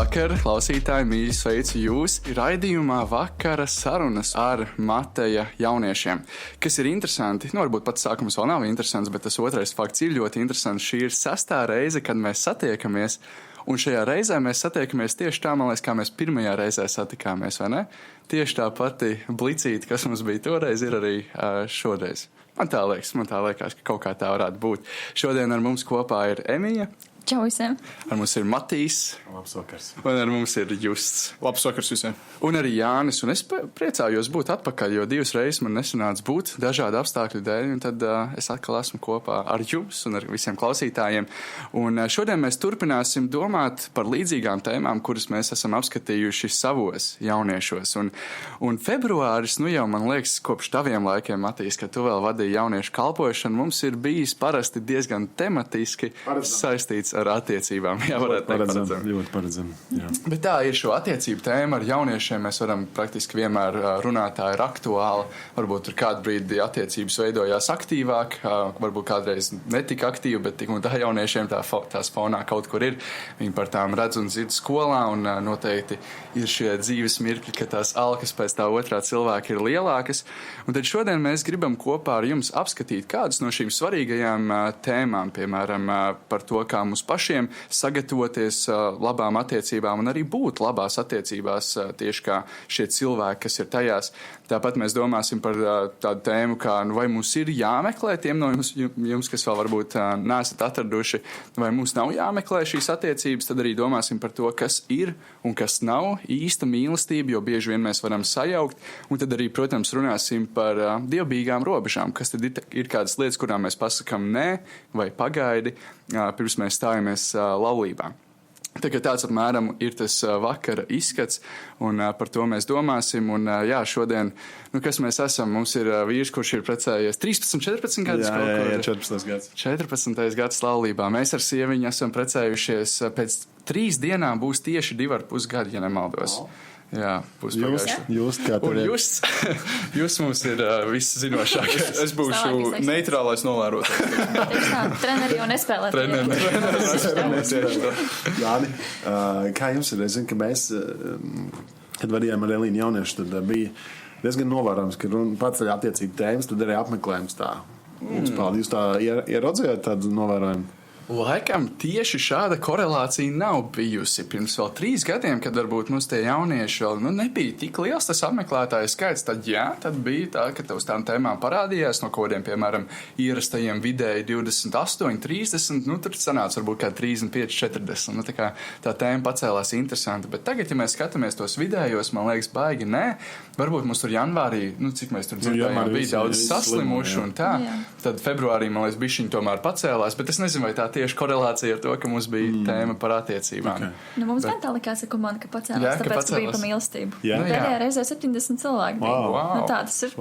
Labvakar, klausītāji, mīļi sveicu jūs raidījumā Vakara sarunas ar Mateja jauniešiem. Kas ir interesanti, varbūt pats sākums vēl nav interesants, bet tas otrais fakts ir ļoti interesants. Šī ir 6. reize, kad mēs satiekamies, un šajā reizē mēs satiekamies tieši tā, man liekas, kā mēs pirmajā reizē satikāmies, vai ne? Tieši tā pati blicīte, kas mums bija toreiz, ir arī šoreiz. Man tā liekas, ka kaut kā tā varētu būt. Šodien ar mums kopā ir Emija. Čau visiem. Ar mums ir Matīs. Labs vakars. Un ar mums ir Justs. Labs vakars visiem. Un arī Jānis. Un es priecājos būt atpakaļ, jo 2 reizes man nesanāca būt dažādu apstākļu dēļ. Un tad es atkal esmu kopā ar jums un ar visiem klausītājiem. Un šodien mēs turpināsim domāt par līdzīgām tēmām, kuras mēs esam apskatījuši savos jauniešos. Un februāris, jau man liekas, kopš taviem laikiem, Matīs, kad tu vēl vadīji jauniešu kalpošanu, mums ir bijis parasti diezgan tematiski saistīts ar attiecībām. Jā, varētu teikt, ļoti paredzam. Jā. Bet tā ir šo attiecību tēma ar jauniešiem. Mēs varam praktiski vienmēr runāt, tā ir aktuāla. Varbūt tur kādu brīdi attiecības veidojās aktīvāk, varbūt kādreiz netika aktīvi, bet tik un tā jauniešiem tās fonā kaut kur ir. Viņi par tām redz un dzird skolā, un noteikti ir šie dzīves mirkļi, ka tās alkas pēc tā otrā cilvēka ir lielākas. Un tad šodien mēs gribam kopā ar jums apskatīt kādas no šīm svarīgajām tēmām, piemēram, par to, kā mums pašiem sagatavoties labām attiecībām un arī būt labās attiecībās tieši kā šie cilvēki, kas ir tajās. Tāpat mēs domāsim par tādu tēmu, kā vai mums ir jāmeklē tiem no jums, kas vēl varbūt neesat atraduši, vai mums nav jāmeklē šīs attiecības, tad arī domāsim par to, kas ir un kas nav īsta mīlestība, jo bieži vien mēs varam sajaukt, un tad arī, protams, runāsim par dievbijīgām robežām, kas tad ir kādas lietas, kurām mēs pasakam nē vai pagaidi, pirms mēs stājamies laulībā. Tāds apmēram ir tas vakara izskats, un par to mēs domāsim. Un jā, šodien, kas mēs esam? Mums ir vīrs, kurš ir precējies 13, 14 gadus. Jā, 14 gads. 14. gads laulībā. Mēs ar sieviņu esam precējušies pēc 3 dienām būs tieši 2,5 gadi, ja nemaldos. Jā, Jūs kā tur ir? Jūs mums ir viszinošākais. Es būšu neitrālais novērotājs. Treneri jau nespēlē. Jāni, kā jums ir? Es zinu, ka mēs, kad vadījām ar Elīnu jauniešu, tad bija diezgan novērojams, ka paceļ attiecību tēmas, tad arī apmeklējums tā. Jūs tā ieraudzījāt tādu novērojumu? Laikam tieši šāda korelācija nav bijusi. Pirms vēl 3 gadiem, kad varbūt mums tie jaunieši vēl nebija tik liels tas apmeklētāju skaits, tad bija tā, ka uz tām tēmām parādījās no kodiem, piemēram, ierastajiem vidēji 28, 30, tur sanāca varbūt kā 35, 40. Tā tēma pacēlās interesanti, bet tagad, ja mēs skatāmies tos vidējos, man liekas, baigi nē. Varbūt mums tur janvārī, cik mēs tur dzirdējām, bija daudz saslimuši un tā. Tad februārī, man liekas, bišķiņi tomēr pacēlās, bet es nezinu, vai tā tieši korelācija ar to, ka mums bija tēma par attiecībām. Okay. Mums gan tā likās ar komandu, ka pacēlās, tāpēc, ka bija pa mīlestību. Pēdējā reizē 70 cilvēki bija. Wow. Tas ir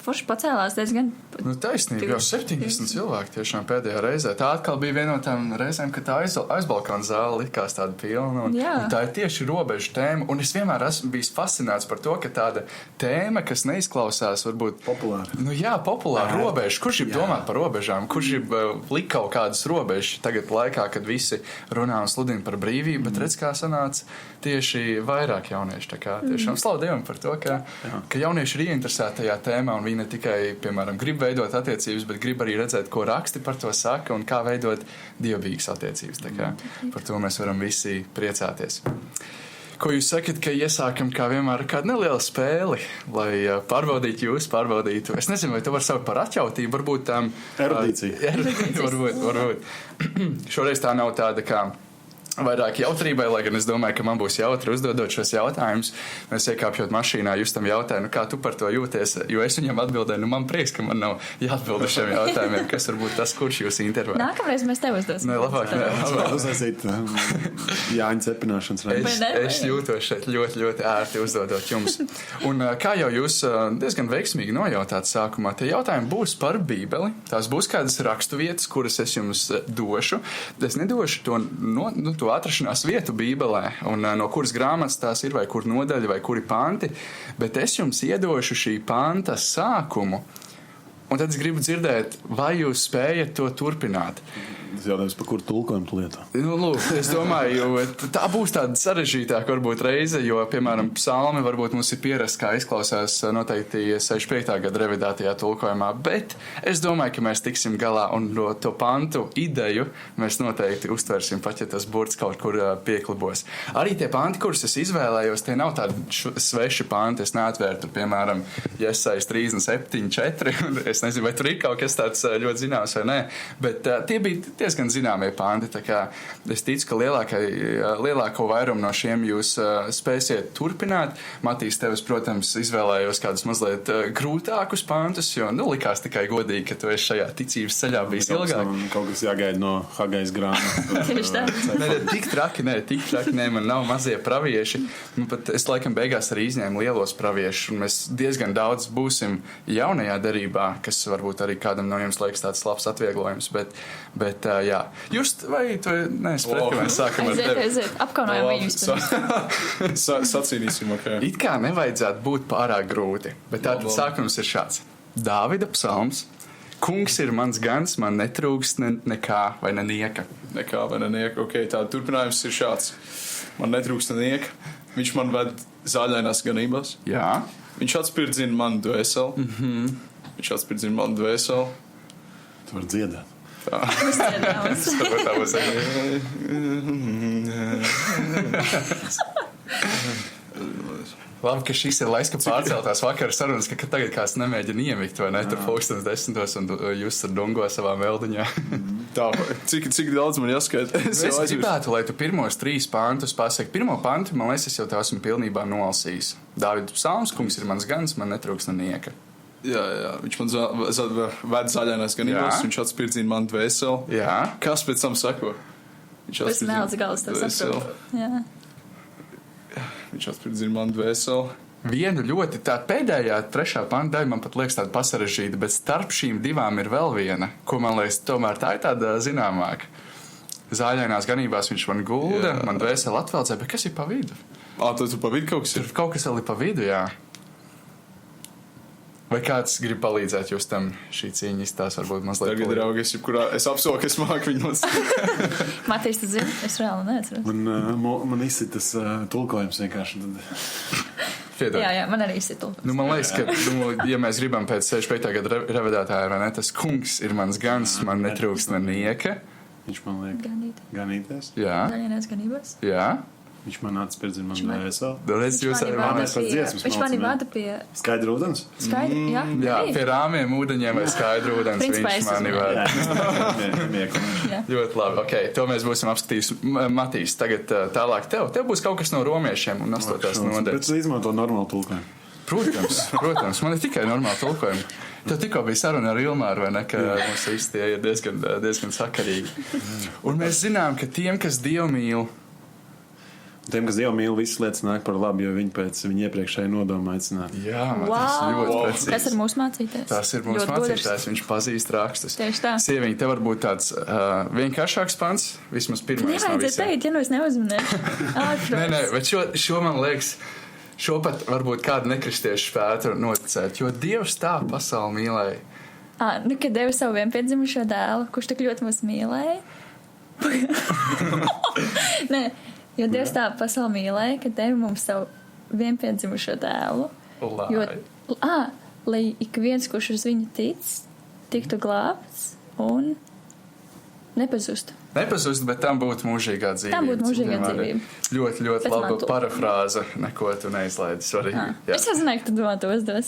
forši pacēlās diezgan. Taisnība, jau 70 cilvēki tiešām pēdējā reizē. Tā atkal bija viena no tām reizēm, kad tā aizbalkona zāle likās tāda pilna. Un tā ir tieši robežu tēma. Un es vienmēr esmu bijis fascinēts par to, ka tāda tēma, kas neizklausās, varbūt populāra. Populāra robeža. Kurš grib domāt par robežām? Kurš grib likt kaut kādas robežas tagad laikā, kad visi runā un sludina par brīvību, bet redz, kā sanāca tieši vairāk jaunieši. Tiešām slavu Dievam par to, ka jaunieši ir ieinteresēti tajā tēmā un viņi ne tikai, piemēram, grib veidot attiecības, bet grib arī redzēt, ko raksti par to saka un kā veidot dievbijīgas attiecības. Par to mēs varam visi priecāties. Ko jūs sakat, ka iesākam kā vienmēr kādu nelielu spēli, lai pārbaudītu. Es nezinu, vai tu vari saukt par atjautību, varbūt Erudīcija. Varbūt. Šoreiz tā nav tāda kā vairāk jautrībai, lai gan es domāju, ka man būs jautri uzdodot šos jautājumus. Mēs iekāpjot mašīnā, jūs tam jautāju, kā tu par to jūties, jo es viņam atbildēju, man prieks, ka man nav jāatbild uz šiem jautājumiem, kas varbūt tas, kurš jūs intervē. Nākamreiz mēs tev uzdosim. Nē, labāk. Uzsāsīt Jāņa cepināšanas reizi. Es jūtos šeit ļoti, ļoti ērti uzdodot jums. Un kā jau jūs diezgan veiksmīgi nojautāt sākumā, tie jautājumi būs par Bībeli. Tās būs kādas raksturvietas, kuras es jums došu. Es nedošu to atrašanās vietu Bībelē, un no kuras grāmatas tās ir, vai kur nodaļa, vai kuri panti, bet es jums iedošu šī panta sākumu, un tad es gribu dzirdēt, vai jūs spējat to turpināt. tas jautājums, par kuru tulkojumu tu lieto? Nu, lūk, es domāju, tā būs tāda sarežģītāka varbūt reize, jo, piemēram, psalmi varbūt mums ir pierasts, kā izklausās noteikti 65. gada revidētajā tulkojumā, bet es domāju, ka mēs tiksim galā un to pantu ideju mēs noteikti uztversim, pat ja tas burts kaut kur pieklibos. Arī tie panti, kurus es izvēlējos, tie nav tādi sveši panti, es neatvērtu, piemēram, Jesajas 37:4, un es nezinu, vai tur ir kaut kas tāds ļoti zināms vai nē, bet tie bija diezgan zināmie panti, tā kā es ticu, ka lielāko vairumu no šiem jūs spēsiet turpināt. Matīs, tevis, protams, izvēlējos kādus mazliet grūtākus pantus, jo, likās tikai godīgi, ka tu esi šajā ticības ceļā bijis ilgāk. Kaut kas jāgaida no Hagais grāmatas. Tieši tā. Tik traki, man nav mazie pravieši. Pat es laikam beigās arī izņēmu lielos praviešus, un mēs diezgan daudz būsim jaunajā derībā, kas varbūt arī kādam no jums liekas tāds labs atvieglojums, bet jā. Just, vai tu neesi pret, ka mēs sākam ar tevi? Aiziet, apkaunājam viņus. Sacīnīsim, ok. It kā nevajadzētu būt pārāk grūti, bet tātad sākums ir šāds. Dāvida psalms. Kungs ir mans gans, man netrūkst nekā vai nenieka. Nekā vai nenieka, ok, tā turpinājums ir šāds. Man netrūkst nenieka, viņš man ved zaļainās ganībās. Jā. Viņš atspirdzina manu dvēseli. Viņš atspirdzina manu dvēseli. Tu vari dziedāt. Labi, ka šis ir laiks, ka pārceltās vakara sarunas, ka tagad kāds nemēģina iemikt, vai ne? Tur 10:00 un jūs ar dungo savā meldiņā. Tā, cik daudz man jāskaita? Es gribētu, lai tu pirmos 3 pantus pasaki. Pirmo pantu, man liekas, es jau tā esmu pilnībā nolasījis. Dāvida psalms, kungs ir mans gans, man netrūks nenieka. Jā, viņš man ved zaļainās ganībās, viņš atspirdzina manu dvēseli. Jā. Kas pēc tam sako? Tas mēls gals, tas saprot. Jā. Viņš atspirdzina manu dvēseli. Vienu ļoti tā pēdējā 3. panta daļa man pat liekas tāda pasarežģīta, bet starp šīm 2 ir vēl viena, ko man liekas, tomēr tā ir tāda zināmāka. Zāļainās ganībās viņš man gulda, man dvēseli atvelcē, bet kas ir pa vidu? Tad tu pa vidu kaut kas ir? Tur kaut kas vēl ir pa vidu, jā. Vai kāds grib palīdzēt jūs tam šī cīņa izstāst, varbūt mazliet? Tagad, draugi, es apsolu, ka es māku viņu noc. Matīs, tu zini? Es reāli neatceros. Man izsit tas tulkojums vienkārši. Jā, man arī izsit tulkojums. Man liekas, ka, ja mēs gribam pēc 65. gada revidētāja, vai ne, tas kungs ir mans gans, man netrūkst nenieka. Viņš man liek ganīties. Jā. Zaļainās ganībās. Jā. Viņš man atspirdzina manu dvēseli. Viņš mani vada pie... Skaidra ūdens? Jā, pie rāmiem ūdeņiem vai skaidra ūdens viņš mani vada. Ļoti labi, ok, to mēs būsim apskatījuši. Matīs, tagad tālāk tev būs kaut kas no romiešiem un 8. nodaļas. Bet tu izmanto normālu tulkojumu. Protams, man ir tikai normāli tulkojumi. Tev tikko bija saruna ar Ilmāru, vai ne, ka mums visi tie ir diezgan sakarīgi. Un mēs zinām, ka tiem, kas Dievu mīl, tiem, kas Dievu mīl, visas lietas nāk par labu, jo viņi pēc viņa iepriekšēja nodoma aicināti. Jā, tas ir ļoti precīzi. Tas ir mūsu mācītājs. Tas ir mūsu mācītājs, viņš pazīst rakstus. Tieši tā. Sieviņ, te var būt tāds vienkāršāks pants, vismaz pirmais no visiem. Nevajadzētu teikt, ja nu es neuzminēšu. Nē, bet šo man liekas, šo pat varbūt kādu nekristiešu spētu noticēt, jo Dievs tā pasauli mīlēja. Kad deva savu vienpiedzimušo dēlu, kurš tik ļoti mūs mīlēja? Nē. Jo Dievs tā pasauli mīlēja, ka deva mums savu vienpiedzimušo dēlu. Lai ik viens, kurš uz viņu tic, tiktu glābts un nepazustu. Nepazust, bet tam būtu mūžīgā dzīvība. Tam būtu mūžīgā dzīvība. Ļoti, ļoti laba parafrāze, neko tu neizlaidi. Es jau zināju, ka tu domā to uzdos.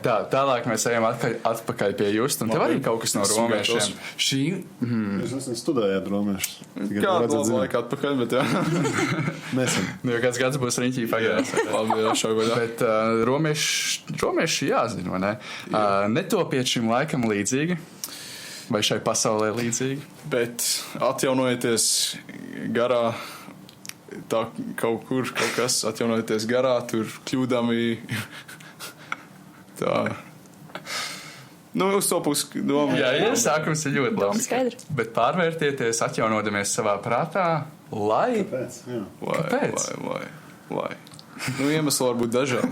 Tālāk mēs ejam atpakaļ pie Justa, un tev arī kaut kas no romiešiem. Jūs esat studējāt romiešus. Kādu laiku atpakaļ, bet jā. Nesen. Jo kāds gads būs riņķī pagājās. Labi, jā, šaugaļā. Bet romieši jāzina, vai ne? Netopiet šim laikam līdzīgi. Vai šai pasaulē līdzīgi? Bet atjaunojieties garā, tā kaut kas atjaunojieties garā, tur kļūdami tā. Uz to pusi domā. Jā, sākums ir ļoti labs. Bet pārvērtieties, atjaunodamies savā prātā, lai... Kāpēc? Lai. Iemesli var būt dažādi.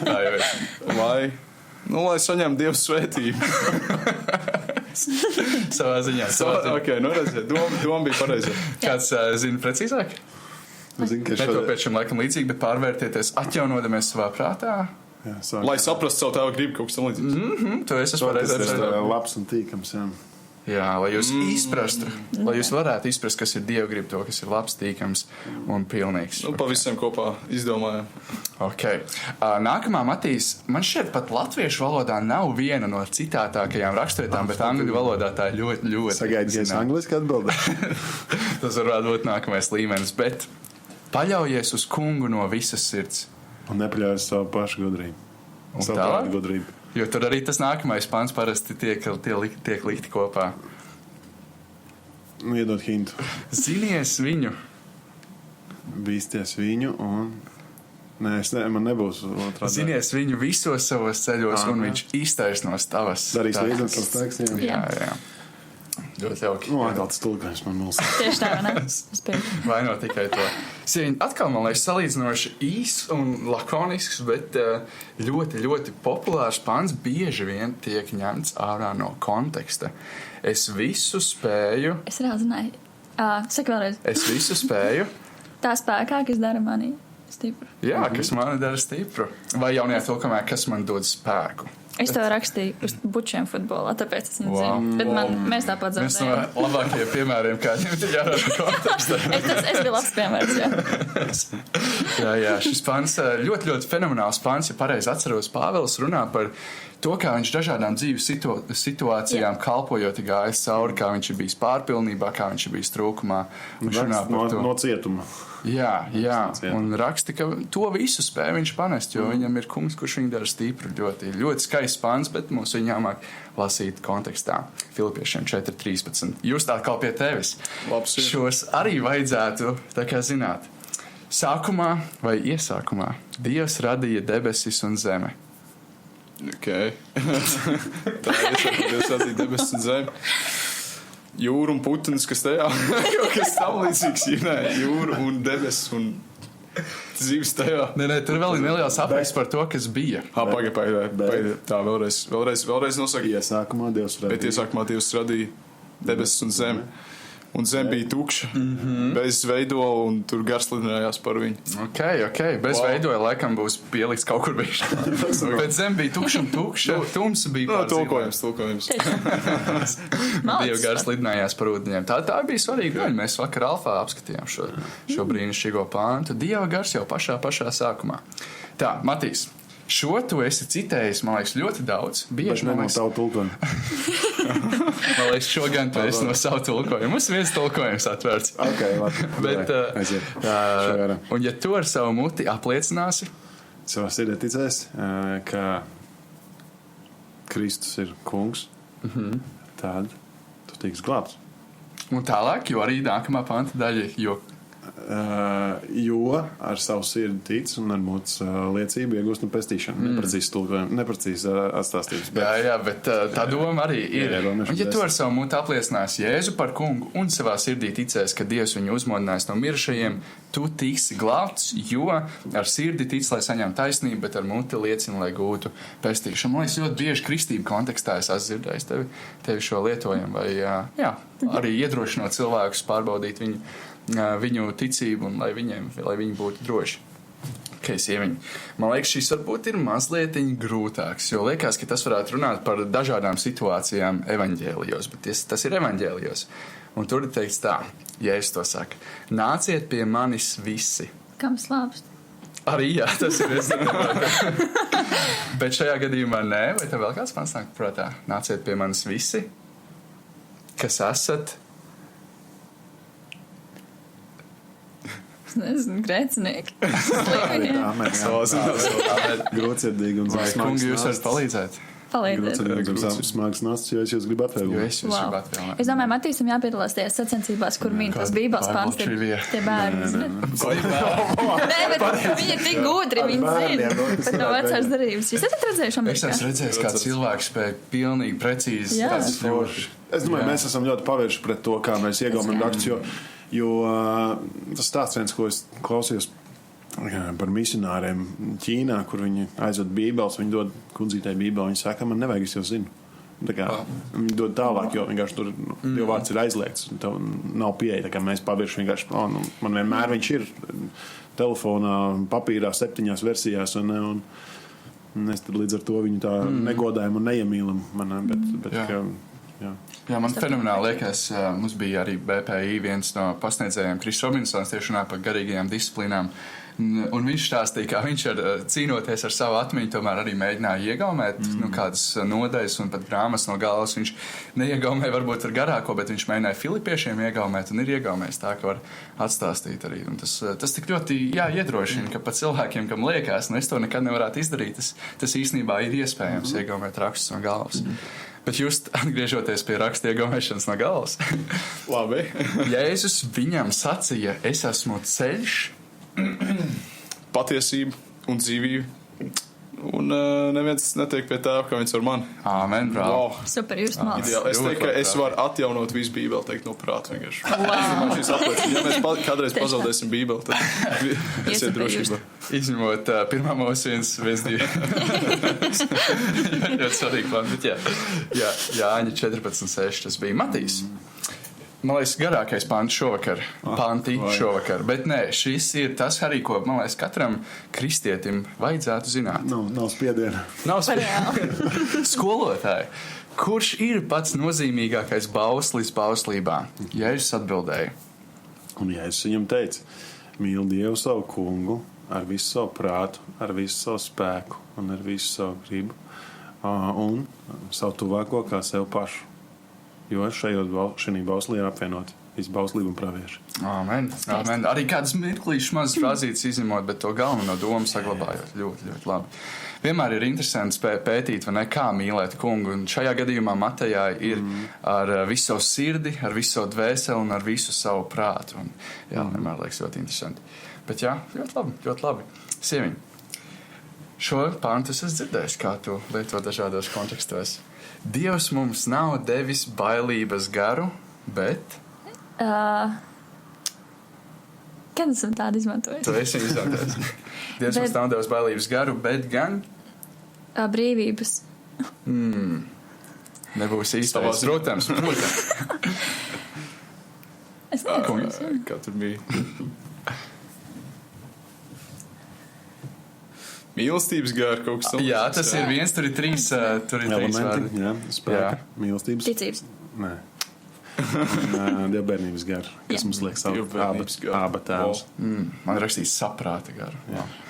Tā jau ir. Lai saņemtu Dieva svētību. Savā ziņā. Ok, nu redziet, doma bija pareiza. Kāds zina precīzāk? Netopiet šim laikam līdzīgi, bet pārvērtieties, atjaunodamies savā prātā. Jā, lai saprastu savu tēvu gribu, kaut kas tam līdzīgs. To es esmu pareizāk. Tas ir labs un tīkams, jā. Jā, lai jūs izprastu, lai jūs varētu izprast, kas ir Dieva griba, to, kas ir labs, tīkams un pilnīgs. Nu, pa visiem kopā izdomājam. Ok. Nākamā, Matīs, man šķiet pat latviešu valodā nav viena no citātākajām rakstvietām, bet angļu valodā tā ir ļoti, ļoti. Sagaidies angliski atbildē. Tas varētu būt nākamais līmenis, bet paļaujies uz kungu no visas sirds. Un nepaļaujies savu pašu gudrību. Savu prātu gudrību. Jo tur arī tas nākamais pants parasti tiek likti kopā. Nu, iedod hintu. Zinies viņu. Bīsties viņu un... Nē, man nebūs otrādi. Zinies viņu visos savos ceļos un viņš iztaisnos tavas. Darīs līdzens tas teiks, jā. Ļoti jauki. Nu, atkal tas tulkojums man mūs. Tieši tā, ne? Es pieņemu. Vai no tikai to. Sieviņ, atkal man liekas salīdzinoši īss un lakonisks, bet ļoti, ļoti populārs pants bieži vien tiek ņemts ārā no konteksta. Es visu spēju. Es reāli zināju. Saka vēlreiz. Es visu spēju. Tā spēkā, kas dara mani stipru. Jā, kas mani dara stipru. Vai jaunajā tulkumā, kas man dod spēku. Es to rakstīju uz bučiem futbolā, tāpēc es nezinu. Bet mēs tāpat zaudējām. Viens no labākajiem piemēriem, kā ņemt ārā no konteksta. Es biju labs piemērs, jā. Jā, šis pants ļoti, ļoti fenomenāls pants, ja pareizi atceros, Pāvils runā par to, kā viņš dažādām dzīves situācijām kalpojot gājis cauri, kā viņš ir bijis pārpilnībā, kā viņš ir bijis trūkumā. No cietuma. Jā, un raksta, ka to visu spēj viņš panest, jo viņam ir kungs, kurš viņu dara stipru. Ļoti, ļoti skaists pants, bet mums viņu jāmāk lasīt kontekstā. Filipiešiem 4.13. Jūs tā kā pie tevis. Labs ir. Šos arī vajadzētu, tā kā zināt, sākumā vai iesākumā Dievs radīja debesis un zeme. Ok. Tā iesākumā Dievs radīja debesis un zeme. Jūra un putns, kas tajā kaut kas tam līdzīgs, jūra un debesis un zīves tajā. Nē, tur vēl ir neliels apraksts par to, kas bija. Pagaid. Tā, vēlreiz nosaka. Iesākumā Dievs radīja. Bet iesākumā Dievs radīja debesis un zemi. Un zem bija tukša, bez veidola, un tur gars lidinājās par viņu. Ok. Bez veidola laikam būs pielikts kaut kur bišķi. Bet zem bija tukša un tukša. Tums bija pārzīmējums. Dieva gars lidinājās par ūdeņiem. Tā bija svarīga. Mēs vakar Alfā apskatījām šo brīnišķīgo pāntu. Dieva gars jau pašā sākumā. Tā, Matīs. Šo tu esi citējis, man liekas, ļoti daudz. Bieži no savu tulkojumu. Man liekas, šo gan tu esi no savu tulkojumu. Mums viens tulkojums atvērts. Ok, labi. Bet, un ja tu ar savu muti apliecināsi? Savā sirdī ticēs, ka Kristus ir kungs, tad tu tiks glābts. Un tālāk, jo arī nākamā panta daļa, jo ar savu sirdi tic un ar mutes liecību iegūst un pestīšanu. Neprecīzi tulkojumi, neprecīzi atstāstības. Jā, bet tā doma arī ir. Un ja tu ar savu muti apliecināsi Jēzu par kungu un savā sirdī ticēs, ka Dievs viņu uzmodinājis no mirušajiem, tu tiksi glābts, jo ar sirdi tic, lai saņemtu taisnību, bet ar muti liecina, lai gūtu pestīšanu. Man liekas, ļoti bieži kristību kontekstā es esmu dzirdējis tevi šo lietojumu, vai arī iedrošinot cilvēkus pārbaudīt viņu ticību un lai viņi būtu droši. Sieviņi. Man liekas, šis varbūt ir mazliet grūtāks, jo liekas, ka tas varētu runāt par dažādām situācijām evaņģēlijos, bet tas ir evaņģēlijos. Un tur ir teikts tā, Jēzus to saka, nāciet pie manis visi. Kam slāpst? Arī jā, tas ir es domāju. Bet šajā gadījumā nē, vai tev vēl kāds pants nāk prātā? Nāciet pie manis visi, kas esat... Nezinu, grēcinieki. Grūtsirdīgi un vai kungi jūs varat palīdzēt? Palīdzēt. Smags nasts, jo es jūs gribu atvieglot. Es domāju, Matīsam jāpiedalās tajās sacensībās, kur mīn tas bībeles pants. Tie bērni. Nē, bet viņi ir tik gudri, viņi zina. Bet no vecās darības. Jūs esat redzējuši Amerikā? Es esmu redzējis, kā cilvēks spēj pilnīgi precīzi. Es domāju, mēs esam ļoti pavērši pret to, kā mēs iegaumam rakstus, jo tas stāsts viens, ko es klausījos par misionāriem Ķīnā, kur viņi aizved bībeles, viņi dod kundzītai bībeli, viņi saka, man nevajag, es jau zinu. Viņi dod tālāk, jo vienkārši tur jau vārds ir aizliegts. Tev nav pieeja, tā kā mēs pavirši vienkārši, man vienmēr viņš ir telefonā, papīrā 7 versijās, un es tad līdz ar to viņu tā negodājam un neiemīlam. Jā, man fenomenāli liekas, mums bija arī BPI viens no pasniedzējiem, Kris Robinsons, tieši runāja par garīgajām disciplīnām. Un viņš stāstīja, kā viņš cīnoties ar savu atmiņu, tomēr arī mēģināja iegaumēt kādas nodaļas un pat grāmatas no galvas. Viņš neiegaumēja varbūt ar garāko, bet viņš mēģināja filipiešiem iegaumēt un ir iegaumējis tā, ka var atstāstīt arī. Un tas tik ļoti iedrošina, ka pat cilvēkiem, kam liekas, es to nekad nevarētu izdarīt, tas īstenībā ir iespējams iegaumēt rakstus no galvas. Bet jūs atgriežoties pie raksta iegaumēšanas no galvas. Labi. Jēzus viņam sacīja, es esmu ceļš, patiesība un dzīvība. Un neviens netiek pie tā, kā viņš ar mani. Āmen, brāl. Wow. Super, jūs mācāt. Es teiktu, ka es varu atjaunot visu Bībeli, teikt, no prāta vienkārši. Wow. Ja mēs kādreiz pazaudēsim Bībeli, tad esiet drošībā. Izņemot 1. Mūsu 1, 2. ļoti svarīgi plāni, bet jā, Jāņa 14.6. tas bija Matīs. Man liekas, garākais panti šovakar. Bet nē, šis ir tas arī, ko, man liekas, katram kristietim vajadzētu zināt. Nav spiediena. Skolotāji, kurš ir pats nozīmīgākais bauslis bauslībā? Jēzus atbildēja. Un Jēzus viņam teica, mīl Dievu savu kungu ar visu savu prātu, ar visu savu spēku un ar visu savu gribu un savu tuvāko kā sev pašu. Jo šajā bauslī ir apvienot visu bauslību un pravieši. Āmen. Arī kādas mirklīšas mazas frāzītes izņemot, bet to galveno domu saglabājot. Ļoti, ļoti labi. Vienmēr ir interesanti pētīt, vai ne, kā mīlēt kungu. Un šajā gadījumā Matejā ir ar visu savu sirdi, ar visu savu dvēseli un ar visu savu prātu. Un, vienmēr liekas ļoti interesanti. Bet ļoti labi. Sieviņ, šo pāntu es esmu dzirdējis, kā tu lieto dažādos kontekstos. Dievs mums nav devis bailības garu, bet... Kad esam tādu izmantojis? Tu esi izmantojis. Dievs mums nav devis bailības garu, bet gan... Brīvības. Nebūs īstais. Protams. Es nezinu. Kā tur bija? Mīlestības gāra kaut kas tāds. Jā, tas ir viens, tur ir trīs elementi. Jā, spēka, mīlestības. Ticības. Nē. Dievbērnības gara, kas mums liekas aba tēvs. Man rakstīs saprāta gara.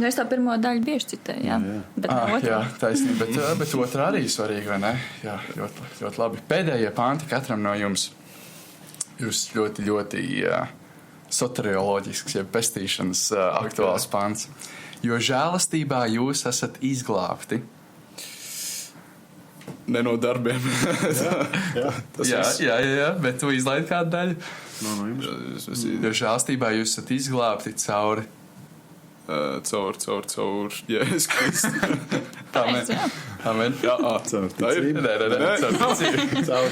Es tā pirmo daļu bieži citēju, jā. Bet jā, taisnība, bet otrā arī svarīga, vai ne? Jā, ļoti, ļoti labi. Pēdējie panti katram no jums. Jūs ļoti, ļoti soterioloģisks, jeb pestīšanas aktuāls pants. Jo žēlastībā jūs esat izglābti. Ne no darbiem. jā, bet tu izlaidi kādu daļu. No jums. Jo žēlastībā jūs esat izglābti caur Jēzus Kristu. Amen. Caur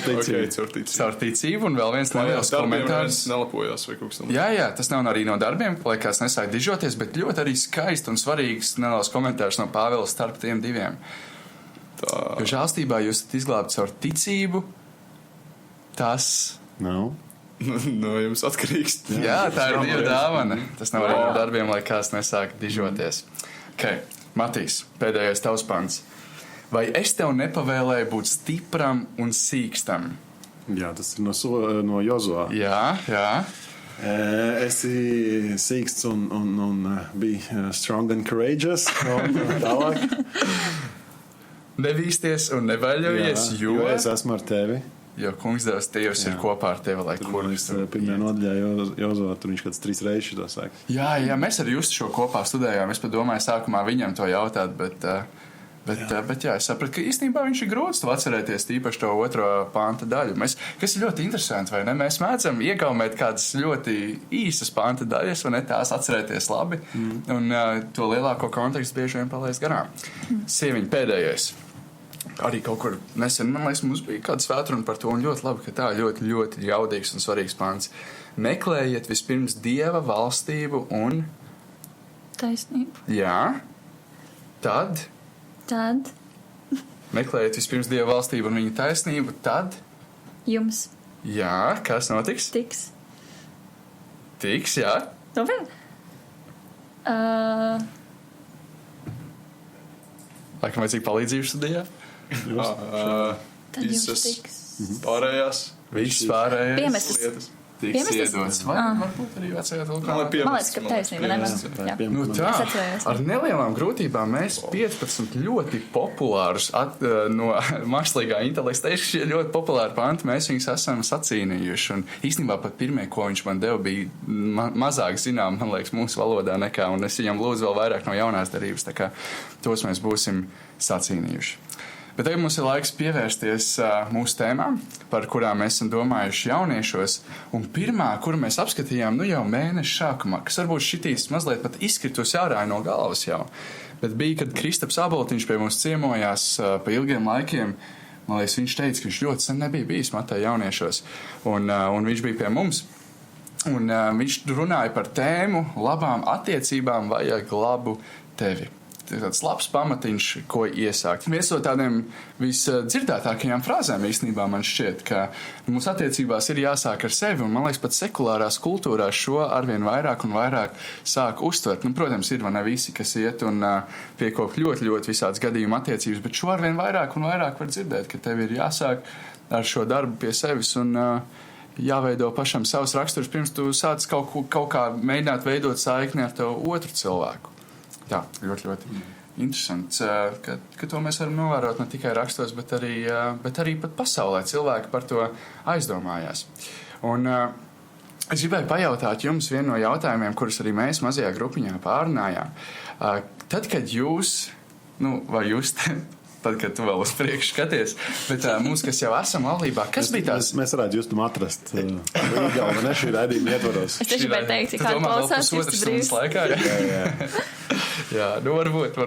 ticību. Caur ticību un vēl viens neliels komentārs. Nelapojās vai kaut kas tāds. Jā, tas nav arī no darbiem, lai kāds nesāk dižoties, bet ļoti arī skaists un svarīgs neliels komentārs no Pāvila starp tiem diviem. Jo žēlstībā jūs esat izglābti caur ticību, tas... Nav. No jums atkarīgs. Jā, tā ir Dieva dāvana. Tas nav arī no darbiem, lai kāds nesāk dižoties. Matīs, pēdējais tavs pants. Vai es tev nepavēlēju būt stipram un sīkstam? Jā, tas ir no Jozuā. Jā. Esi sīksts un bija strong and courageous. Tālāk. Nevīsties un nevaļojies, jo es esmu ar tevi. Jo kungs Dievs ir kopā ar tevi, lai kur viņš tur pirmajā nodaļā Jozuā, tur viņš kāds 3 reizes to saka. Jā, mēs ar Justu šo kopā studējām. Es padomāju sākumā viņam to jautāt, bet jā, es sapratu, ka īstenībā viņš ir grūts to atcerēties, tīpaši to 2. panta daļu. Kas ir ļoti interesanti, vai ne? Mēs mēdzam iegaumēt kādas ļoti īsas panta daļas, vai ne, tās atcerēties labi, un to lielāko kontekstu bieži vien palaist garām. Sieviņa pēdējais. Arī kaut kur nesen, man liekas, mums bija kāda svētruna par to, un ļoti labi, ka tā ļoti, ļoti jaudīgs un svarīgs pants. Meklējiet vispirms Dieva valstību un... Taisnību. Jā. Tad... meklējiet vispirms Dieva valstību un viņa taisnību, tad... Jums. Jā, kas notiks? Tiks, jā. Nopietni? Laikam vajadzīga palīdzību studijā? Tad jums tiks. Pārējās. Viss pārējais. Piemestas. Lietas. Tiks iedots. Varbūt arī vecajā tulkā. Man liekas, ka taisnība nevar. Nu tā, Es atcerējos. ar nelielām grūtībām mēs 15 ļoti populārus no mākslīgā intelekta, teikšu, šie ļoti populāri panti, mēs viņus esam sacīnījuši. Un īstenībā pat pirmie, ko viņš man deva, bija mazāk zinām, man liekas, mūsu valodā nekā, un es viņam lūdzu vēl vairāk no jaunās darības, tā kā tos mēs būsim sacīnījuši. Bet tagad mums ir laiks pievērsties mūsu tēmām, par kurām mēs esam domājuši jauniešos. Un pirmā, kuru mēs apskatījām, jau mēneša sākumā, kas varbūt šitīs mazliet pat izkritusi ārā no galvas jau. Bet bija, kad Kristaps Aboltiņš pie mums ciemojās pa ilgiem laikiem. Man liekas, viņš teica, ka viņš ļoti sen nebija bijis Matā jauniešos. Un viņš bija pie mums. Un viņš runāja par tēmu labām attiecībām vajag labu tevi. Tāds labs pamatiņš, ko iesākt. Viens no tādiem visdzirdētākajām frāzēm īstenībā man šķiet, ka mūsu attiecībās ir jāsāk ar sevi, un man liekas, pat sekulārās kultūrās šo arvien vairāk un vairāk sāk uztvert. Protams, ir ne visi, kas iet un piekop ļoti, ļoti visādas gadījuma attiecības, bet šo arvien vairāk un vairāk var dzirdēt, ka tev ir jāsāk ar šo darbu pie sevis un jāveido pašam savs raksturs, pirms tu sāc kaut kā mēģināt veidot saikni ar tev otru cilvēku. Jā, ļoti, ļoti interesants, ka to mēs varam novērot ne tikai rakstos, bet arī pat pasaulē cilvēki par to aizdomājās. Un es gribēju pajautāt jums vienu no jautājumiem, kurus arī mēs mazajā grupiņā pārunājām. Tad, kad jūs, vai jūs... Tad, kad tu vēl uz priekšu skaties, bet mums, kas jau esam laulībā, kas bija tās? Mēs varētu justam atrast Igauni, ne šī raidījuma ietvaros. Es tieši gribēju teikt, ka kāda klausās jūs brīvs. Laikā, jā, varbūt.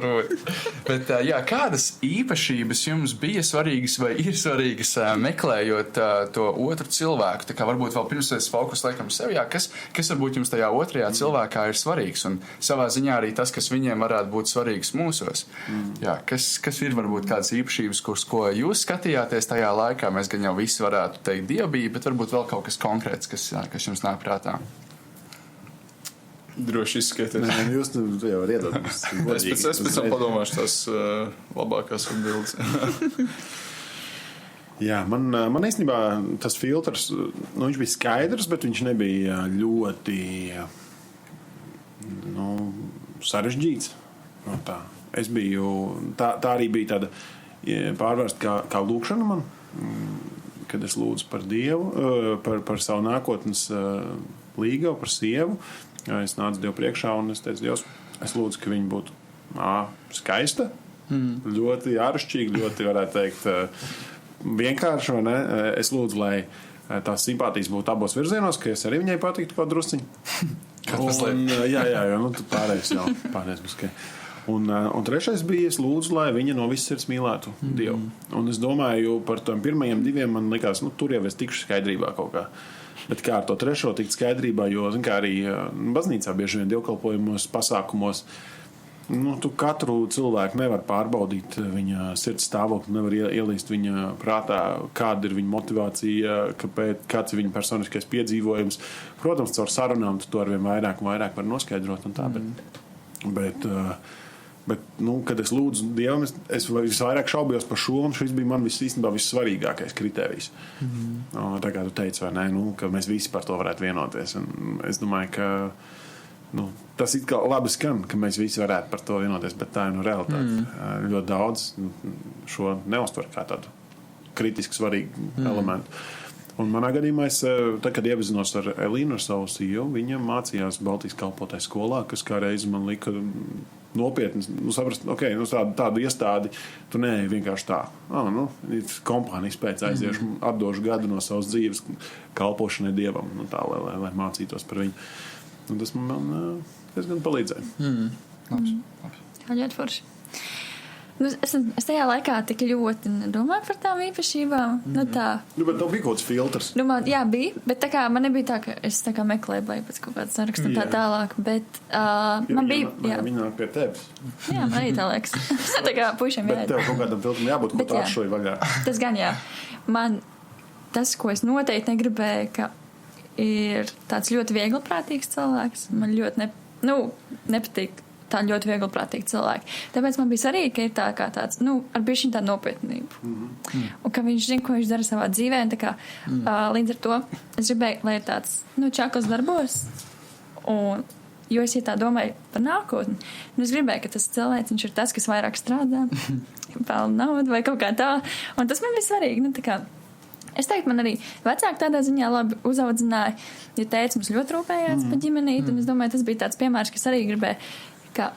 Bet, kādas īpašības jums bija svarīgas vai ir svarīgas meklējot to otru cilvēku? Tā kā varbūt vēl pirms es fokus laikam sev, kas varbūt jums tajā otrajā cilvēkā ir svarīgs un savā ziņā arī tas, kas viņiem varētu būt svarīgs mūsos. Jā, kas ir varbūt kādas īpašības, ko jūs skatījāties tajā laikā? Mēs gan jau visi varētu teikt dievbijību, bet varbūt vēl kaut kas konkrēts, kas jums nāk prātā. Droši izskaties. Nē, jūs jau var iedot. Es pēc tam padomāšu tās labākās atbildes. Jā, man īstenībā tas filtrs, viņš bija skaidrs, bet viņš nebija ļoti sarežģīts. Tā. Es biju, tā arī bija tāda pārvērsta kā lūkšana man, kad es lūdzu par Dievu, par savu nākotnes līgavu, par sievu. Es nācu Dievu priekšā un es teicu, Dievs, es lūdzu, ka viņa būtu skaista, ļoti āršķīga, ļoti, varētu teikt, vienkārši, vai ne? Es lūdzu, lai tās simpātijas būtu abos virzienos, ka es arī viņai patiktu kaut drusciņu. Jā, tu pārējais būs, ka... Un trešais bija, es lūdzu, lai viņa no visas sirds mīlētu Dievu. Un es domāju, par tiem pirmajiem diviem man likās, tur jau es tikšu skaidrībā kaut kā. Bet kā ar to trešo tikt skaidrībā, jo, kā arī baznīcā bieži vien dievkalpojumos, pasākumos, tu katru cilvēku nevar pārbaudīt viņa sirds stāvokli, nevar ielīst viņa prātā, kāda ir viņa motivācija, kāds ir viņa personiskais piedzīvojums. Protams, caur sarunām tu to arvien vairāk un vairāk var noskaidrot un tā, Bet kad es lūdzu Dievam, es visvairāk šaubījos par šo, un šis bija man īstenībā vissvarīgākais kritērijs. Tā kā tu teici, vai ne, ka mēs visi par to varētu vienoties. Un es domāju, ka tas it kā labi skan, ka mēs visi varētu par to vienoties, bet tā ir realitāte. Ļoti daudz šo neuztver kā tādu kritiski svarīgu elementu. Un manā gadījumā tad, kad iepazinos ar Elīnu, ar savu sievu, viņa mācījās Baltijas kalpotāju skolā, kas kā reizi man lika nopietni saprast, tādu iestādi tu neej vienkārši tā. Kompānijas pēc aiziešu, atdošu gadu no savas dzīves kalpošanai Dievam, tā, lai mācītos par viņu. Un tas man diezgan palīdzēja. Jā, ļoti forši. Es tajā laikā tik ļoti nedomāju par tām īpašībām. Tā. Bet tev bija kaut kāds filtrs. Jā, bija, bet tā kā man nebija tā, ka es tā kā meklēju vai pēc kaut kāda saraksta un tā tālāk, bet man bija, jā. Viņi nāk pie tevis. Jā, man arī tā liekas. Tā kā puišiem jāiet. Bet tev kaut kādam filtram jābūt, ko tu atšoji vagā. Tas gan, jā. Man tas, ko es noteikti negribēju, ka ir tāds ļoti viegliprātīgs cilvēks. Man ļoti nepatīk tā ļoti viegliprātīgi cilvēki. Tāpēc man bija svarīgi, ka ir tā kā tāds, ar bišķiņ tādu nopietnību. Un ka viņš zina, ko viņš dara savā dzīvē. Un tā kā, līdz ar to es gribēju, lai ir tāds, čakls darbos. Jo es tā domāju par nākotni. Un es gribēju, ka tas cilvēks ir tas, kas vairāk strādā, pelna naudu vai kaut kā tā. Un tas man bija svarīgi. Tā kā, es teiktu, man arī vecāki tādā ziņā labi uzaudzināja, jo tēvs mums ļoti rūpējās par ģimenīti. Un es domāju, tas bija tāds piemērs, kas arī gribēja, ka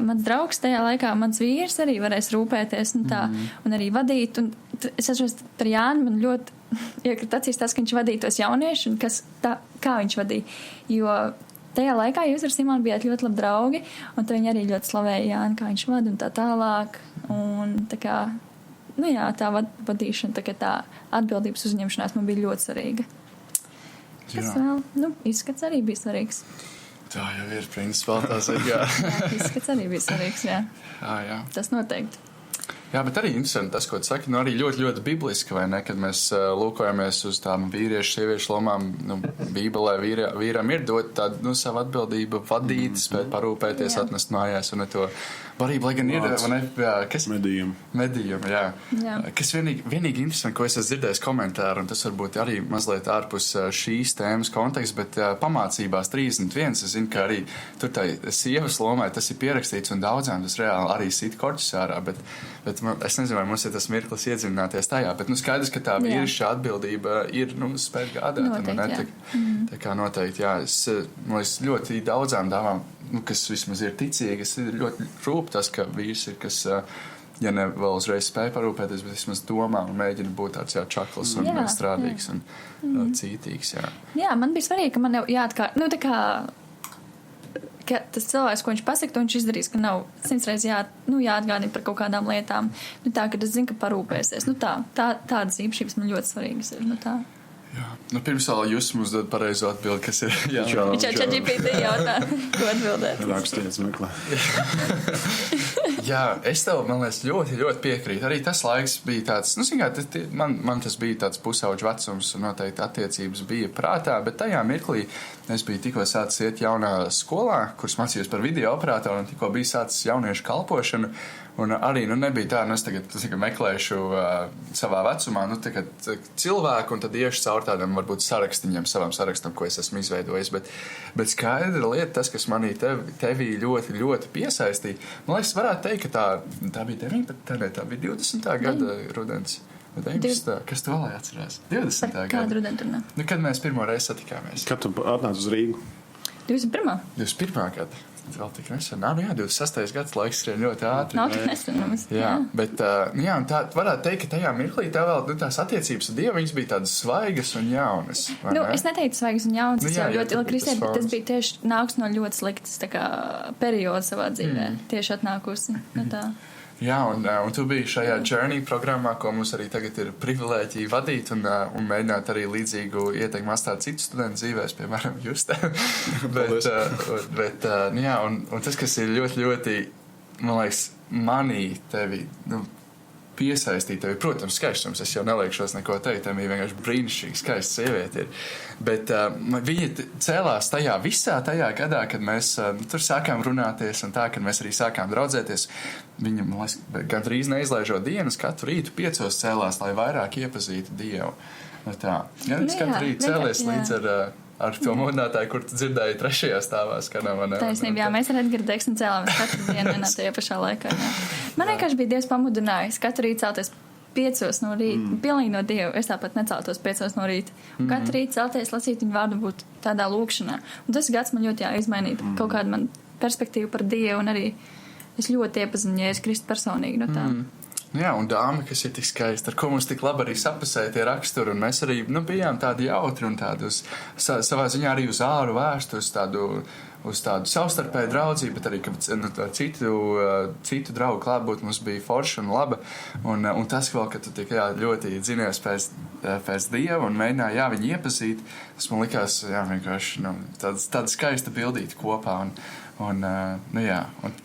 mans draugs tajā laikā, mans vīrs arī varēs rūpēties un arī vadīt. Un es atceros par Jāni, man ļoti iekrita acīs tas, ka viņš vadīja tos jauniešus un kā viņš vadīja. Jo tajā laikā jūs ar Simonu bijāt ļoti labi draugi, un viņi arī ļoti slavēja Jāni, kā viņš vada un tā tālāk. Un tā kā, tā vadīšana, tā atbildības uzņemšanās man bija ļoti svarīga. Kas vēl? Izskats arī bija svarīgs. Tā jau ir principā tā ziņā. Izskats arī bija svarīgs, jā. Jā. Tas noteikti. Jā, bet arī interesanti tas, ko tu saki, arī ļoti, ļoti bibliski, vai ne, kad mēs lūkojamies uz tām vīriešu, sieviešu lomām, Bībelē vīram ir dot tādu, savu atbildību vadīt, spēt parūpēties, atnest mājās un to varību, lai gan ir, vai ne, kas? Medījumi, jā. Kas vienīgi interesanti, ko es esmu dzirdējis komentāru, un tas varbūt arī mazliet ārpus šīs tēmas konteksta, bet pamācībās 31, es zinu, ka arī tur tai sievas lomai tas ir pierakstīts, un daudzām tas reāli arī sit korķis ārā, bet es nezinu, vai mums ir tas mirklis iedzināties tajā, bet skaidrs, ka tā vīrišķa atbildība ir, spēt gādāt. Noteikti, tā kā noteikti, jā. Es ļoti daudzām dāvām, kas vismaz ir ticīgas, ir ļoti rūp tas, ka vīrs ir, kas, ja ne vēl uzreiz spēja parūpēties, bet vismaz domā un mēģina būt tāds čakls un strādīgs un cītīgs, jā. Jā, man bija svarīgi, ka man jau jāatkārt, tā kā ka tas cilvēks, ko viņš pasaka, to viņš izdarīs, ka nav 100 reizes jāatgādina par kaut kādām lietām. Tā, ka es zinu, ka parūpēsies. Tādas īpašības man ļoti svarīgas ir. Tā. Jā. Pirms vēl jūs mums dod pareizo atbildi, kas ir. Viņš jau GPT jautā, ko atbildēt. Rakstiet, meklē. Jā, es tev, man liekas, ļoti, ļoti piekrītu. Arī tas laiks bija tāds, man tas bija tāds pusauģu vecums un noteikti attiecības bija prātā, bet tajā mirklī es biju tikko sācis iet jaunā skolā, kuras mācījos par video operatoru un tikko biju sācis jauniešu kalpošanu. Un arī nebija tā, es tagad meklēšu savā vecumā cilvēku un tad iešu caur tādam varbūt sarakstiņam, savam sarakstam, ko es esmu izveidojis. Bet skaidra lieta, tas, kas manī tevī ļoti, ļoti piesaistīja, man liekas, varētu teikt, ka tā bija 19. Tā bija 20. gada rudens. 19. Kas tu vēl atcerās? 20. gada. Kādu rudenu tur nav? Kad mēs pirmo reizi satikāmies? Kad tu atnāc uz Rīgu? 21. 21. gada. Vēl tik nesen. 26. gads laiks skrien ļoti ātri. Nav tik nesen. Jā, bet un tā varētu teikt, ka tajā mirklī tā vēl tās attiecības ar Dievu, viņas bija tādas svaigas un jaunas. Es neteiktu svaigas un jaunas, es jau ļoti ilgi kristēju, bet tas bija tieši nāks no ļoti sliktas perioda savā dzīvē. Tieši atnākusi no tā. Jā, un tu biji šajā Journey programmā, ko mums arī tagad ir privilēģija vadīt un mēģināt arī līdzīgu ieteikumu atstāt citu studentu dzīvēs, piemēram, Justē. bet tas, kas ir ļoti, ļoti, man liekas, manī tevi, piesaistīt tevi, protams, skaistums, es jau neliekšos neko teikt, tam ir vienkārši brīnišķīgi skaista sieviete ir. Bet viņa cēlās visā tajā gadā, kad mēs tur sākām runāties un tā, kad mēs arī sākām draudzēties. Viņa, man liekas, gandrīz neizlaižot dienas, katru rītu 5 cēlās, lai vairāk iepazītu Dievu. Tā. Katru rītu cēlies līdz ar to modinātāju, kur tu dzirdēji 3. stāvā skanā manā. Taisnība, jā, mēs ar Edgars Deksu cēlāmies katru dienu vienā tajā pašā laikā. Jā. Man vienkārši bija Dievs pamudinājis katru rītu celties 5 no rīta, pilnīgi no Dieva. Es tāpat neceltos 5 no rīta. Katru rītu celties, lasīt viņu vārdu, būt tādā lūkšanā. Un tas gads man ļoti izmainīja kaut kādu man perspektīvu par Dievu, un arī es ļoti iepazinu Jēzu Kristu personīgi no tā. Jā, un dāma, kas ir tik skaista, ar ko mums tik labi arī sapasēja tie raksturi, un mēs arī bijām tādi jautri un tādi savā ziņā arī uz āru vērsti, uz tādu uz tādu savstarpēju draudzību, bet arī, ka citu draugu klātbūt mums bija forša un laba. Un tas vēl, ka tu tik ļoti dzinies pēc Dieva un mēģināji viņu iepazīt, tas man likās vienkārši tāda skaista bildīta kopā. Un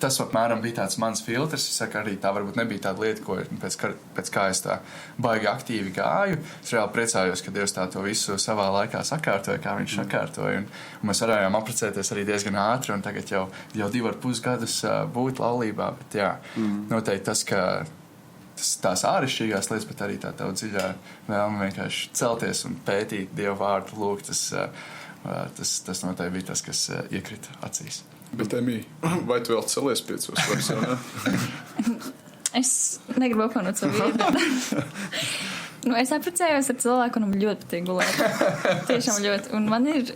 tas apmēram bija tāds mans filtrs. Es saku, arī tā varbūt nebija tāda lieta, ko pēc kā es tā baigi aktīvi gāju. Es reāli priecājos, ka Dievs tā to visu savā laikā sakārtoja, kā viņš sakārtoja. Un mēs varējām apprecēties arī diezgan ātri, un tagad jau 2,5 gadus būt laulībā. Bet noteikti tas, ka tās āršķirīgās lietas, bet arī tā dziļā vēlme vienkārši celties un pētīt Dievu vārdu, lūgt, tas noteikti bija tas, kas iekrita acīs. Bet, Emī, vai tu vēl celies 5 vairs, jau ne? Es negribu apvainot savu vīru. Es apprecējos ar cilvēku, un man ļoti patīk gulēt. Tiešām ļoti. Un man ir,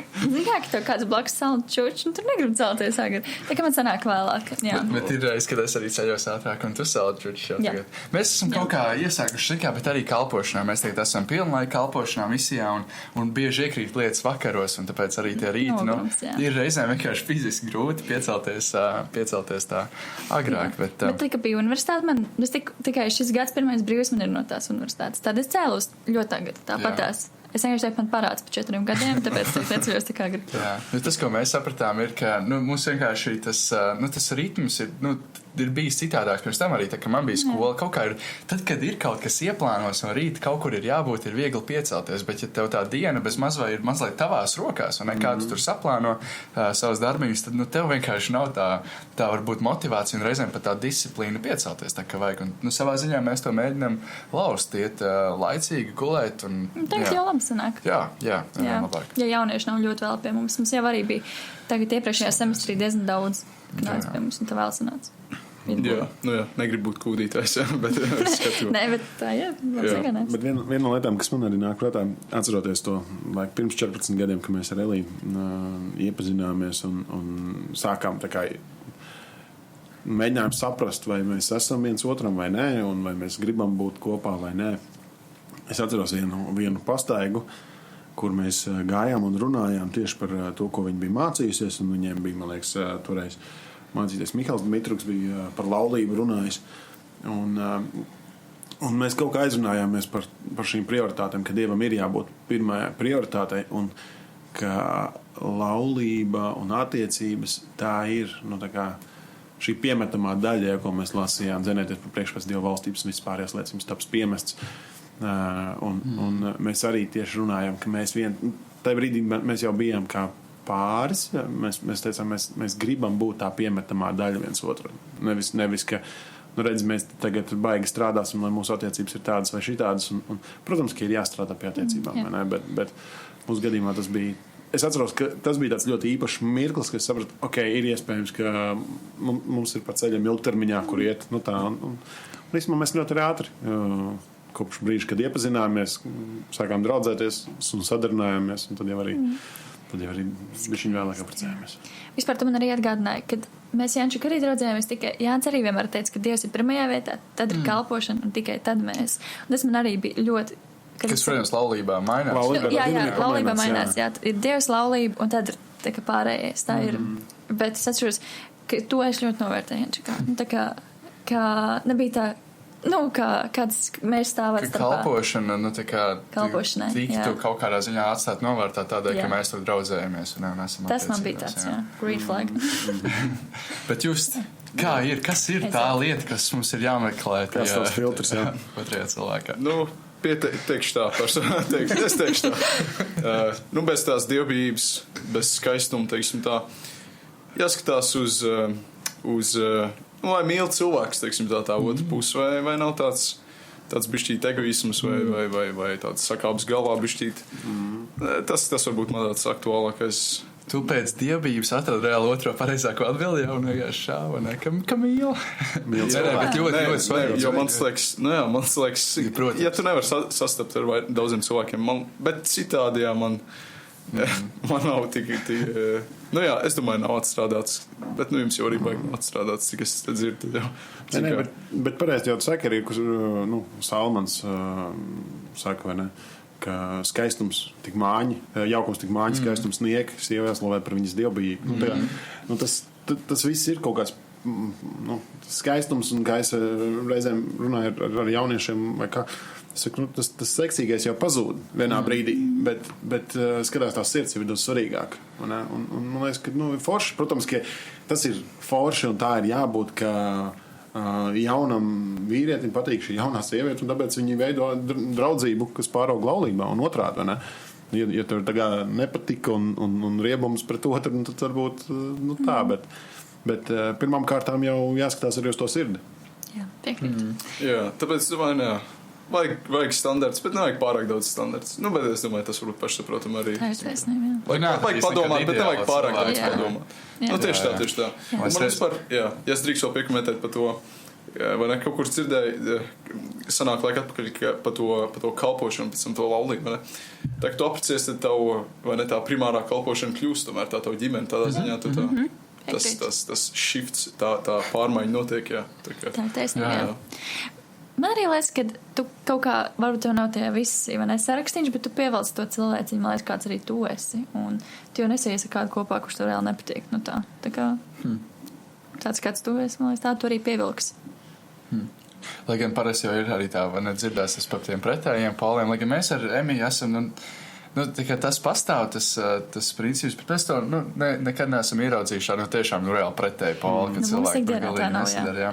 ka tev kāds blakus salda čučs, un tur negribu celties agri. Tā kā man sanāk vēlāk. Jā. Bet ir reiz, kad es arī ceļos ātrāk, un tu salda čučs jau tagad. Mēs esam kaut kā iesākuši tikā, bet arī kalpošanā. Mēs tagad esam pilnlaika kalpošanā misijā, un bieži iekrīt lietas vakaros, un tāpēc arī tie rīti, ir reizēm vienkārši fiziski grūti piecelties tā agrāk. Bet tā kā bija universitāte, es tikai šis gads pirmais brīvs man ir no tās universitātes. Tad es cēlos ļoti agri, tāpatās. Es vienkārši teiktu, man parāds pa 4 gadiem, tāpēc es neceļos tik agri. Jā, tas, ko mēs sapratām, ir, ka mums vienkārši tas ritms ir bijis citādāk. Pirms tam arī, tā, ka man bija skola, kaut kā ir, tad, kad ir kaut kas ieplānos no rīta, kaut kur ir jābūt, ir viegli piecelties, bet ja tev tā diena bez mazliet ir mazliet tavās rokās, un nekādu tur saplāno savas darbiņas, tad tev vienkārši nav tā varbūt motivācija un reizēm pat tā disciplīna piecelties, tā kā vajag. Un savā ziņā mēs to mēģinām laust, iet laicīgi gulēt. Tagad jau labi sanāk. Jā. Ja jaunieši nav ļoti vēl pie mums jau arī bija tagad iepriekšējā semestrī diezgan daudz, kad nāc pie mums, un tā vēl sanāca. Jā, negribu būt kūdītājs, bet es skatu. Nē, bet tā, Bet viena no lietām, kas man arī nāk prātā, atceroties to laiku pirms 14 gadiem, kad mēs ar Eliju iepazināmies un sākām tā kā mēģinājām saprast, vai mēs esam viens otram vai nē, un vai mēs gribam būt kopā vai nē. Es atceros vienu pastaigu, kur mēs gājām un runājām tieši par to, ko viņi bija mācījusies, un viņiem bija, man liekas, toreiz mācīties. Mihals Dmitruks bija par laulību runājis. Un mēs kaut kā aizrunājāmies par šīm prioritātēm, ka Dievam ir jābūt pirmajai prioritātei un ka laulība un attiecības tā ir tā kā šī piemetamā daļa, ko mēs lasījām, dzenēties par priekšpēc Dieva valstības un vispārējās lietas jums taps piemests. Un mēs arī tieši runājām, ka mēs tajā brīdī mēs jau bijām kā pāris, mēs teicām, mēs gribam būt tā piemetamā daļa viens otru. Nevis ka, redz, mēs tagad baigi strādāsim, lai mūsu attiecības ir tādas vai šitādas. Un, protams, ka ir jāstrādā pie attiecībām, vai ne? Bet mūsu gadījumā tas bija. Es atceros, ka tas bija tāds ļoti īpašs mirklis, ka es sapratu, ir iespējams, ka mums ir pa ceļam ilgtermiņā, kur iet. Un mēs ļoti ātri, kopš brīža, kad iepazināmies, sākām draudzēties un sadarinājamies, un tad jau arī bišķiņ vēlāk apprecējāmies. Vispār tu man arī atgādināji, kad mēs Jančuk arī draudzējāmies, tikai Jānis arī vienmēr teica, ka Dievs ir pirmajā vietā, tad ir kalpošana un tikai tad mēs. Un tas man arī bija ļoti... Kas, protams, laulībā mainās. Laulībā mainās, jā. Ir Dievs laulība un tad ir tā kā pārējais, tā ir. Bet es atceros, ka to es ļoti novērtēju Jančukā. Tā kā nebija tā... kāds mēs stāvāt starpā. Kalpošana, tiktu kaut kādā ziņā atstāt novērtā tādēļ, ka mēs tur draudzējamies un nesam tas man bija tāds, green flag. Bet jūs, kā ir, kas ir tā lieta, kas mums ir jāmeklē? Kas tās filtrs, jā? Otrajā cilvēkā. Teikšu tā, es teikšu tā. Bez tās dievbijības, bez skaistuma, teiksim tā, jāskatās uz lai mīl cilvēks, teiksim tā otra puse, vai nav tāds bišķīt egoisms, vai tāds sakāps galvā bišķīt. Tas varbūt man tāds aktuālākais. Tu pēc dievbijības atradi reāli otro pareizāko atbildi, jau vienkārši šāva, ne? Ka mīl. Mīl cilvēku. Ļoti svarīgi. Jo man liekas, ja tu nevar sastapt ar daudziem cilvēkiem, bet citādi, man nav tik es domāju, nav atstrādāts, bet jums jau arī vajag atstrādāts, cik es te dzirdu. Bet pareizi jau tu saki arī, Salmans saka, vai ne? ka skaistums tik māņi, jaukums tik māņi, skaistums nieki, sievās slavē par viņas dievbijību. Tas viss ir kaut kāds skaistums, un kā es reizēm runāju ar jauniešiem, vai kā, tas seksīgais jau pazūd vienā brīdī, bet skatās tās sirds ir daudz svarīgāk. Un man liekas, ka forši, protams, ka tas ir forši un tā ir jābūt, ka jaunam vīrietim patīk šī jaunā sieviete, un tāpēc viņi veido draudzību, kas pāraug laulībā un otrādi, vai ne? Ja tev tā kā nepatika un riebums pret otru, tad varbūt tā, bet pirmām kārtām jau jāskatās arī uz to sirdi. Jā, piekrīt. Jā, tāpēc domāju, vajag standarts, bet nevajag pārāk daudz standarts. Bet es domāju, tas varbūt pašsaprotam arī. Vajag padomāt, bet nevajag pārāk daudz padomāt. Tieši tā. Man vispār, ja es drīkst vēl piekomentēt par to, vai ne, kaut kur dzirdēju, sanāk laika atpakaļ par to kalpošanu, pēc tam to laulību, vai ne? Tā, ka tu aprecies, tad tavu, vai ne, tā primārā kalpošana kļūst, tomēr tā tavu ģimeni, tādā ziņā, tu tā, tas shifts, tā pārmaiņa notiek, jā. Tā taisnība, jā. Man arī liekas, ka tu kaut kā, varbūt tev nav tie visi, vai ne, sarakstīņš, bet tu pievelc to cilvēciņu, man liekas, kāds arī tu esi, un tu jau nesies ar kādu kopā, kurš tev reāli nepatīk, tā kā tāds kāds tu esi, man liekas, tā tu arī pievilks. Lai gan parasti jau ir arī tā, vai nedzirdēs par tiem pretējiem poliem, lai gan mēs ar Emiju esam, tikai tas pastāv, tas princips, bet mēs to, nekad neesam ieraudzījuši, tiešām, reāli pretēji poli, kad cilvēki par galīgi nesadara, jā,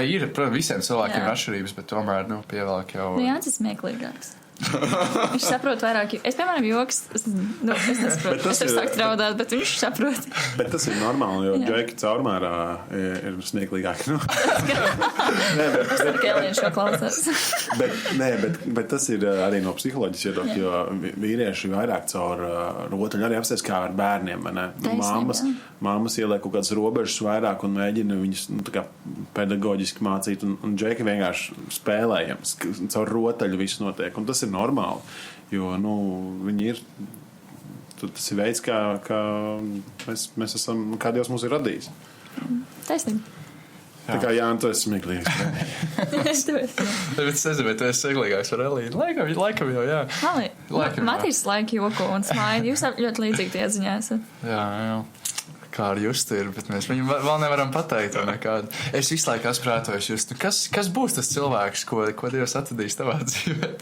ir, protams, visiem cilvēkiem ir atšķirības, bet tomēr, pievēlāk jau... Jānis ir smieklīgāks. Viņš saprot vairāk, es, piemēram, joks, es nesaprotu, es sāku traudāt, bet viņš saprot. Bet tas ir normāli, jo Džeki caurmērā ir smieklīgāk. Es ar Kēlienu šo klausās. Bet tas ir arī no psiholoģijas viedokļa, jo vīrieši vairāk caur rotaļu arī apsties kā ar bērniem, vai ne? Māmas ieliek kaut kādas robežas vairāk un mēģina viņus tā kā pedagoģiski mācīt, un Džeki vienkārši spēlējam, caur rotaļu viss notiek, un tas ir normāli, jo, viņi ir, tas ir veids, kā mēs esam, kā Dievs mūs ir radījis. Taisnība. Tā kā Jāni, tu esi smieklīgs. Bet es nezinu, vai tu esi smieklīgāks par Elīnu. Laikam jau, jā. Matīs laika joko un smaidi. Jūs ļoti līdzīgi tie ziņā esat. Jā. Kā ar Justu ir, bet mēs viņu vēl nevaram pateikt nekādu. Es visu laiku asprātoju Justu. Kas būs tas cilvēks, ko Dievs atradīs tavā dzīvē?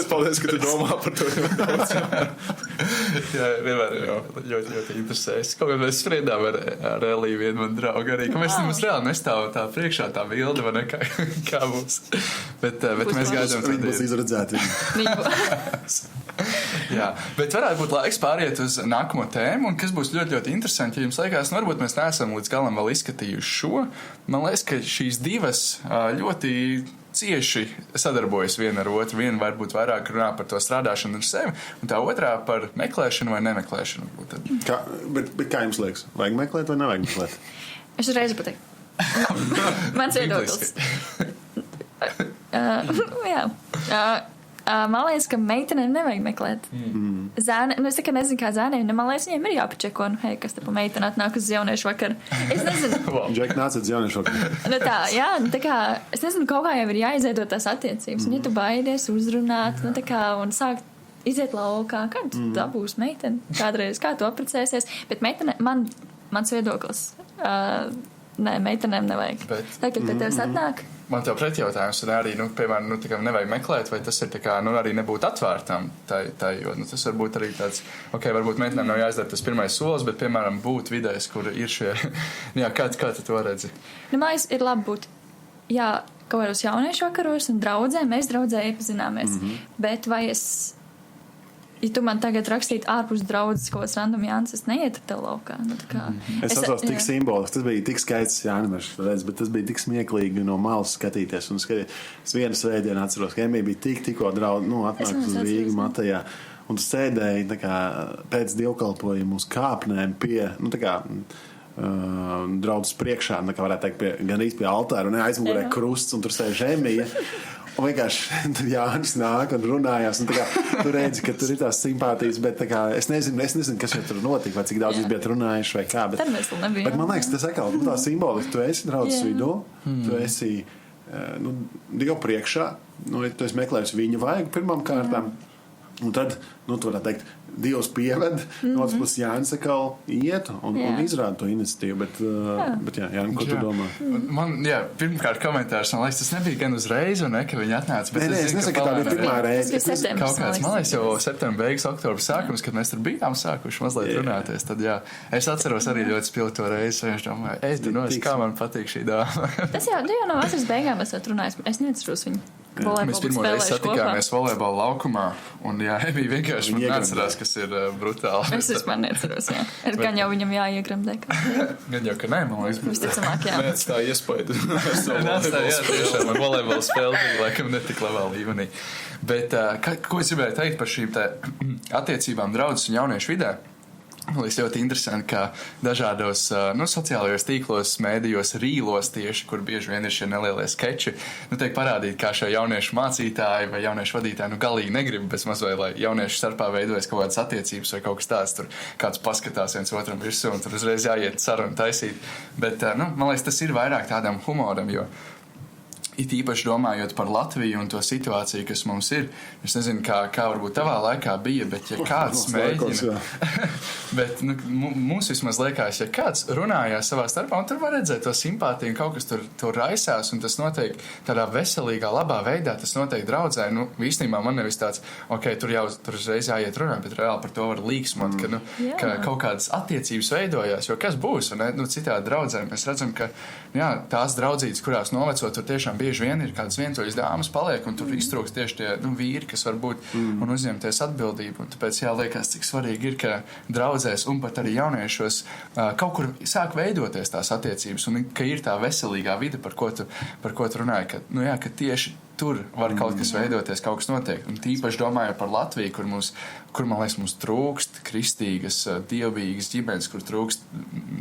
Paldies, ka tu domā par to. Jā, vienmēr ļoti interesēs. Kaut kā mēs spriedām ar Eliju vienu man draugu arī, ka mēs reāli nestāvam tā priekšā tā bilde, vai ne, kā būs. Bet mēs gaidām to Dienu. Būs izredzēti. Jā, bet varētu būt laiks pāriet uz nākamo tēmu, un kas būs ļoti, ļoti interesanti, ja jums liekas, varbūt mēs neesam līdz galam vēl izskatījuši šo. Man liekas, ka šīs divas ļoti cieši sadarbojas viena ar otru. Viena varbūt vairāk runā par to strādāšanu ar sevi, un tā otrā par meklēšanu vai nemeklēšanu. Bet kā jums liekas? Vajag meklēt vai nevajag meklēt? Es reizi pateiktu. Mans viedoklis. Jā. Man liekas, ka meitenēm nevajag meklēt. Zēne, es tikai nezinu, kā zēnēm, man liekas, viņiem ir jāpačeko, kas te pa meiteni atnāk uz jauniešu vakaru. Es nezinu. Džek nāca uz jauniešu vakaru. Tā kā, es nezinu, kaut kā jau ir jāizveido tās attiecības. Un ja tu baidies uzrunāt, un sākt iziet laukā, kad tā būs meitene, kādreiz, kā tu apprecēsies. Bet meitene, mans viedoklis, meitenēm nevajag. Tā, kad pie tevis atnāk. Man tev pretjautājums ir arī, piemēram, nevajag meklēt, vai tas ir tā kā, arī nebūt atvērtam. Jo tas var būt arī tāds, varbūt meitenēm nav jāizdara tas pirmais solis, bet, piemēram, būt vidēs, kur ir šie, kā tu to redzi? Mājas ir labi būt, kaut kādos jauniešu vakaros un mēs draudzē iepazināmies, bet vai ja tu man tagad rakstītu ārpus draudzes kaut kāds random Jānis, es neietu tev laukā. Es atceros tik simboliski, tas bija tik skaists Jānis, bet tas bija tik smieklīgi no malas skatīties. Un es vienu svētdienu atceros, ka Emija bija tikko atnākt uz Rīgu Matejā. Un tu sēdēji pēc dievkalpojuma uz kāpnēm pie, draudzes priekšā, varētu teikt, gandrīz pie altāra un aizmugurē krusts, un tur sēž Emija. Un vienkārši tur Jānis nāk un runājās, un tu redzi, ka tur ir tās simpātijas, bet es nezinu, kas jau tur notika, vai cik daudz jūs bijat runājuši, vai kā. Bet man liekas, tas atkal tā simbolika, tu esi draudzes vidū, tu esi Dievu priekšā, ja tu esi meklējis viņu vajag pirmām kārtām, Un tad, tu varētu teikt, Dievs pieved, no otras puses Jānis atkal iet un izrāda to iniciatīvu. Bet Jāni, ko tu domā? Man, pirmkārt komentārs, man liekas, tas nebija gan uzreiz, un ka viņi atnāca. Bet es nesaku, ka tā bija pirmā reize. Kaut kāds, man liekas, jau septembra beigas, oktobra sākums, kad mēs tur bijām sākuši mazliet runāties. Tad, es atceros arī ļoti spilgto reizi, un es domāju, kā man patīk šī dāma. Tas jau no vasaras beigām esat runājis. Es neatceros viņu. Mēs pirmo reizi satikāmies volejbola laukumā, un Emija vienkārši man neatcerās, kas ir brutāli. Es vispār neatceros, Gan jau viņam jāiegremdē. Gan jau, ka nē, man liekas. Visticamāk, Nēc tā iespaidu. Tiešām, man volejbola spēle bija, laikam, netik labā līmenī. Bet, ko es gribēju teikt par šīm attiecībām draudzes un jauniešu vidē? Man liekas ļoti interesanti, ka dažādos sociālajos tīklos, mēdījos, rīlos tieši, kur bieži vien ir šie nelielie skeči, tiek parādīti, kā šie jauniešu mācītāji vai jauniešu vadītāji galīgi negrib bez mazliet, lai jauniešu starpā veidojas kaut kādas attiecības vai kaut kas tāds, tur kāds paskatās viens otram virsū un tur uzreiz jāiet sarunu taisīt. Bet, man liekas, tas ir vairāk tādam humoram, jo it īpaši domājot par Latviju un to situāciju, kas mums ir. Es nezinu, kā varbūt tavā laikā bija, bet ja kāds mēģina... bet mums vismaz liekas, ja kāds runājās savā starpā, un tur var redzēt to simpātiju, un kaut kas tur raisās, un tas notiek tādā veselīgā, labā veidā, tas notiek draudzē. Īstenībā man nevis tāds, tur uzreiz jāiet runāt, bet reāli par to var līksmot, ka kaut kādas attiecības veidojās, jo kas būs, citādi draudzē. Mēs redzam, ka tās draudzītes, kurās novecot, tur tiešām bieži vien ir kādas vientuļas dāmas paliek, un tur iztrūks tieši tie vīri, kas var būt un uzņemties atbildību. Un tāpēc liekas, cik svarīgi ir, ka draudzēs un pat arī jauniešos kaut kur sāk veidoties tās attiecības, un ka ir tā veselīgā vide, par ko tu runāji, ka tieši tur var kaut kas veidoties, kaut kas notiek. Un tīpaši domāju par Latviju, kur man liekas, mums trūkst kristīgas, dievbijīgas ģimenes, kur trūkst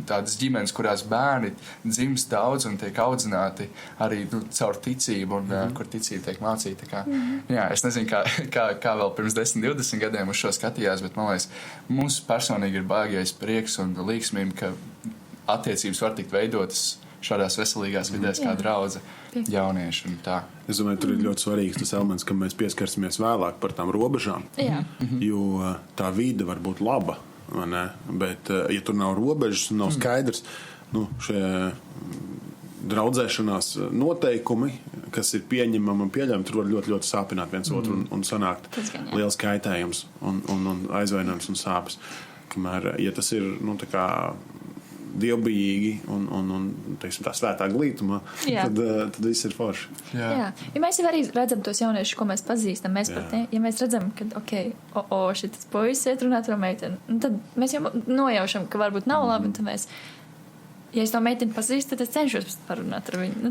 tādas ģimenes, kurās bērni dzimst daudz un tiek audzināti arī caur ticību, un kur ticība tiek mācīta. Es nezinu, kā vēl pirms 10-20 gadiem uz šo skatījās, bet man liekas, mums personīgi ir baigais prieks un līksmība, ka attiecības var tikt veidotas šādās veselīgās vidēs kā draudze jaunieši un tā. Es domāju, tur ir ļoti svarīgs tas elements, ka mēs pieskarsimies vēlāk par tām robežām, jo tā vide var būt laba, vai ne? Bet, ja tur nav robežas un nav skaidrs, šie draudzēšanās noteikumi, kas ir pieņemami un pieļemami, tur var ļoti, ļoti sāpināt viens otru un sanākt liels kaitējums un aizvainojums un sāpes. Kamēr, ja tas ir, tā kā dievbijīgi un teiksim, tā svētā glītumā, tad viss ir forši. Jā. Ja mēs jau arī redzam tos jauniešus, ko mēs pazīstam, ja mēs redzam, ka šitas puisis iet runāt ar meiteni, tad mēs jau nojaušam, ka varbūt nav labi, un tad mēs, ja es to meiteni pazīstu, tad es cenšos parunāt ar viņu.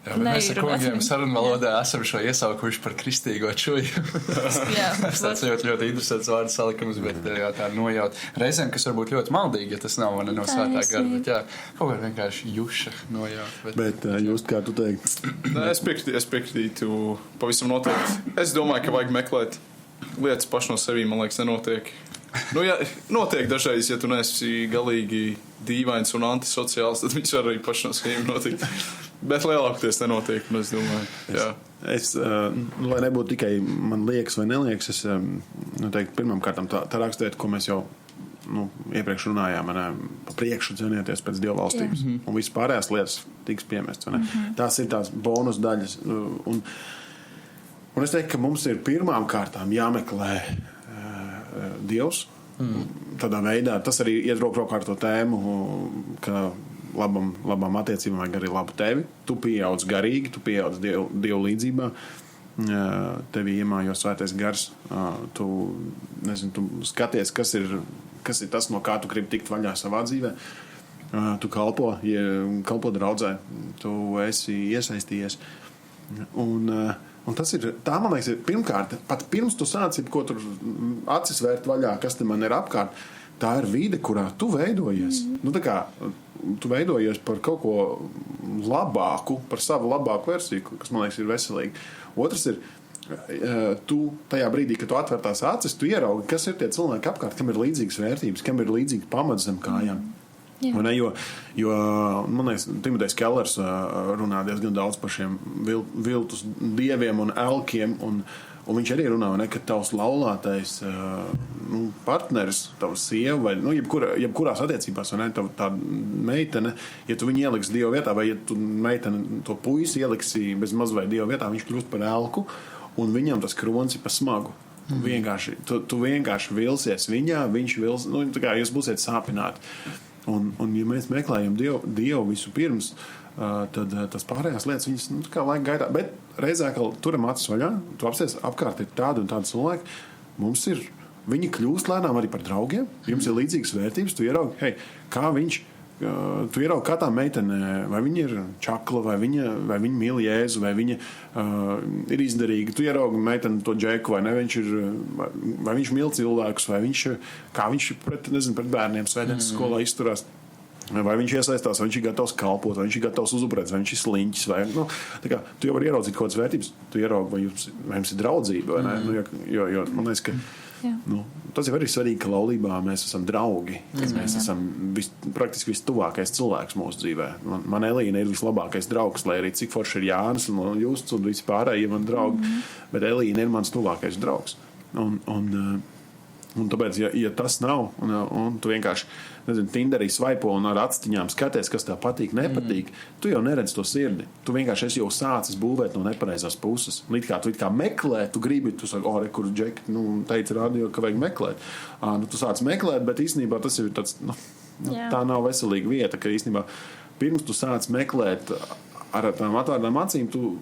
Mēs ar kungiem sarunvalodā esam šo iesaukuši par kristīgo čuju. Tas tāds ļoti, ļoti interesants vārdu salikums, bet tā nojaut. Reizēm, kas varbūt ļoti maldīgi, ja tas nav no svētā gara, bet kaut kā vienkārši juša nojaut. Bet jūs, kā tu teiktu? Es piekrītu pavisam noteikti. Es domāju, ka vajag meklēt lietas paši no sevī, man liekas, nenotiek. Notiek dažreiz, ja tu neesi galīgi dīvains un antisociāls, tad viņš arī paši no sevīm notiek. Bet lielākoties nenotiek, un es domāju, lai nebūtu tikai man liekas vai neliekas, es teiktu, pirmām kārtām tā raksturiet, ko mēs jau iepriekš runājām, pa priekšu dzenieties pēc dievvalstības, un viss pārējās lietas tiks piemests. Tās ir tās bonus daļas. Un es teiktu, ka mums ir pirmām kārtām jāmeklē Dievs. Tādā veidā tas arī iet rokā ar to tēmu, ka labām attiecībām vajag arī labu tevi. Tu pieaudz garīgi, tu pieaudz Dievu līdzībā. Tevi iemājos svētais gars. Tu skaties, kas ir tas, no kā tu gribi tikt vaļā savā dzīvē. Tu kalpo draudzē. Tu esi iesaistījies. Un tas ir, tā man liekas, pirmkārt, pat pirms tu sāci, ko tur acis vērt vaļā, kas te man ir apkārt, tā ir vide, kurā tu veidojies. Tu veidojies par kaut ko labāku, par savu labāku versiju, kas, man liekas, ir veselīgi. Otrs ir, tu tajā brīdī, kad tu atver tās acis, tu ieraugi, kas ir tie cilvēki apkārt, kam ir līdzīgas vērtības, kam ir līdzīgi pamats zem kājām. Jo, man liekas, Timotejs Kellers runā diezgan daudz par šiem viltus dieviem un elkiem Un viņš arī runā, ne, ka tavs laulātais partneris, tavs sieva vai jebkurās attiecībās, vai ne, tā meitene, ja tu viņu ieliksi Dieva vietā, vai ja tu meiteni to puisi ieliksi bez maz vai Dieva vietā, viņš kļūst par elku, un viņam tas kronis ir pa smagu. Vienkārši, tu vienkārši vilsies viņā, viņš vils, tā kā jūs būsiet sāpināti. Un ja mēs meklējam Dievu visu pirms, tad tas pārējās lietas viņas kā laika gaitā, bet reizē, ka turam acis vaļā, tu apsies apkārt ir tādi un tādi cilvēki, viņi kļūst lēnām arī par draugiem, jums ir līdzīgas vērtības, tu ieraugi, tu ieraugi kā tā meitene, vai viņa ir čakla, vai viņa mīl Jēzu, vai viņa ir izdarīga, tu ieraugi meiteni to džeku, vai ne, vai viņš mīl cilvēkus, vai kā viņš pret bērniem svētdienas skolā izturās. Vai viņš iesaistās, vai viņš ir gatavs kalpot, vai viņš ir gatavs uzupurēt, vai viņš ir sliņķis. Tā kā, tu jau vari ieraudzīt kaut kādas vērtības, tu ieraugi, vai jums ir draudzība. Vai ne? Jo man liekas, ka tas jau arī svarīgi, ka laulībā mēs esam draugi. Mēs esam praktiski vistuvākais cilvēks mūsu dzīvē. Man Elīna ir vislabākais draugs, lai arī cik forši ir Jānis un Justs un visi pārējie man draugi, bet Elīna ir mans tuvākais draugs. Un tāpēc, ja tas nav, un tu vienkārši, Tinderī svaipo un ar atstiņām skaties, kas tev patīk, nepatīk, tu jau neredz to sirdi. Tu vienkārši esi jau sācis būvēt no nepareizās puses. Tu it kā meklē, tu gribi, tu saki, kur Džeki, teica radio, ka vajag meklēt. Tu sāc meklēt, bet īstenībā tas ir tāds, tā nav veselīga vieta, ka īstenībā pirms tu sāc meklēt ar tām atvērtām acīm, tu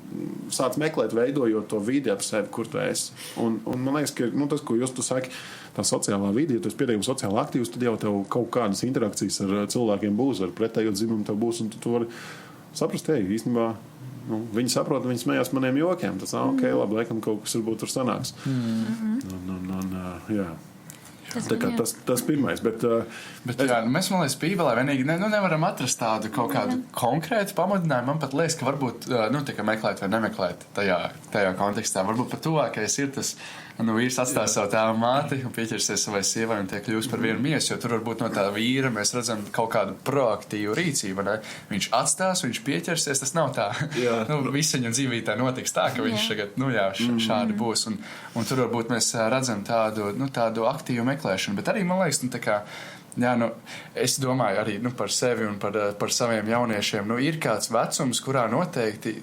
sāc meklēt, veidojot to vidi ap sevi, kur tu esi. Un man liekas, ka tas, ko tu saki, tā sociālā vidi, ja tu esi pietiekami sociāli aktīvs, tad jau tev kaut kādas interakcijas ar cilvēkiem būs, ar pretējo dzimumu tev būs, un tu vari saprast, īstenībā viņi saprot, viņi smējās maniem jokiem. Tas ok, labi, laikam kaut kas varbūt tur sanāks. Jā. Tas pirmais, bet jā, mēs, man liekas, Bībelē vienīgi nevaram atrast tādu kaut kādu konkrētu pamudinājumu. Man pat liekas, ka varbūt, tikai meklēt vai nemeklēt tajā kontekstā. Varbūt pat tuvākais ir tas, vīrs atstās savu tēvu māti un pieķersies savai sievai un tie kļūst par vienu miesu, jo tur varbūt no tā vīra mēs redzam kaut kādu proaktīvu rīcību, ne? Viņš atstās, viņš pieķersies, tas nav tā. Viss viņa dzīvītē notiks tā, ka viņš tagad, šādi būs. Un tur varbūt mēs redzam tādu aktīvu meklēšanu, bet arī, man liekas, es domāju arī par sevi un par saviem jauniešiem. Ir kāds vecums, kurā noteikti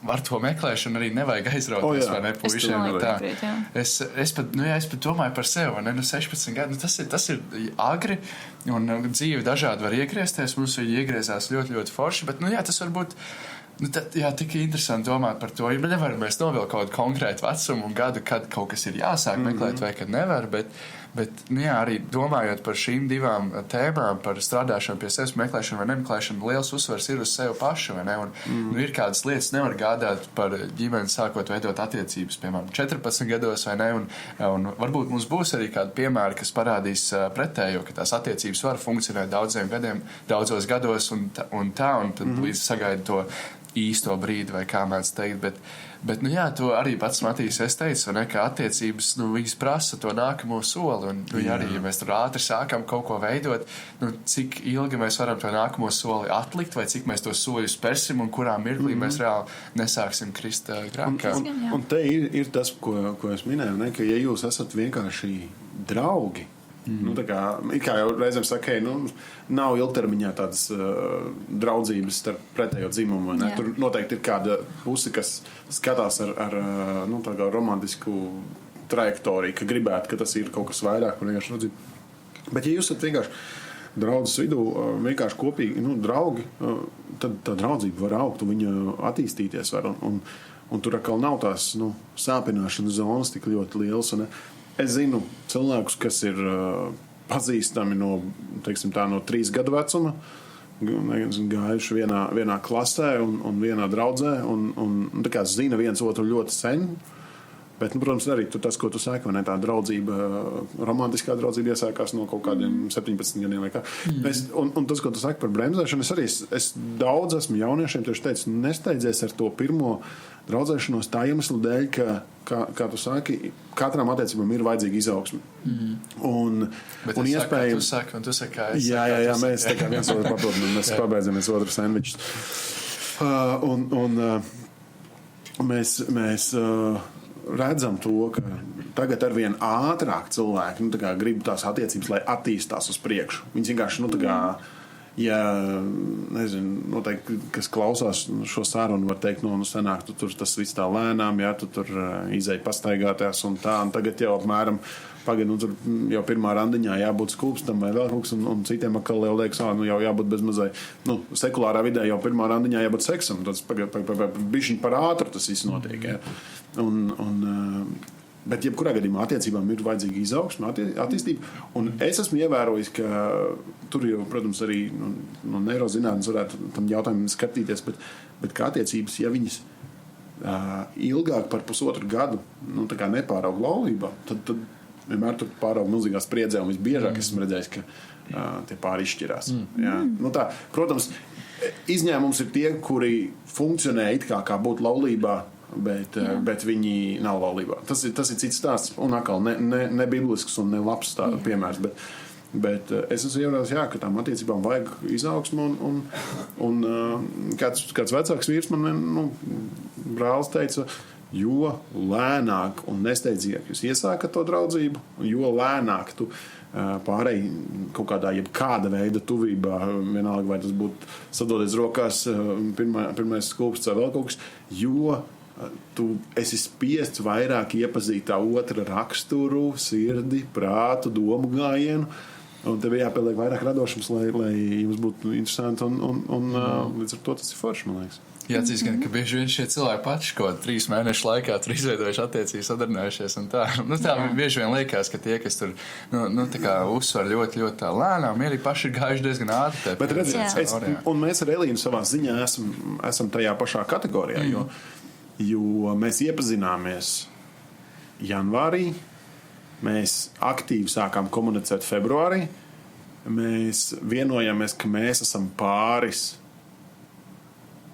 var to meklēšanu arī nevajag aizrauties, vai ne, puišiem. Es pat domāju par sevi, vai ne, 16 gadu, tas ir agri, un dzīve dažādi var iegriezties, mums viņi iegriezās ļoti, ļoti forši, bet, tas var būt, tik interesanti domāt par to, ja nevaram mēs novilkt kaut kādu konkrētu vecumu un gadu, kad kaut kas ir jāsāk meklēt, vai kad nevar, bet arī domājot par šīm divām tēmām, par strādāšanu pie sevis, meklēšanu vai nemeklēšanu, liels uzsvars ir uz sevi pašu, vai ne? Un ir kādas lietas, nevar gādāt par ģimeni sākot veidot attiecības, piemēram, 14 gados, vai ne? Un varbūt mums būs arī kādi piemēri, kas parādīs pretējo, ka tās attiecības var funkcionēt daudzos gados un tad līdz sagaida to īsto brīdi, vai kā mēdz teikt, bet to arī pats Matīs es teicu, ne, ka attiecības, viņas prasa to nākamo soli, un arī, ja mēs tur ātri sākam kaut ko veidot, cik ilgi mēs varam to nākamo soli atlikt, vai cik mēs to soļus spērsim, un kurā mirklī mēs reāli nesāksim krist grāmatā. Un te ir tas, ko es minēju, ne, ka ja jūs esat vienkārši draugi, tā kā jau reizēm saka, nav ilgtermiņā tādas draudzības starp pretējo dzimumu. Tur noteikti ir kāda puse, kas skatās ar romantisku trajektoriju, ka gribētu, ka tas ir kaut kas vairāk par vienkārši draudzību. Bet ja jūs esat vienkārši draudzes vidū, vienkārši kopīgi draugi, tad tā draudzība var augt un viņa attīstīties var. Un tur atkal nav tās sāpināšanas zonas tik ļoti liels. Es zinu cilvēkus, kas ir pazīstami no 3 gadu vecuma, gājuši vienā klasē un vienā draudzē, un tā kā zina viens otru ļoti sen. Bet, protams, arī tas, ko tu saki, tā draudzība, romantiskā draudzība iesākās no kaut kādiem 17 gadiem vai kā. Un tas, ko tu saki par bremzēšanu, es daudz esmu jauniešiem tieši teicu, nesteidzies ar to pirmo draudzēšanos tā iemesla dēļ, ka, kā tu saki, katram attiecībām ir vajadzīga izaugsme. Bet un iespējams... Tu saki, kā es jā, mēs tā kā viens otru papildinām, mēs pabeidzamies otru sandvičus. Mēs redzam to, ka tagad arvien ātrāk cilvēki grib tās attiecības, lai attīstās uz priekšu. Viņi vienkārši, ja, nezinu, noteikti, kas klausās šo sarunu, var teikt, senāk, tu tur tas viss tā lēnām, jā, tu tur izēj pastaigāties un tā, un tagad jau apmēram pagaid, tur jau pirmā randiņā jābūt skūpstam vai vēl kaut kas, un citiem atkal jau liekas, jau jābūt bezmazai, sekulārā vidē jau pirmā randiņā jābūt seksam, tas bišķiņ par ātru tas viss notiek, jā. Bet jebkurā gadījumā attiecībām ir vajadzīga izaugsme, attīstība. Un es esmu ievērojis, ka tur jau, protams, arī no neirozinātnes varētu tam jautājumam skatīties, bet kā attiecības, ja viņas ilgāk par pusotru gadu nepāraug laulībā, tad vienmēr tur pāraug milzīgā spriedzē, un visbiežāk esmu redzējis, ka tie pāri izšķirās. Jā. Tā, protams, izņēmums ir tie, kuri funkcionē it kā būtu laulībā, bet viņi nav laulībā. Tas ir cits stāsts, un atkal ne biblisks un ne labs piemērs, bet es esmu ievēros, ka tām attiecībām vajag izaugsmu, un kāds vecāks vīrs man, brālis teica, jo lēnāk un nesteidzīgāk jūs iesākat to draudzību, jo lēnāk tu pārēji kaut kādā jebkāda veida tuvībā, vienalga vai tas būtu sadoties rokās, pirmais skūpsts vai vēl kaut kas, jo tu esi spiests vairāk iepazīt tā otra raksturu, sirdi, prātu, domu gājienu, un tev jāpieliek vairāk radošums, lai jums būtu interesanti, un līdz ar to tas ir forši, man liekas. Jāatzīst, ka bieži vien šie cilvēki paši kaut 3 mēnešu laikā tur izveidojuši attiecības, sadarbinājušies un tā. Tā bieži vien liekas, ka tie, kas tur tā kā uzsver ļoti, ļoti tā lēnām, mierīgi paši ir gājuši diezgan ātri. Bet redziet, un mēs ar Elīnu savā ziņā esam tajā pašā kategorijā, jo mēs iepazināmies janvārī, mēs aktīvi sākām komunicēt februārī, mēs vienojāmies, ka mēs esam pāris.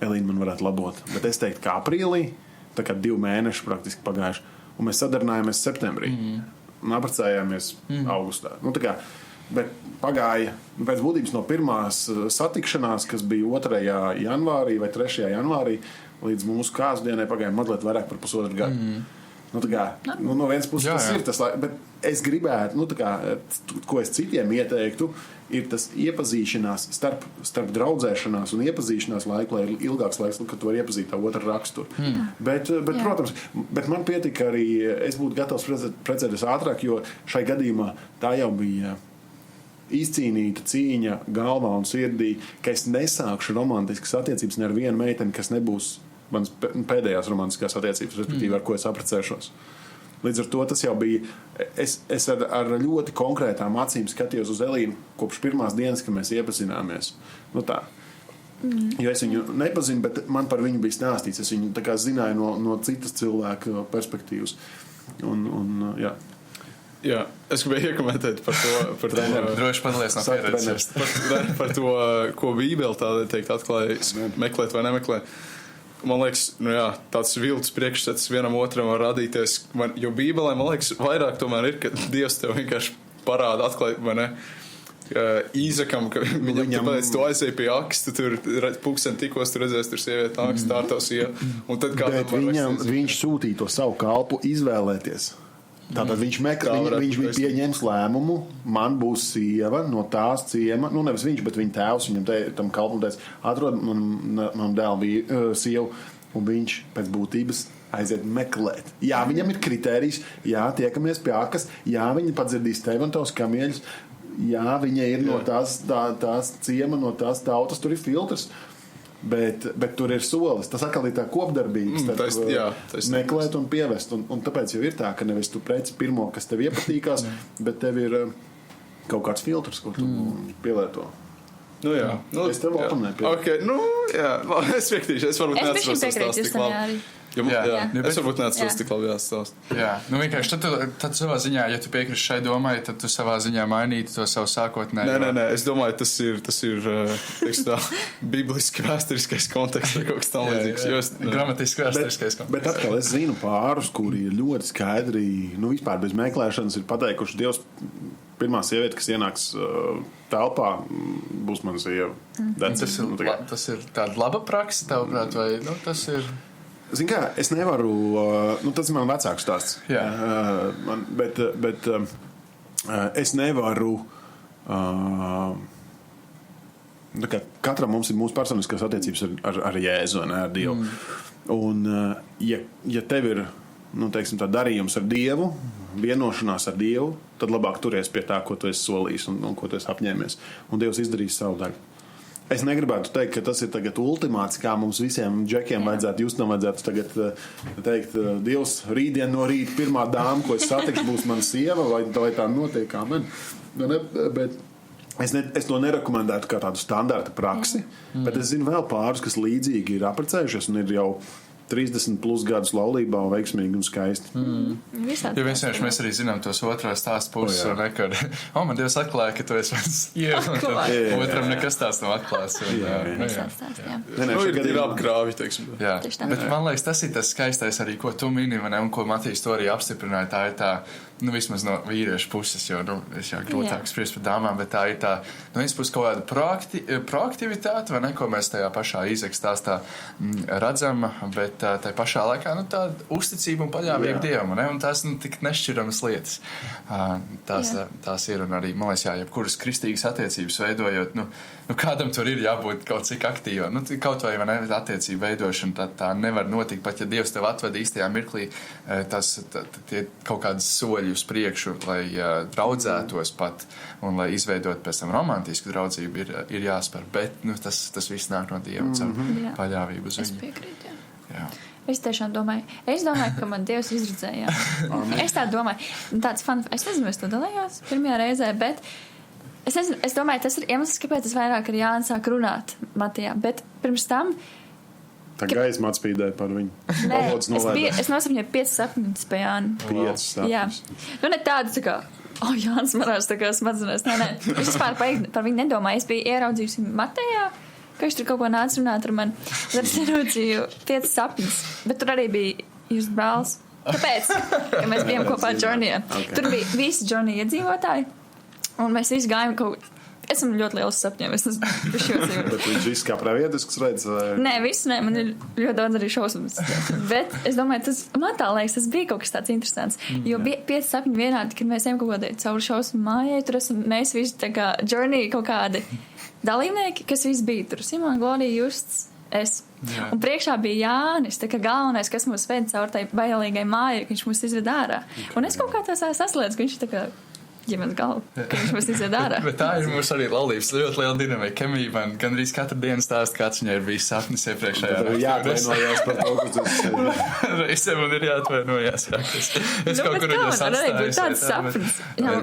Elīna man varētu labot, bet es teiktu, ka aprīlī, tā kā 2 mēneši praktiski pagājuši, un mēs sadarnājāmies septembrī, un apprecējāmies augustā. Bet pagāja pēc būtības no pirmās satikšanās, kas bija 2. janvārī vai 3. janvārī, līdz mūsu kāzdienai pagāja mazliet vairāk par pusotru gadu. No vienas puses tas ir tas, bet es gribētu, ko es citiem ieteiktu, ir tas iepazīšanās starp draudzēšanās un iepazīšanās laiku, lai ir ilgāks laiks, kad tu vari iepazīt tā otru raksturu. Bet protams, man pietika arī, es būtu gatavs precēties ātrāk, jo šai gadījumā tā jau bija izcīnīta cīņa galvā un sirdī, ka es nesākšu romantiskas attiecības ne ar vienu meiteni, kas nebūs manas pēdējās romantiskās attiecības, respektīvi, ar ko es apprecēšos. Līdz ar to tas jau bija, es ar ļoti konkrētām acīm skatījos uz Elīnu kopš pirmās dienas, kad mēs iepazināmies. Tā. Jo es viņu nepazinu, bet man par viņu bija stāstīts. Es viņu tā kā zināju no citas cilvēka perspektīvas. Jā. Jā, es gribēju iekomentēt par to droši padalies no pieredzes. Par to, ko Bībele tādēļ teikt atklājas, meklēt vai nemeklēt. Man liekas, tāds viltus priekšstats vienam otram var radīties, jo Bībelē, man liekas, vairāk tomēr ir, ka Dievs tev vienkārši parāda atklāt, vai ne, Īzakam, ka viņam tāpēc tu aizēji pie aks, tu tur pulksteni tikos, tu redzēsi, tur sievieti aks, tā ir tavs sieva. Bet viņš sūtīja to savu kalpu izvēlēties. Tātad viņš bija pieņēmis lēmumu, man būs sieva no tās ciema, nevis viņš, bet viņa tēvs, viņam tam kalpam teica, atrod man dēlu sievu, un viņš pēc būtības aiziet meklēt. Jā, viņam ir kritērijs, jā, tiekamies pie akas, jā, viņa padzirdīs tevi un tavs kamieļus, jā, viņa ir no tās ciema, no tās tautas, tur ir filtrs. Bet tur ir solis. Tas atkal ir tā kopdarbība. Meklēt un pievest. Un tāpēc jau ir tā, ka nevis tu preci pirmo, kas tev iepatīkās, bet tev ir kaut kāds filtrs, ko tu pielieto. Es tev vēl tam nepiekrītu. Es piektīšu. Es varbūt neatceros tas tās tik labi. Es varbūt neatceros tik labi jāstāst. Vienkārši tad savā ziņā, ja tu piekriši šai domai, tad tu savā ziņā mainītu to savu sākotnēju. Nē, es domāju, tas ir tā, bibliski vēsturiskais konteksts vai kaut kas tam līdzīgs. Gramatiski vēsturiskais konteksts. Bet atkal es zinu pārus, kuri ir ļoti skaidri, vispār bez meklēšanas ir pateikuši, Dievs, pirmā sieviete, kas ienāks telpā, būs mana sieva. Tas ir tāda laba praksa, tavuprāt, vai tas ir... Zini kā, es nevaru, tas ir man vecāks stāsts. Bet es nevaru, katram mums ir mūsu personiskās attiecības ar Jēzu, ar Dievu. Un, ja tev ir, teiksim, tā darījums ar Dievu, vienošanās ar Dievu, tad labāk turies pie tā, ko tu esi solījis un ko tu esi apņēmies. Un Dievs izdarīs savu daļu. Es negribētu teikt, ka tas ir tagad ultimāts, kā mums visiem džekiem vajadzētu, jūs tam vajadzētu tagad teikt, Dievs, rītdien no rīta pirmā dāma, ko es satikšu, būs mana sieva, vai tā notiek kā man. Bet es to nerekomendētu kā tādu standarta praksi, bet es zinu vēl pāris, kas līdzīgi ir apprecējušies un ir jau 30 plus gadus laulībā un veiksmīgi un skaisti. Jo vienkārši mēs arī zinām tos otrā stāsta puses, kad man Dievs atklāja, ka tu esi otram nekas tās nav atklās. Ir apgrāvi, teiksim. Jā, bet man liekas, tas ir tas skaistais arī, ko tu mini, un ko Matīs to arī apstiprināja, tā ir tā, vismaz no vīriešu puses, jo, es jau grūtāk spriest par dāmām, bet tā ir tā, viens puses kaut kāda proaktivitāte, vai ne, ko mēs tajā pašā Īzeka stāstā redzam, bet tai pašā laikā, tāda uzticība un paļāvība Dievam, ne, un tās, tik nešķiramas lietas. Tās ir, un arī, man liekas, jebkuras kristīgas attiecības veidojot, kādam tur ir jābūt kaut cik aktīvam, kaut vai ne, attiecību veidošana, tā nevar notikt, pat ja Dievs tev atved īstajā mirklī, tie kaut kādas soļi uz priekšu, lai draudzētos pat un lai izveidot pēc tam romantisku draudzību ir jāspēr, bet tas viss nāk no Dieva caur paļāvību uz viņu. Es piekrītu, jā. Es tiešām domāju, ka man Dievs izredzēja. Es tā domāju, tāds es nezinu, es to dalījos pirmajā reizē, bet es domāju, tas ir iemesls, kāpēc es vairāk ar Jāni sāk runāt Matijā, bet pirms tam tā gaisma atspīdēja par viņu. Nē, es nosapņoju 5 sapņus pie Jāni. 5 sapņus. Jā. Ne tādu, tā kā, Jānis manās tā kā smadzenēs. Nē. Es vispār par viņu nedomāju. Es biju ieraudzījusi Matejā, ka viņš tur kaut ko nāca runāt ar mani. Tad es ieraudzīju 5 sapņus. Bet tur arī bija jūs brālis. Kāpēc? Ka mēs bijām kopā Džornijā. Okay. Tur bija visi Džornija iedzīvotāji. Un mēs visi gājām kaut ko. Esmu ļoti liels sapņiem. Es esmu šos. Bet viņš viss kā pravietisks redz? Vai? Nē, viss nē. Man ir ļoti daudz arī šausmas. Bet es domāju, man tā liekas, tas bija kaut kas tāds interesants. Jo bija 5 sapņi vienādi, kad mēs ejam kaut kādai cauri šausmu mājai. Tur esam mēs visi tā kā Journey kaut kādi dalībnieki, kas visi bija tur. Simona, Glorija, Justs, es. Jā. Un priekšā bija Jānis, tā kā galvenais, kas mūs ved cauri tai bailīgai mājai, ka viņš mūs izved ārā. Un es kaut kā tā saslēdzu, ka viņš tā kā ģimenes galvu, ka viņš mums izved ārā. Bet tā ir mūsu arī laulības ļoti liela dinamika. Kemija man gandrīz katru dienu stāst, kāds viņai ir bijis sapnis iepriekšējā. Tad jāatvainojās par to, ka tu esi. Reizē man ir jāatvainojās. Es kaut kur viņas atstājos. Tāds sapnis.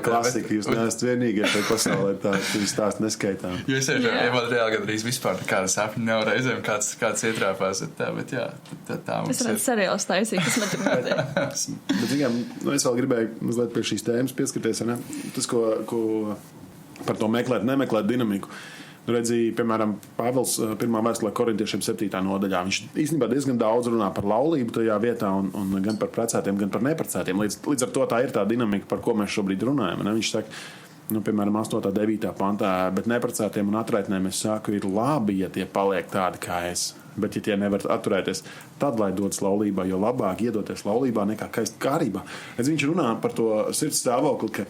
Klasika, jūs neesat vienīgie šeit pasaulē, tā jūs stāst neskaitām. Jo es man reāli gandrīz vispār kāda sapņa nav reizēm, kāds ietrāpās. Bet jā, tā mums ir. Es redzu seriāls taisīt, kas man tur notiek. Bet, es vēl gribēju mazliet pie šīs tēmas pieskarties, ne? Tas, ko par to meklēt, nemeklēt dinamiku. Redzēju, piemēram, Pāvils 1. vēstulē Korintiešiem 7. nodaļā. Viņš īstenībā diezgan daudz runā par laulību tajā vietā un gan par precētiem, gan par neprecētiem. Līdz ar to tā ir tā dinamika, par ko mēs šobrīd runājam. Ne? Viņš saka, piemēram, 8. 9. pantā, bet neprecētiem un atraitnēm es saku, ir labi, ja tie paliek tādi kā es. Bet, ja tie nevar atturēties, tad, lai dodas laulībā, jo labāk iedoties laulībā nekā kaist kārībā. Viņš runā par to sirds stāvokli, ka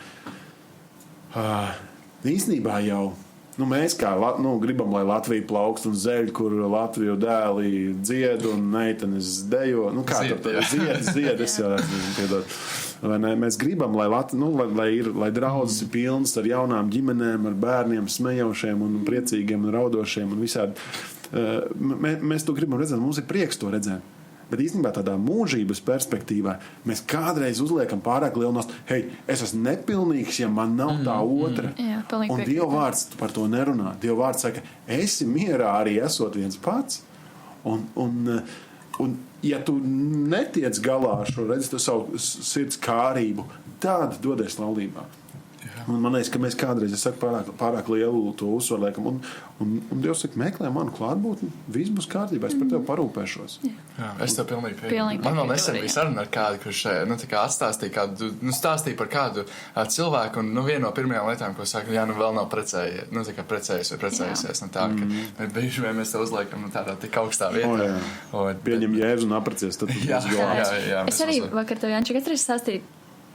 īstenībā jau mēs kā gribam, lai Latvija plaukst un zeļ, kur Latviju dēli dzied un meitenes dejo. Dzied, es jau piedod. Mēs gribam, lai draudzes ir pilnas ar jaunām ģimenēm, ar bērniem, smejošiem un priecīgiem un raudošiem un visādi. Mēs to gribam redzēt, mums ir prieks to redzēt. Bet īstenībā tādā mūžības perspektīvā mēs kādreiz uzliekam pārāk lielu nost. Hei, es esmu nepilnīgs, ja man nav tā otra. Jā, un Dieva vārds par to nerunā. Dieva vārds saka, esi mierā arī esot viens pats. Un ja tu netiec galā ar šo, redzi, tu savu sirds kārību, tad dodies laulībā. Un man liekas, ka mēs kādreiz pārāk lielu to uzsvaru liekam. Un Dievs saka, meklē manu klātbūtni, viss būs kārtībā, es par tevi parūpēšos. Jā, es tev pilnīgi pieņemu. Man vēl nesen bija saruna ar kādu, kurš atstāstīja kādu, stāstīja par kādu cilvēku, un viena no pirmajām lietām, ko saka, vēl nav precējies vai precējusies. Tā, ka bieži vien mēs te uzliekam tādā tik augstā vietā. Pieņem Jēzu un aprecies, tad jā. Es arī vakar tev, Janči, katreiz stāstīju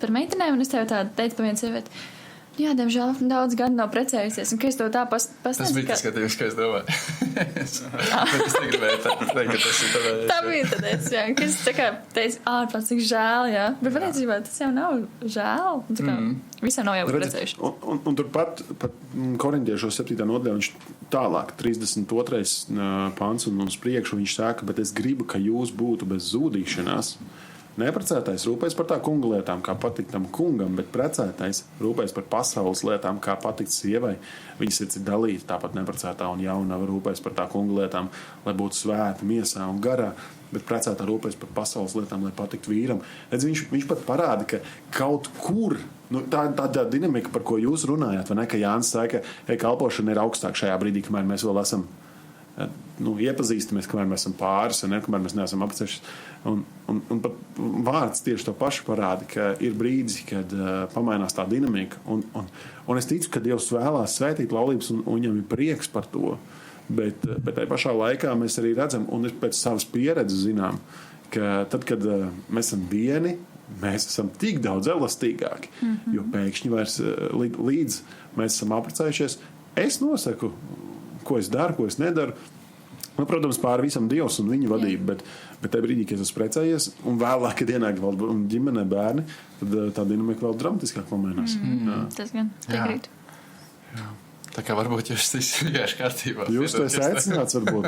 par meitenēm, un es tev tādu teicu par vienu sievieti. Jā, diemžēl daudz gadu nav precējusies, un ka es to tā pasniedzu. Tas bija tas skatījums, ka es domāju. Bet es negribēju teikt, ka tas ir tavējais. Tā bija tad es, jā, ka es tā kā teicu, ārpēc cik žēl, jā. Bet patiesībā tas jau nav žēl. Tā kā visiem nav jau precējuši. Un turpat Korintiešos 7. nodaļā viņš tālāk, 32. pants un uz priekšu viņš saka, bet es gribu, ka jūs būtu bez zūdīšanās. Neprecētais rūpēs par tā kunga lietām, kā patikt tam kungam, bet precētais rūpēs par pasaules lietām, kā patikt sievai. Viņas sirds ir dalīta, tāpat neprecētā un jaunava rūpēs par tā kunga lietām, lai būtu svēta miesā un garā, bet precētā rūpēs par pasaules lietām, lai patikt vīram. Redz, viņš pat parāda, ka kaut kur, tā dinamika, par ko jūs runājāt, vai ne, ka Jānis saka, ka kalpošana ir augstāk šajā brīdī, kamēr mēs vēl esam iepazīstamies, kamēr mēs esam pāris, kamēr mēs neesam apcešies. Un pat vārds tieši to pašu parāda, ka ir brīdis, kad pamainās tā dinamika. Un es ticu, ka Dievs vēlās svētīt laulības un viņam ir prieks par to. Bet tajā pašā laikā mēs arī redzam, un pēc savas pieredzes zinām, ka tad, kad mēs esam vieni, mēs esam tik daudz elastīgāki, jo pēkšņi vairs līdz mēs esam apprecējušies, es nosaku, ko es daru, ko es nedaru. Protams, pāri visam Dievs un viņa vadība, bet tajā brīdī, kad es esmu precējies, un vēlāk, kad ienāk vēl ģimenē bērni, tad tā dinamika vēl dramatiskāk pamainās. Tas gan piekrīt. Jā. Tā kā varbūt jūs esat vienkārši kārtībā. Jūs to esat aicināts, varbūt.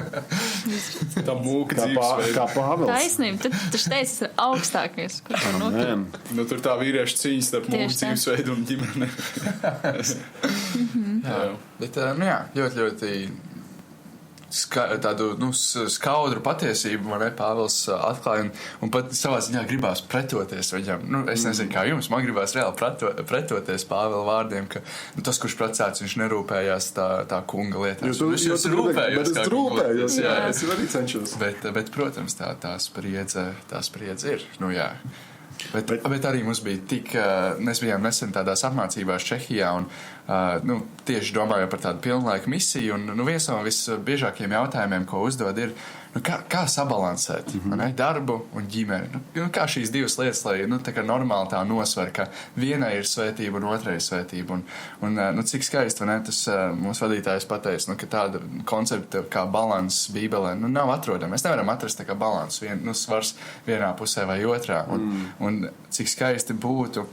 Tā mūka dzīvesveida. Kā Pāvils. Taisnība, tu teici, tas ir augstākais, kur to notur. Tur tā vīriešu cīņas starp mūka dzīvesveidu un ģimeni. Jā, bet ļoti tādu skaudru patiesību man Pāvils atklāja un pat savā ziņā gribās pretoties viņam. Es nezinu, kā jums, man gribās reāli pretoties Pāvila vārdiem, ka tas, kurš precēts, viņš nerūpējās tā kunga lietās. Jūs rūpējos. Jā, es arī cenšos. Bet protams, tā spriedze ir. Jā. Bet arī mums bija mēs bijām nesen tādās apmācībās Čehijā un tieši domājot par tādu pilnlaika misiju un viens no visbiežākajiem jautājumiem, ko uzdod, ir kā sabalansēt darbu un ģimeni. Kā šīs divas lietas, lai tā kā normāli tā nosver, ka vienai ir svētība un otrai ir svētība. Un cik skaisti, vai ne, tas mūsu vadītājs pateica, ka tāda koncepta kā balanss Bībelē nav atrodama. Mēs nevaram atrast tā kā balanss, svars vienā pusē vai otrā. Un cik skaisti būtu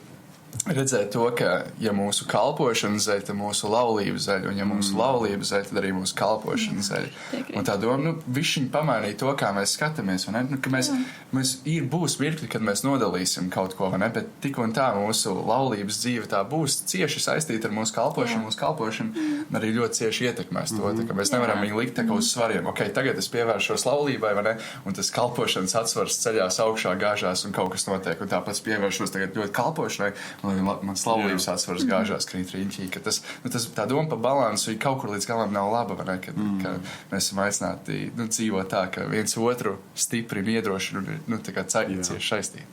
redzēt to, ka ja mūsu kalpošana zaļ, tad mūsu laulība zaļ, un ja mūsu laulība zaļ, tad arī mūsu kalpošana zaļ. Un tā doma, višķiņ pamainīja to, kā mēs skatāmies, vai ne? Ka mēs būs mirkļi, kad mēs nodalīsim kaut ko, vai ne? Bet tik un tā mūsu laulības dzīve tā būs cieši saistīta ar mūsu kalpošanu. Mūsu kalpošana arī ļoti cieši ietekmēs to, ka mēs nevaram viņu likt tā kā uz svariem. Ok, tagad es pievēršos laulībai, vai ne? Un tas kalpošanas atsvars ceļās augšā, gāžās un kaut kas notiek. Un tāpēc pievēršos tagad ļoti kalpošanai. Mans laulības atsvars gāžās krīt riņķī, ka tā doma par balansu kaut kur līdz galam nav laba, vai ne? Ka mēs esam aicināti dzīvot tā, ka viens otru stipri iedrošina un tā kā cieši saistīti.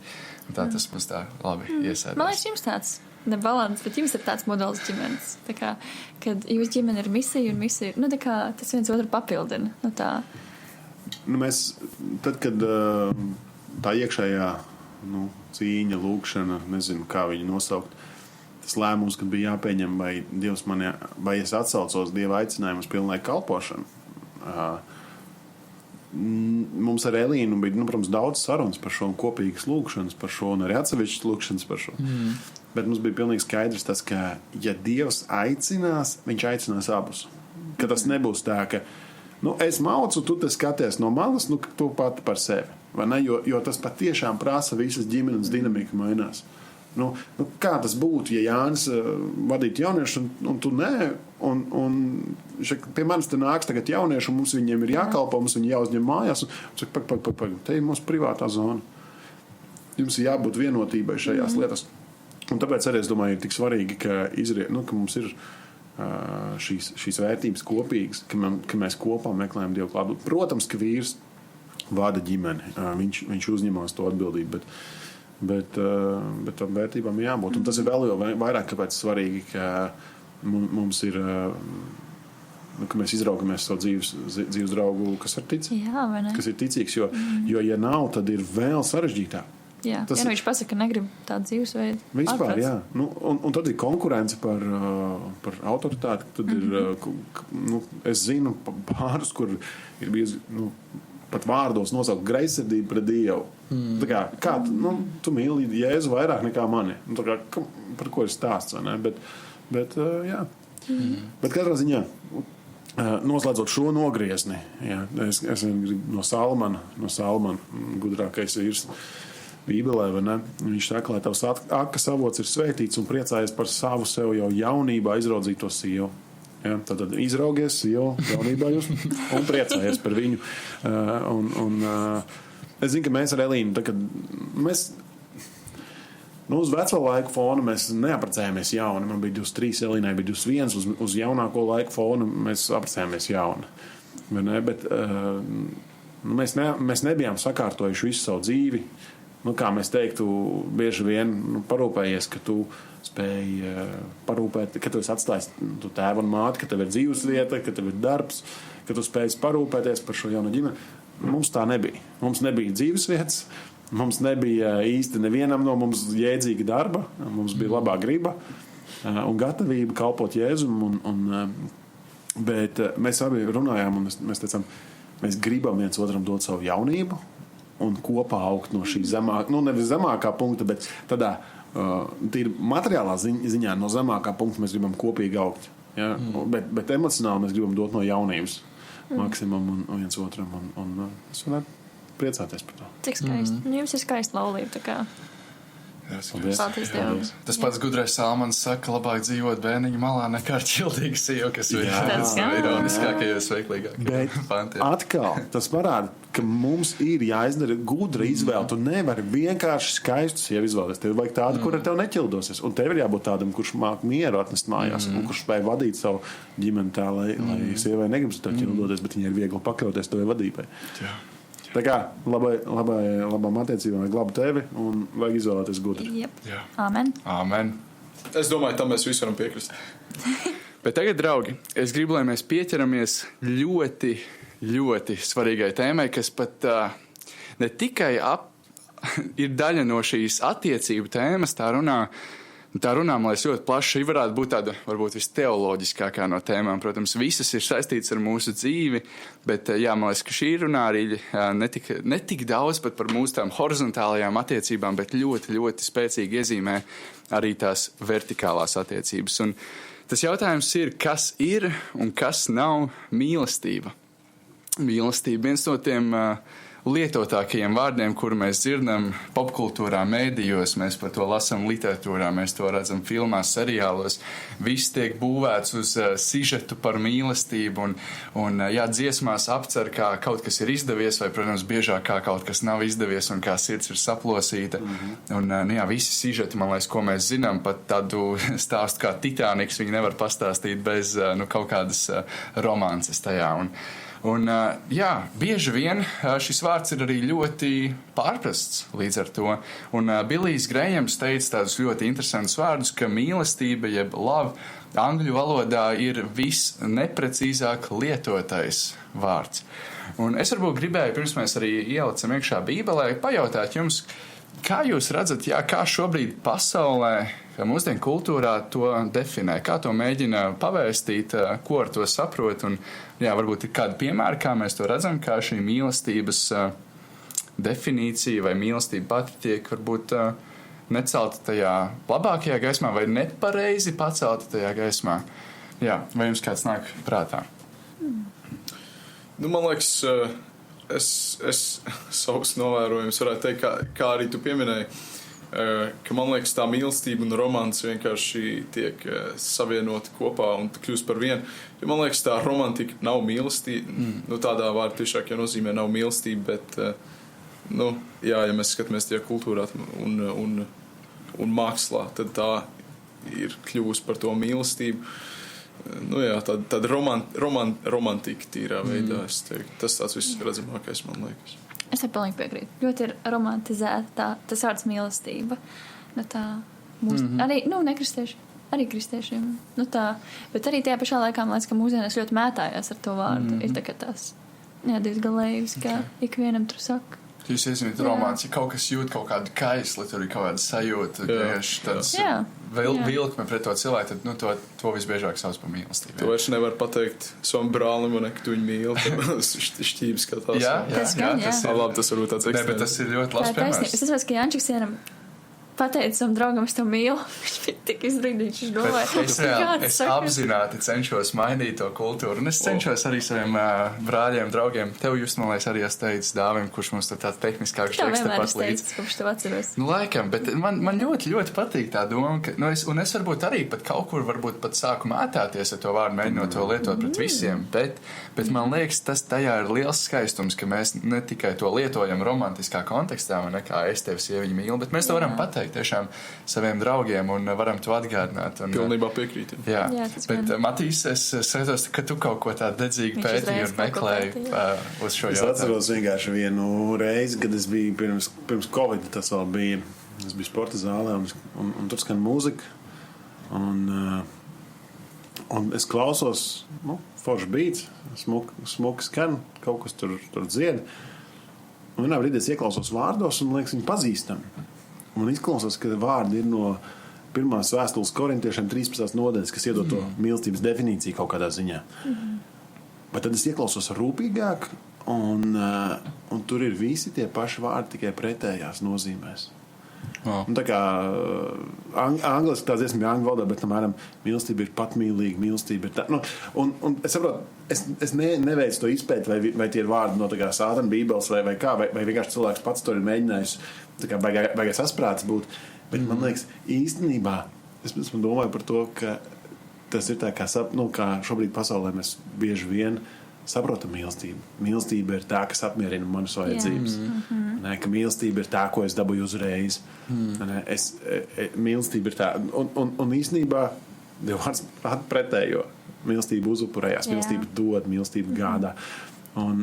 Un tā tas mums tā labi iesēdās. Man liekas, jums tāds nebalans, bet jums ir tāds modelis ģimenes. Tā kā, kad jūs ģimene ir misija un misija, tā kā tas viens otru papildina. Mēs, tad, kad tā iekšējā cīņa, lūkšana, nezinu, kā viņu nosaukt. Tas lēmums, kad bija jāpieņem, vai es atsaucos Dieva aicinājumu uz pilnlaika kalpošanu. Mums ar Elīnu bija, protams, daudz sarunas par šo un kopīgas lūkšanas par šo un arī atsevišķas lūkšanas par šo. Bet mums bija pilnīgi skaidrs tas, ka, ja Dievs aicinās, viņš aicinās abus. Ka tas nebūs tā, ka es maucu, tu te skaties no malas, tu pati par sevi. Vai ne? Jo tas patiešām prasa visas ģimenes dinamika mainās. Kā tas būtu, ja Jānis vadītu jauniešu un tu nē, un pie manis te nāks tagad jaunieši, un mums viņiem ir jākalpo, mums viņi jāuzņem mājās, un saka, te ir mūsu privātā zona. Jums ir jābūt vienotībai šajās lietas. Un tāpēc arī es domāju, ir tik svarīgi, ka mums ir šīs vērtības kopīgas, ka mēs kopā meklējam Dievu klātbūtni. Protams, ka vīrs vada ģimeni, viņš uzņemās to atbildību, bet tam vērtībām jābūt. Un tas ir vēl vairāk, kāpēc svarīgi, ka mums ir, ka mēs izraugamies savu dzīves draugu, kas ir ticīgs, jo ja nav, tad ir vēl sarežģītāk. Jā, viņš pasaka, ka negrib tādu dzīvesveidu. Vispār, jā. Un tad ir konkurence par autoritāti. Tad ir, es zinu pārus, kur ir bijis, pat vārdos nosaukt greizsirdību pret Dievu. Tā kā tu mīli Jēzu vairāk nekā mani. Par ko ir stāsts, vai ne? Bet jā. Bet katrā ziņā, noslēdzot šo nogriezni, jā, es gribu no Salmana gudrākais vīrs Bībelē, vai ne? Viņš saka, lai tavs akas avots ir svētīts un priecājies par savu sev jau jaunībā izraudzīto sievu. Ja? Tad izraugies sievu jaunībā jūs un priecājies par viņu. Es zinu, ka mēs ar Elīnu, kad mēs uz veco laiku fonu mēs neaprecējāmies jauni. Man bija 23, Elīnai bija 21. Uz jaunāko laiku fonu mēs aprecējāmies jauni. Vai ne? Bet mēs nebijām sakārtojuši visu savu dzīvi. Kā mēs teiktu, bieži vien parūpējies, ka tu spēj parūpēt, ka tu esi atstājis tu tēvu un māti, ka tev ir dzīvesvieta, ka tev ir darbs, ka tu spēj parūpēties par šo jaunu ģimeni. Mums tā nebija. Mums nebija dzīvesvietas, mums nebija īsti nevienam no mums jēdzīga darba, mums bija labā griba un gatavība kalpot Jēzum. Bet mēs abi runājām un mēs teicām, mēs gribam viens otram dot savu jaunību, un kopā augt no šī nevis zemākā punkta, bet tādā tīri materiālā ziņā no zemākā punkta mēs gribam kopīgi augt. Ja? Bet emocionāli mēs gribam dot no jaunības maksimum un viens otram. Un es varētu priecāties par to. Cik skaisti. Jums ir skaista laulība, tā kā. Tas pats gudrais Salmans saka, labāk dzīvot bērniņu malā nekā ar ķildīgu sievu, kas ir ironiskākajos veiklīgākajos pantiem. Atkal, tas parāda, ka mums ir jāizdara gudra izvēle. Tu nevari vienkārši skaistu sievu izvēlēties. Tev vajag tādu, kur ar tev neķildosies. Un tev ir jābūt tādam, kurš māk mieru atnest mājās un kurš spēj vadīt savu ģimeni tā, lai sievai negribas tev ķildoties, bet viņai ir viegli pakļauties tavai vadībai. Jā. Tā kā labām attiecībām vajag labu tevi un vajag izvēlēties gudri. Amen. Es domāju, tam mēs visi varam piekrist. Bet tagad, draugi, es gribu, lai mēs pieķeramies ļoti, ļoti svarīgai tēmai, kas pat ne tikai ir daļa no šīs attiecību tēmas, tā runā, man liekas, ļoti plaši. Šī varētu būt tāda, varbūt visteoloģiskākā no tēmām. Protams, visas ir saistītas ar mūsu dzīvi, bet, man liekas, ka šī runā arī ne tik daudz pat par mūsu tām horizontālajām attiecībām, bet ļoti, ļoti spēcīgi iezīmē arī tās vertikālās attiecības. Un tas jautājums ir, kas ir un kas nav mīlestība? Mīlestība viens no tiem lietotākajiem vārdiem, kuru mēs dzirdam popkultūrā, mēdījos, mēs par to lasām literatūrā, mēs to redzam filmās, seriālos. Viss tiek būvēts uz sižetu par mīlestību un dziesmās apcer, kā kaut kas ir izdevies, vai, protams, biežāk kā kaut kas nav izdevies un kā sirds ir saplosīta. Un, visi sižeti, man liekas, ko mēs zinām, pat tādu stāstu kā Titaniks, viņi nevar pastāstīt bez kaut kādas romances tajā. Un bieži vien šis vārds ir arī ļoti pārprasts līdz ar to. Un Billijs Grējams teica tādus ļoti interesantus vārdus, ka mīlestība, jeb love, angļu valodā ir visneprecīzāk lietotais vārds. Un es varbūt gribēju, pirms mēs arī ielicam iekšā Bībelē, pajautāt jums, kā jūs redzat, kā šobrīd pasaulē, kā mūsdienu kultūrā to definē, kā to mēģina pavēstīt, ko ar to saprot, un varbūt ir kādi piemēri, kā mēs to redzam, kā šī mīlestības definīcija vai mīlestība pati tiek varbūt necelta tajā labākajā gaismā vai nepareizi pacelta tajā gaismā. Vai jums kāds nāk prātā? Man liekas, es savus novērojumus varētu teikt, kā arī tu pieminēji, ka man liekas tā mīlestība un romance vienkārši tiek savienoti kopā un kļūst par vienu. Jo man liekas tā romantika nav mīlestība, tādā vārdā tiešāk jau nozīmē nav mīlestība, bet, ja mēs skatāmies tajā kultūrā un un mākslā, tad tā ir kļūst par to mīlestību. Nu jā, tāda romantika tīrā veidā, es teiktu. Tas tāds visredzamākais, man liekas. Es tev pilnīgi piekrītu. Ļoti ir romantizēta tas vārds mīlestība. Nu tā, arī, nekristieši, arī kristiešiem. Nu tā, bet arī tajā pašā laikā, man liekas, ka mūsdienās ļoti mētājās ar to vārdu. Ir tā kā tās, divas galējības, kā ikvienam tur saka. Jūs iezināt romāns, ja kaut kas jūt kaut kādu kaisli, tur ir kaut kāda sajūta, tāds vilkme pret to cilvēku, tad to visbiežāk sauc par mīlestību. Tu vairs nevar pateikt savam brālim, ka tu viņu mīli, šķības skatās. Jā, tas varbūt tāds ekstrēms. Bet tas ir ļoti labs piemērs. Es saprotu, ka Jančiks vienam pateicu savam draugam, es tev mīlu. Viņš bija tik izbrīdīts, viņš domāja. Es apzināti cenšos mainīt to kultūru. Un es cenšos arī saviem brāļiem, draugiem. Tev jūs, man liekas, arī esat teicis Dāvim, kurš mums tur tāds tehniskāks teksta pat līdz. Kopš tev atceros. Laikam, bet man ļoti, ļoti patīk tā doma. Un es varbūt arī pat kaut kur varbūt pat sāku mētāties ar to vārdu, mēģinot to lietot pret visiem. Bet man liekas, tas tajā ir liels skaistums, ka mēs ne tikai to lietojam romantiskā kontekstā, kā es tevi sieviņu mīlu, bet mēs to varam pateikt tiešām saviem draugiem un varam to atgādināt. Pilnībā piekrīti. Jā, bet Matīs, es skatos, ka tu kaut ko tādu dedzīgi pētīji un meklēji uz šo jautājumu. Es atceros vienkārši vienu reizi, kad es biju pirms Covid, tas vēl bija, es biju sporta zālē un tur skan mūzika un es klausos, forši beats, smuki skan, kaut kas tur dzied. Un vienā brīdī es ieklausos vārdos un liekas viņi pazīstami. Un izklausās, ka vārdi ir no pirmās vēstules korintiešiem 13. nodaļas, kas iedod to mīlestības definīciju kaut kādā ziņā. Bet tad es ieklausos rūpīgāk, un tur ir visi tie paši vārdi, tikai pretējās nozīmēs. Un tā kā angliski tā dziesma bija angļu valodā, bet tamēram mīlestība ir patmīlīga, mīlestība ir tā. Un es saprotu, es neveicu to izpēti, vai tie ir vārdi no tā kā Sātana bībeles vai kā, vai vienkārši cilvēks pats to ir mēģinājis tā kā baigais asprāts būt. Bet man liekas, īstenībā es domāju par to, ka tas ir tā kā, kā šobrīd pasaulē mēs bieži vien saprotam mīlestību. Mīlestība ir tā, kas apmierina manas vajadzības. Ka mīlestība ir tā, ko es dabūju uzreiz. Mīlestība ir tā. Un īstenībā Dievs pretējo. Mīlestība uzupurējās, mīlestība dod, mīlestība gādā. Un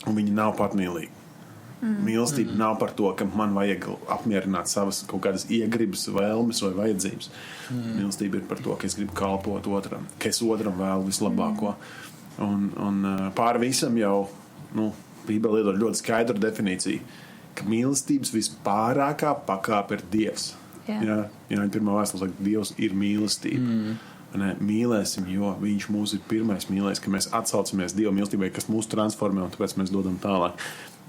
viņi nav patmīlīgi. Mīlestība nav par to, ka man vajag apmierināt savas kaut kādas iegribas, vēlmes vai vajadzības. Mīlestība ir par to, ka es gribu kalpot otram, ka es otram vēlu vislabāko. Un pār visam jau, Bībele iedod ļoti skaidru definīciju, ka mīlestības vispārākā pakāpe ir Dievs. Jā, pirmā vēstule saka, Dievs ir mīlestība. Mīlēsim, jo viņš mūs ir pirmais mīlējis, ka mēs atsaucamies Dieva mīlestībai, kas mūs transformē, un tāpēc mēs dodam tālāk.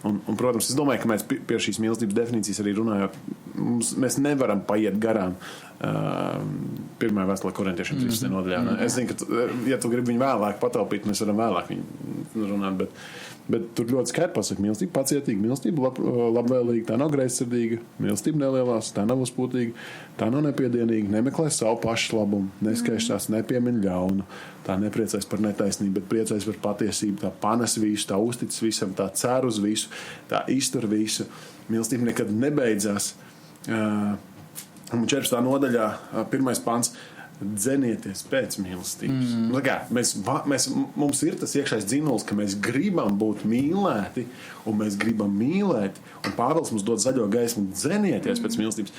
Un, protams, es domāju, ka mēs pie šīs mīlestības definīcijas arī runājot, mēs nevaram paiet garām pirmā vēstulē korintiešiem 13. nodaļā. Es zinu, ka, ja tu gribi viņu vēlāk pataupīt, mēs varam vēlāk viņu runāt, bet tur ļoti skaidri pasaka, mīlestība pacietīga, mīlestība labvēlīga, tā nav greizsirdīga, mīlestība nelielās, tā nav uzpūtīga, tā nav nepiedienīga, nemeklē savu pašu labumu, neskaišās, nepiemin ļaunu, tā nepriecājas par netaisnību, bet priecājas par patiesību, tā panes visu, tā uztic visam, tā cer uz visu, tā iztur visu. Mīlestība nekad nebeidzās. 14. nodaļā, 1. pants, dzenieties pēc mīlestības. Mums ir tas iekšējais dzinulis, ka mēs gribam būt mīlēti, un mēs gribam mīlēt, un Pāvils mums dod zaļo gaismu dzenieties pēc mīlestības.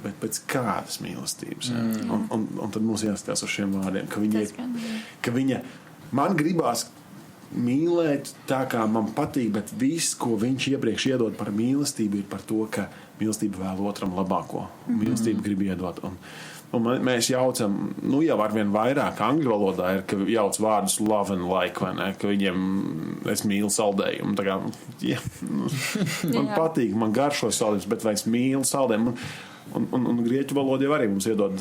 Bet pēc kādas mīlestības? Un tad mums jāskatās uz šiem vārdiem, ka viņa man gribās mīlēt tā, kā man patīk, bet viss, ko viņš iepriekš iedod par mīlestību, ir par to, ka mīlestība vēl otram labāko. Mīlestība grib iedot. Un mēs jaucam, jau arvien vairāk angļu valodā ir, ka jauc vārdus love and like, vai ne? Ka viņiem es mīlu saldējumu. Tā kā, man patīk, man garšo saldējums, bet vai es mīlu saldējumu? Un grieķu valodā arī mums iedod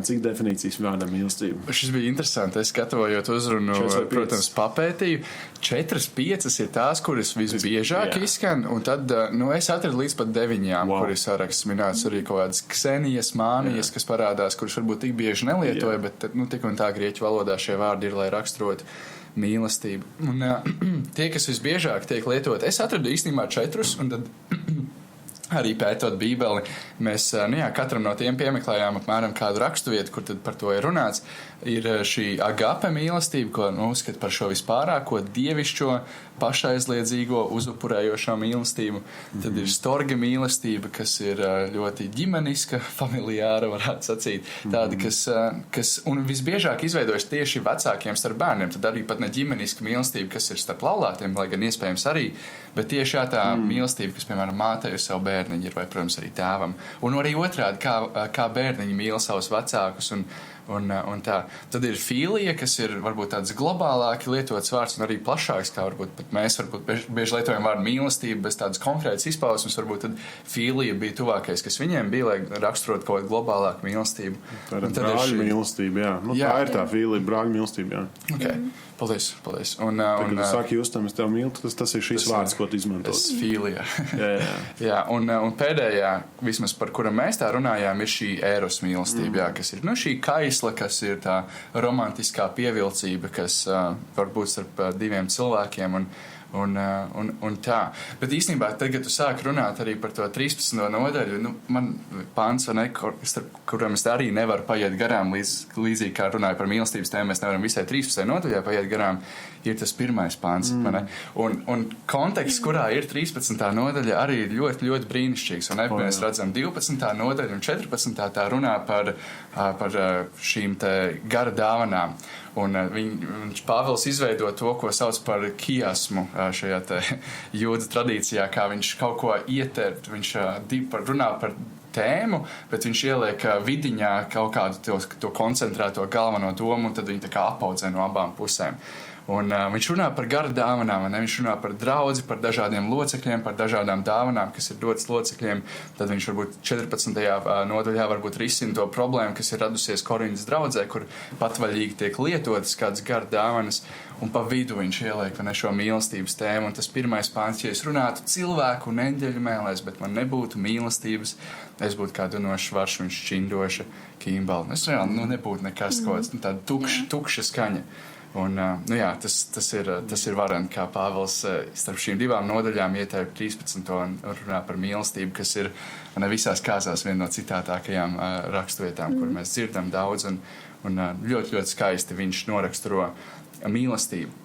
cik definīcijas vārdam mīlestība. Šis bija interesanti. Es gatavojot uzrunu, protams, papētīju. 4-5 ir tās, kuras visbiežāk izskan, un tad es atradu līdz pat 9, kur ir saraksts minēts arī kaut kādas ksenijas, mānijas, kas parādās, kuras varbūt tik bieži nelietoja, bet tik un tā grieķu valodā šie vārdi ir, lai raksturotu mīlestību. Un tie, kas visbiežāk tiek lietot, es atradu īstenībā 4, un tad arī pētot Bībeli, mēs katram no tiem piemeklējām apmēram kādu raksturvietu, kur tad par to ir runāts. Ir šī agape mīlestība, ko uzskata par šo vispārāko dievišķo, pašaizliedzīgo, uzupurējošo mīlestību. Tad ir storge mīlestība, kas ir ļoti ģimeniska, familiāra, varētu sacīt. Tāda, kas un visbiežāk izveidojas tieši vecākiem starp bērniem. Tad arī pat ne ģimeniska mīlestība, kas ir starp laulātiem, lai gan iespējams arī, bet tieši tā mīlestība, kas, piemēram, mātei uz savu bērniņu ir, vai, protams, arī tēvam. Un arī otrādi, kā bērniņi mīl savus vecākus un tā. Tad ir filija, kas ir varbūt tāds globālāki lietots vārds un arī plašāks, kā varbūt pat mēs bieži lietojam vārdu mīlestību bez tādas konkrētas izpausmes. Varbūt tad filija bija tuvākais, kas viņiem bija, lai raksturot kaut kādu globālāku mīlestību. Tā ir brāļu mīlestība, jā. Jā. Tā ir tā filija, brāļu mīlestība, jā. Okay. Paldies. Un, kad tu saki justam, es tev mīlu, tas ir šis vārds, ko tu izmanto. Tas filija. Jā. Un pēdējā, vismaz par kura mēs tā runājām, ir šī ēros mīlestība, kas ir šī kaisla, kas ir tā romantiskā pievilcība, kas var būt starp diviem cilvēkiem un tā. Bet īstenībā, tagad tu sāki runāt arī par to 13. nodaļu, man pāns, starp kuram es arī nevaru paiet garām, līdzīgi kā runāju par mīlestības tēmu, mēs nevaram visai 13. nodaļā paiet garām, ir tas pirmais pāns. Un konteksts, kurā ir 13. nodaļa, arī ir ļoti, ļoti brīnišķīgs. Un mēs redzam 12. nodaļu un 14. tā runā par šīm te gara dāvanām. Un Pāvils izveido to, ko sauc par kiasmu šajā te jūdu tradīcijā, kā viņš kaut ko ieter, viņš runā par tēmu, bet viņš ieliek vidiņā kaut kādu to koncentrēto galveno domu, un tad viņi tā kā apaudzē no abām pusēm. Un viņš runā par gara dāvanām, viņš runā par draudzi, par dažādiem locekļiem, par dažādām dāvanām, kas ir dotas locekļiem. Tad viņš varbūt 14. nodaļā varbūt risina to problēmu, kas ir radusies Korintas draudzē, kur patvaļīgi tiek lietotas kādas gara dāvanas, un pa vidu viņš ieliek šo mīlestības tēmu. Un tas pirmais pāns, ja es runātu cilvēku un eņģeļu mēlēs, bet man nebūtu mīlestības, es būtu kā dunošs varš un šķindoša kīmbala. Es reāli nebūtu nekas kaut tāda tukša skaņa. Un, tas ir vareni, kā Pāvils starp šīm divām nodaļām ieteikt 13. un runā par mīlestību, kas ir visās kāzās viena no citātākajām raksturvietām, kur mēs dzirdam daudz, un ļoti, ļoti skaisti viņš noraksturo mīlestību.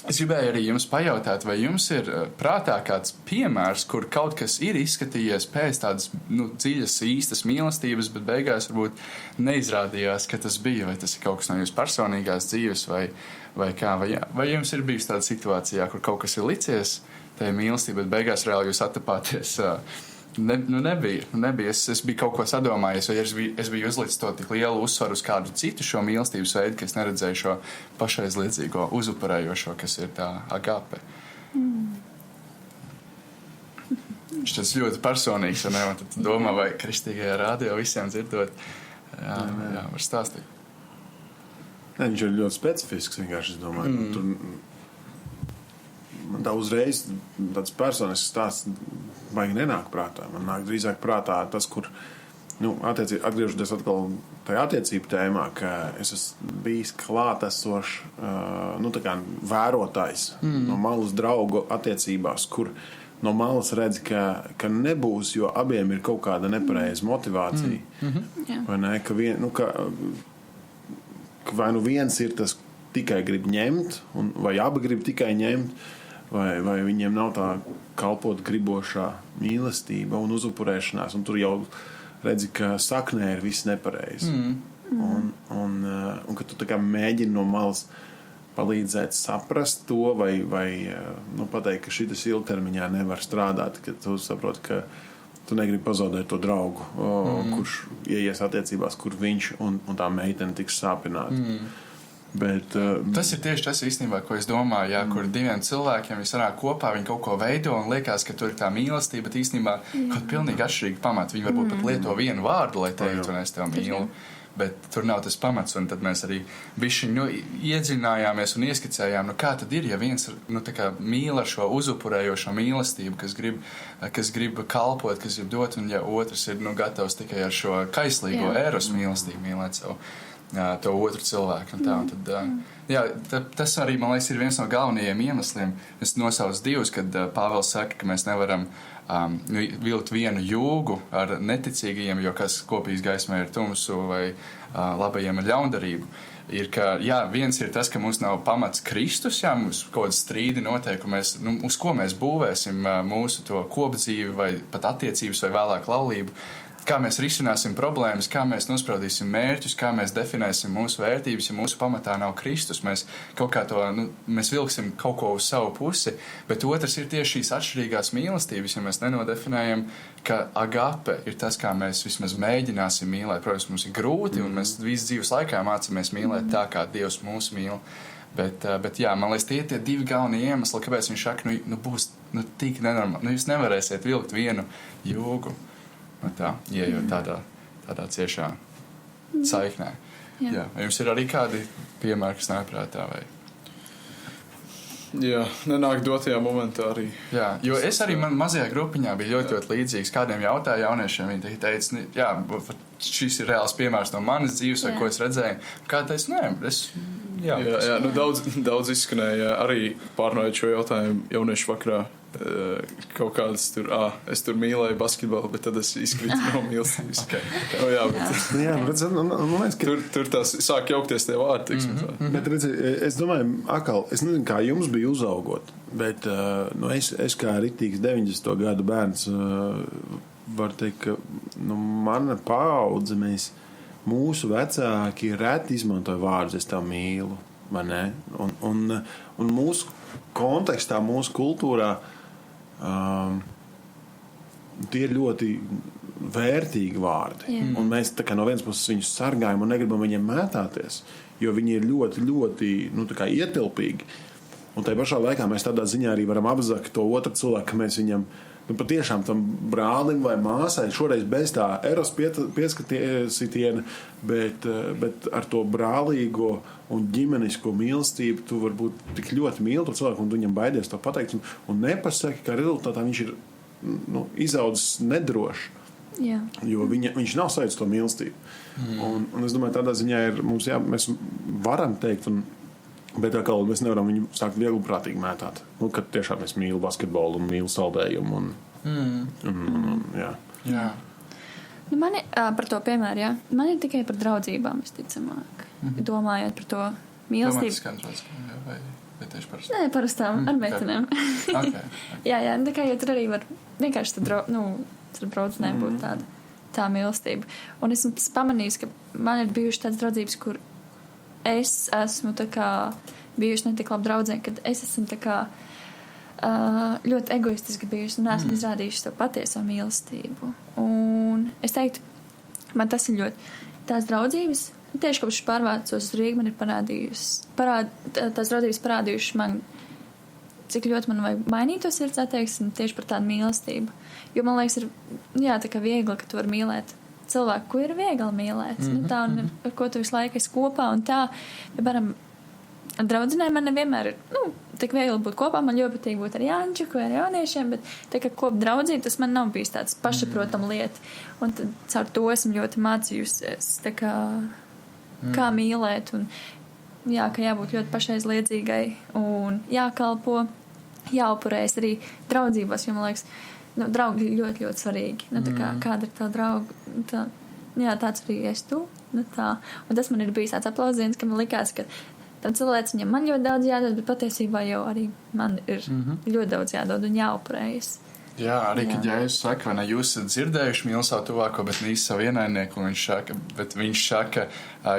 Es gribēju arī jums pajautāt, vai jums ir prātā kāds piemērs, kur kaut kas ir izskatījies pēc tādas dziļas, īstas mīlestības, bet beigās varbūt neizrādījās, ka tas bija, vai tas ir kaut kas no jūsu personīgās dzīves, vai kā, vai jums ir bijusi tāda situācijā, kur kaut kas ir licies, tā ir mīlestība, bet beigās reāli jūs attapāties. Nebija. Es biju kaut ko sadomājies, vai es biju uzlicis to tik lielu uzsvaru uz kādu citu šo mīlestības veidu, ka es neredzēju šo pašaizliedzīgo, uzupurējošo, kas ir tā agape. Tas ļoti personīgs, un tad domā, vai kristīgajā rādio visiem dzirdot. Jā, var stāstīt. Viņš ir ļoti specifisks, vienkārši, es domāju. Man tā uzreiz tāds personisks stāsts baigi nenāk prātā. Man nāk drīzāk prātā tas, kur, atgriežoties atkal tajā attiecību tēmā, ka es esmu bijis klātesošs, tā kā vērotājs no malas draugu attiecībās, kur no malas redz, ka nebūs, jo abiem ir kaut kāda nepareiza motivācija. Vai ne? Vai viens ir tas tikai grib ņemt, vai abi grib tikai ņemt, vai viņiem nav tā kalpot gribošā mīlestība un uzupurēšanās, un tur jau redzi, ka saknē ir viss nepareizi. Un ka tu tā kā mēģini no malas palīdzēt saprast to, vai pateikt, ka šitas ilgtermiņā nevar strādāt, ka tu saproti, ka tu negribi pazaudēt to draugu, kurš ieies attiecībās, kur viņš un tā meitene tiks sāpināti. Bet, tas ir tieši tas īstenībā, ko es domāju, kur diviem cilvēkiem sanāk kopā, viņi kaut ko veido un liekas, ka tur ir tā mīlestība, bet īstenībā kaut pilnīgi atšķirīgi pamati. Viņi varbūt pat lieto vienu vārdu, lai teiktu, un es tev mīlu, bet tur nav tas pamats, un tad mēs arī bišķiņ iedziļinājāmies un ieskicējām, kā tad ir, ja viens tā kā mīl ar šo uzupurējošo mīlestību, kas grib kalpot, kas grib dot, un ja otrs ir gatavs tikai ar šo kaislīgo ēros mīlestību mīlēt savu to otru cilvēku. Un tad, tas arī, man liekas, ir viens no galvenajiem iemesliem. Es nosaucu divus, kad Pāvils saka, ka mēs nevaram vilkt vienu jūgu ar neticīgajiem, jo kas kopīgs gaismē ir tumsu vai labajiem ar ļaundarību. Ir, ka, jā, viens ir tas, ka mums nav pamats Kristus, jā, mums kaut kāds strīdi noteikumi, uz ko mēs būvēsim mūsu to kopdzīvi vai pat attiecības vai vēlāk laulību, kā mēs risināsim problēmas, kā mēs nospraudīsim mērķus, kā mēs definēsim mūsu vērtības, ja mūsu pamatā nav Kristus. Mēs kaut kā to, mēs vilksim kaut ko uz savu pusi, bet otrs ir tieši šīs atšķirīgās mīlestības, ja mēs nenodefinējam, ka agape ir tas, kā mēs vismaz mēģināsim mīlēt. Protams, mums ir grūti, un mēs visu dzīves laikā mācāmies mīlēt tā, kā Dievs mūs mīl. Bet jā, man liekas, tie divi galvenie iemesli, kāpēc viņš saka, būs tik nenormāli. Jūs nevarēsiet vilkt vienu jūgu. Tā, ieejot tādā ciešā saiknē. Jā. Jums ir arī kādi piemēri, kas nāk prātā? Vai? Jā, nenāk dotajā momentā arī. Jā, jo es arī mazajā grupiņā biju ļoti līdzīgs. Kādiem jautāju jauniešiem, viņi teica, jā, šis ir reāls piemērs no manas dzīves, vai ko es redzēju. Kā teicu, nē, jā, daudz izskanēja arī pārnājot šo jautājumu jauniešu vakarā. Kaut kādas tur, es tur mīlēju basketbolu, bet tad es izkritu no mīlestības. Tur tās sāk jaukties tie vārdi. Bet redzi, es domāju, es nezinu, kā jums bija uzaugot, bet es kā riktīgs 90. gadu bērns varu teikt, ka mana paudze, mūsu vecāki reti izmantoja vārdus, es tā mīlu, vai ne? Un mūsu kontekstā, mūsu kultūrā tie ir ļoti vērtīgi vārdi. Un mēs tā kā no vienas puses viņus sargājam un negribam viņiem mētāties, jo viņi ir ļoti, ļoti ietilpīgi. Un tajā pašā laikā mēs tādā ziņā arī varam apzakt to otru cilvēku, ka mēs viņam patiešām tam brālim vai māsai šoreiz bez tā eros pieskatiena, bet ar to brālīgo un ģimenisko mīlestību tu varbūt tik ļoti mīli to cilvēku un tu viņam baidies to pateikt un nepasaki, ka rezultātā viņš ir izaudzis nedroši. Jā. Jo viņš nav sajūtis to mīlestību. Un es domāju, tādā ziņā mēs varam teikt, bet mēs nevaram viņu sākt viegli prātīgi mētāt. Kad tiešām es mīlu basketbolu un mīlu saldējumu. Jā. Man ir par to piemēru, jā. Man ir tikai par draudzībām, visticamāk. Domājot par to mīlestību. Vai tieši parastām? Nē, parastām, ar meitenēm. Okay. Jā, tā kā tur arī var vienkārši tad draudzenēm būt tā mīlestība. Un esmu pamanījis, ka man ir bijuši tādas draudzības, kur es esmu tā kā bijuši ne tik labi draudzēni, kad es esmu tā kā ļoti egoistiski bijusi un esmu izrādījuši to patieso mīlestību. Un es teiktu, man tas ir ļoti tās draudzības, tieši kopš pārvācos uz Rīgu, man ir tās draudzības parādījuši man, cik ļoti man vajag mainīt to sirds attieksmi tieši par tādu mīlestību. Jo man liekas, ir tā kā viegli, ka tu vari mīlēt cilvēku, ko ir viegli mīlēt. Tā, un ar ko tu visu laiku esi kopā un tā. Piemēram, draudzenēm man nevienmēr ir, tik viegli būt kopā. Man ļoti patīk būt ar Jāņčuku vai ar jauniešiem, bet tā kā kop draudzība, tas man nav bijis tāds pašsaprotam lieta. Un tad caur to esmu ļoti mācījusies, tā kā mīlēt un ka jābūt ļoti pašaizliedzīgai un jākalpo, jāupurējas arī draudzībās, jo man liekas, draugi ir ļoti, ļoti svarīgi. Kāda ir tā drauga, tāds arī es tu. Un tas man ir bijis tāds aplausiens, ka man likās, ka tam cilvēks viņam man ļoti daudz jādod, bet patiesībā jau arī man ir ļoti daudz jādod un jāupurējas. Jā, arī, kad Jēzus saka, vai ne, jūs esat dzirdējuši mīl savu tuvāko, bet ne savu ienaidnieku, un viņš saka,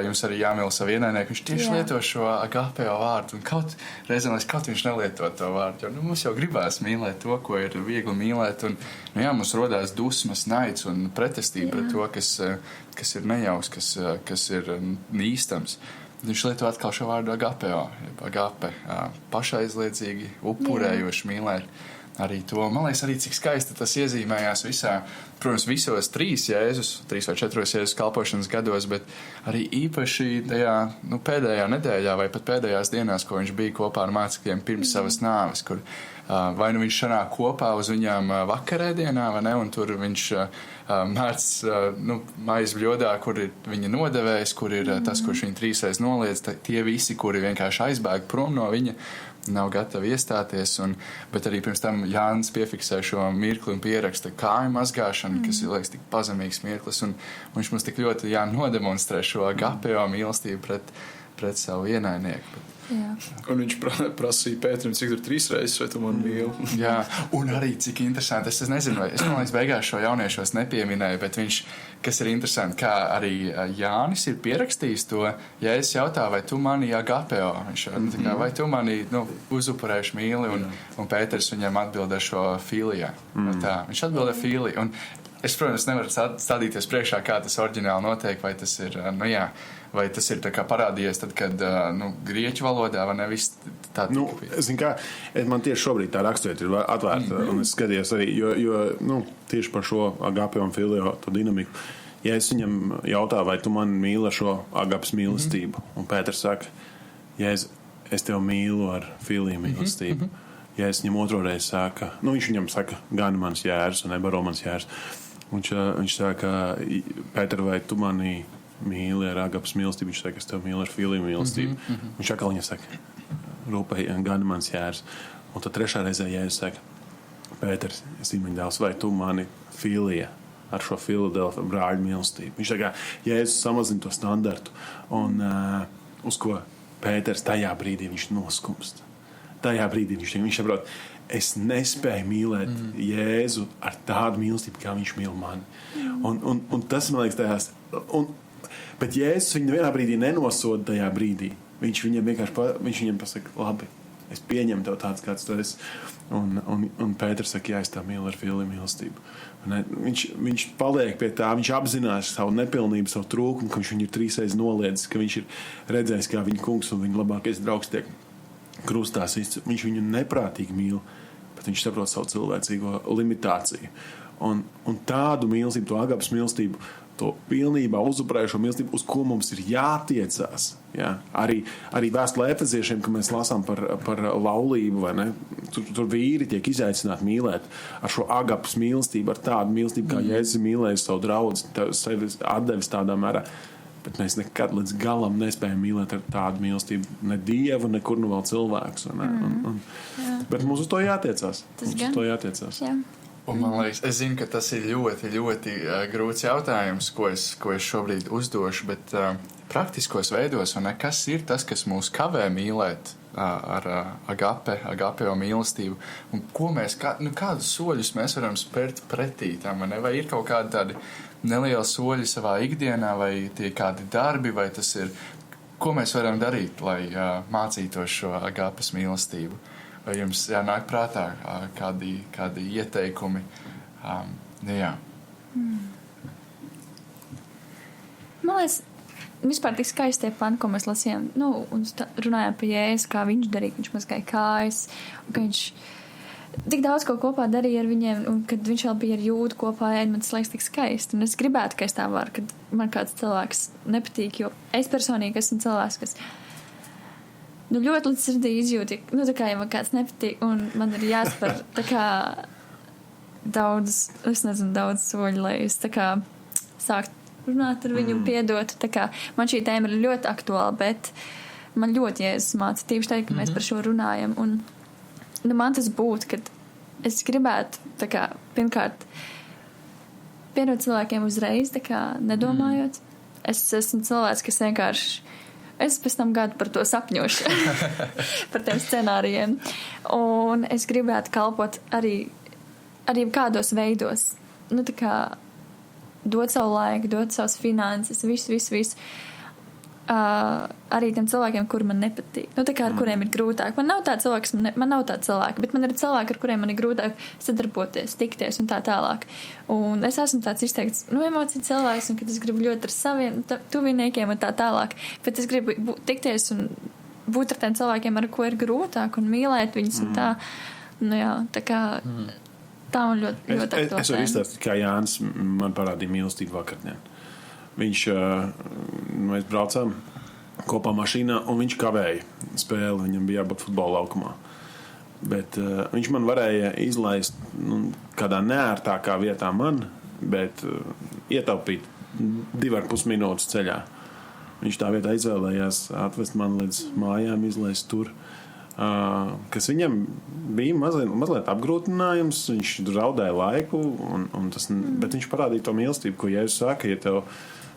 jums arī jāmīl savu ienaidnieku, viņš tieši lieto šo agapeo vārdu, un kaut viņš nelieto to vārdu, jo mums jau gribās mīlēt to, ko ir viegli mīlēt, un mums rodās dusmas, naids un pretestība pret to, kas ir nejauks, kas ir īstams. Viņš lieto atkal šo vārdu agapeo, agape, pašaizliedzīgi, upurējoši mīlēt. Arī to, man liekas, arī cik skaisti tas iezīmējās visā, protams, visos 3 vai 4 Jēzus kalpošanas gados, bet arī īpaši tajā, pēdējā nedēļā vai pat pēdējās dienās, ko viņš bija kopā ar mācekļiem pirms savas nāves, kur vai viņš sanāk kopā uz viņām vakarēdienā, vai ne, un tur viņš mērc maiz bļodā, kur ir viņa nodevējs, kur ir tas, kurš viņu 3 reizes noliedz, tie visi, kuri vienkārši aizbēg prom no viņa. nav gatavi iestāties. Bet arī pirms tam Jānis piefiksē šo mirkli un pieraksta kāju mazgāšanu, kas ir, liekas, tik pazemīgs mirklis. Un viņš mums tik ļoti nodemonstrē šo agapeo mīlestību pret savu ienaidnieku. Jā. Un viņš prasīja Pēterim, cik tur 3 reizes, vai tu mani mīli. Jā, un arī cik interesanti, es nezinu, es man liekas beigās šo jauniešos nepieminēju, bet viņš, kas ir interesanti, kā arī Jānis ir pierakstījis to, ja es jautāju, vai tu mani agapeo, viņš kā, vai tu mani uzupurējuši mīli, un Pēters viņam atbildē šo filijā. Viņš atbildē filiju, un es, protams, nevaru stādīties priekšā, kā tas oriģināli notiek, vai tas ir, vai tas ir tā kā parādījies tad, kad grieķu valodā vai nevis tā tika. Man tieši šobrīd tā raksturvieta ir atvērta, un es skatījos arī, jo tieši par šo agapeo un filio to dinamiku. Ja es viņam jautāju, vai tu mani mīli ar šo agapes mīlestību, un Pēters saka, ja es tev mīlu ar filiju mīlestību. Ja es viņam otro reizi saka, viņš viņam saka, gan mans jērs un nebaro mans jērs. Viņš saka, Pēter, vai tu mani mīli ar agapes mīlestību? Viņš saka, es tev mīlu ar filiju mīlestību. Viņš atkal viņam saka, rūpēji, gan mans jērs. Un tad trešā reizē, ja es saku, Pēters, es īmeņdēls, vai tu mani filija ar šo Filadelfa brāļu mīlestību? Viņš saka, ja es samazinu to standartu, un uz ko Pēters tajā brīdī viņš noskumst. Tajā brīdī viņš saprot, es nespēju mīlēt Jēzu ar tādu mīlestību, kā viņš mīl mani. Un tas, man liekas, tajās... Bet Jēzus viņu vienā brīdī nenosoda tajā brīdī. Viņš viņam pasaka, labi, es pieņemu tev tāds, kāds tu esi. Un Pēters saka, jā, es tā mīlu ar filiju mīlestību. Viņš paliek pie tā, viņš apzinās savu nepilnību, savu trūkumu, ka viņš viņu ir 3 reizes noliedzis, ka viņš ir redzējis, kā viņa kungs un viņa labākais draugs tiek krustā sists. Viņš viņu neprātīgi mīl, bet viņš saprot savu cilvēcīgo limitāciju. Un tādu mīlestību, to agapes mīlestību, to pilnībā uzupurējušo mīlestību, uz ko mums ir jātiecās. Ja? Arī vēstulē Efeziešiem, kad mēs lasām par laulību, vai ne? Tur vīri tiek izaicināti mīlēt ar šo agapes mīlestību, ar tādu mīlestību, kā Jēzus mīlējis savu draudzi, sevi atdevis tādā mērā. Bet mēs nekad līdz galam nespējam mīlēt ar tādu mīlestību ne Dievu, nekur nu vēl cilvēks. Bet mums uz to jātiecās. Jā. Un man liekas, es zinu, ka tas ir ļoti, ļoti grūts jautājums, ko es šobrīd uzdošu, bet praktiskos veidos, un kas ir tas, kas mūs kavē mīlēt ar agapeo mīlestību, un ko kādus soļus mēs varam spērt pretī tam, vai ir kaut kādi tādi nelieli soļi savā ikdienā, vai tie kādi darbi, vai tas ir, ko mēs varam darīt, lai mācītos šo agapes mīlestību. Vai jums nāk prātā kādi ieteikumi? Jā. Man liekas, vispār tik skaisti tie panti, ko mēs lasījām, un runājām par Jēzu, kā viņš darīja, ka viņš mazgāja kājas, un ka viņš tik daudz ko kopā darīja ar viņiem, un kad viņš vēl bija ar Jūdu kopā, man tas liekas tik skaisti. Un es gribētu, ka es tā varu, kad man kāds cilvēks nepatīk, jo es personīgi esmu cilvēks, kas ļoti līdz sirdī izjūti, tā kā ja man kāds nepatīk, un man ir jāspēr tā kā daudz soļu, lai es tā kā sākt runāt ar viņu, piedot. Tā kā man šī tēma ir ļoti aktuāla, bet man ļoti Jēzus māca tīpaši tā, ka mēs par šo runājam. Un man tas būtu, kad es gribētu tā kā pirmkārt piedot cilvēkiem uzreiz, tā kā nedomājot. Es esmu cilvēks, kas vienkārši es pēc tam gadu par to sapņošu, par tiem scenārijiem. Un es gribētu kalpot arī kādos veidos. Tā kā dot savu laiku, dot savas finanses, visu. Arī tiem cilvēkiem, kuri man nepatīk. Tā kā ar kuriem ir grūtāk. Man nav tāda cilvēka, bet man ir cilvēki, ar kuriem man ir grūtāk sadarboties, tikties un tā tālāk. Un es esmu tāds izteikts, emociju cilvēks, un kad es gribu ļoti ar saviem tuviniekiem un tā tālāk. Bet es gribu tikties un būt ar tiem cilvēkiem, ar ko ir grūtāk un mīlēt viņus un tā. Tā kā tā man ļoti aktuāli. Es varu izstāstīt, kā Jānis man parādīja mīlestību vakardien. Mēs braucām kopā mašīnā, un viņš kavēja spēli. Viņam bija jābūt futbola laukumā. Bet viņš man varēja izlaist kādā neērtākā vietā bet ietaupīt 2,5 minūtes ceļā. Viņš tā vietā izvēlējās atvest mani līdz mājām, izlaist tur. kas viņam bija mazliet apgrūtinājums. Viņš raudāja laiku, bet viņš parādīja to mīlestību, ko Jēzus saka, ja tev,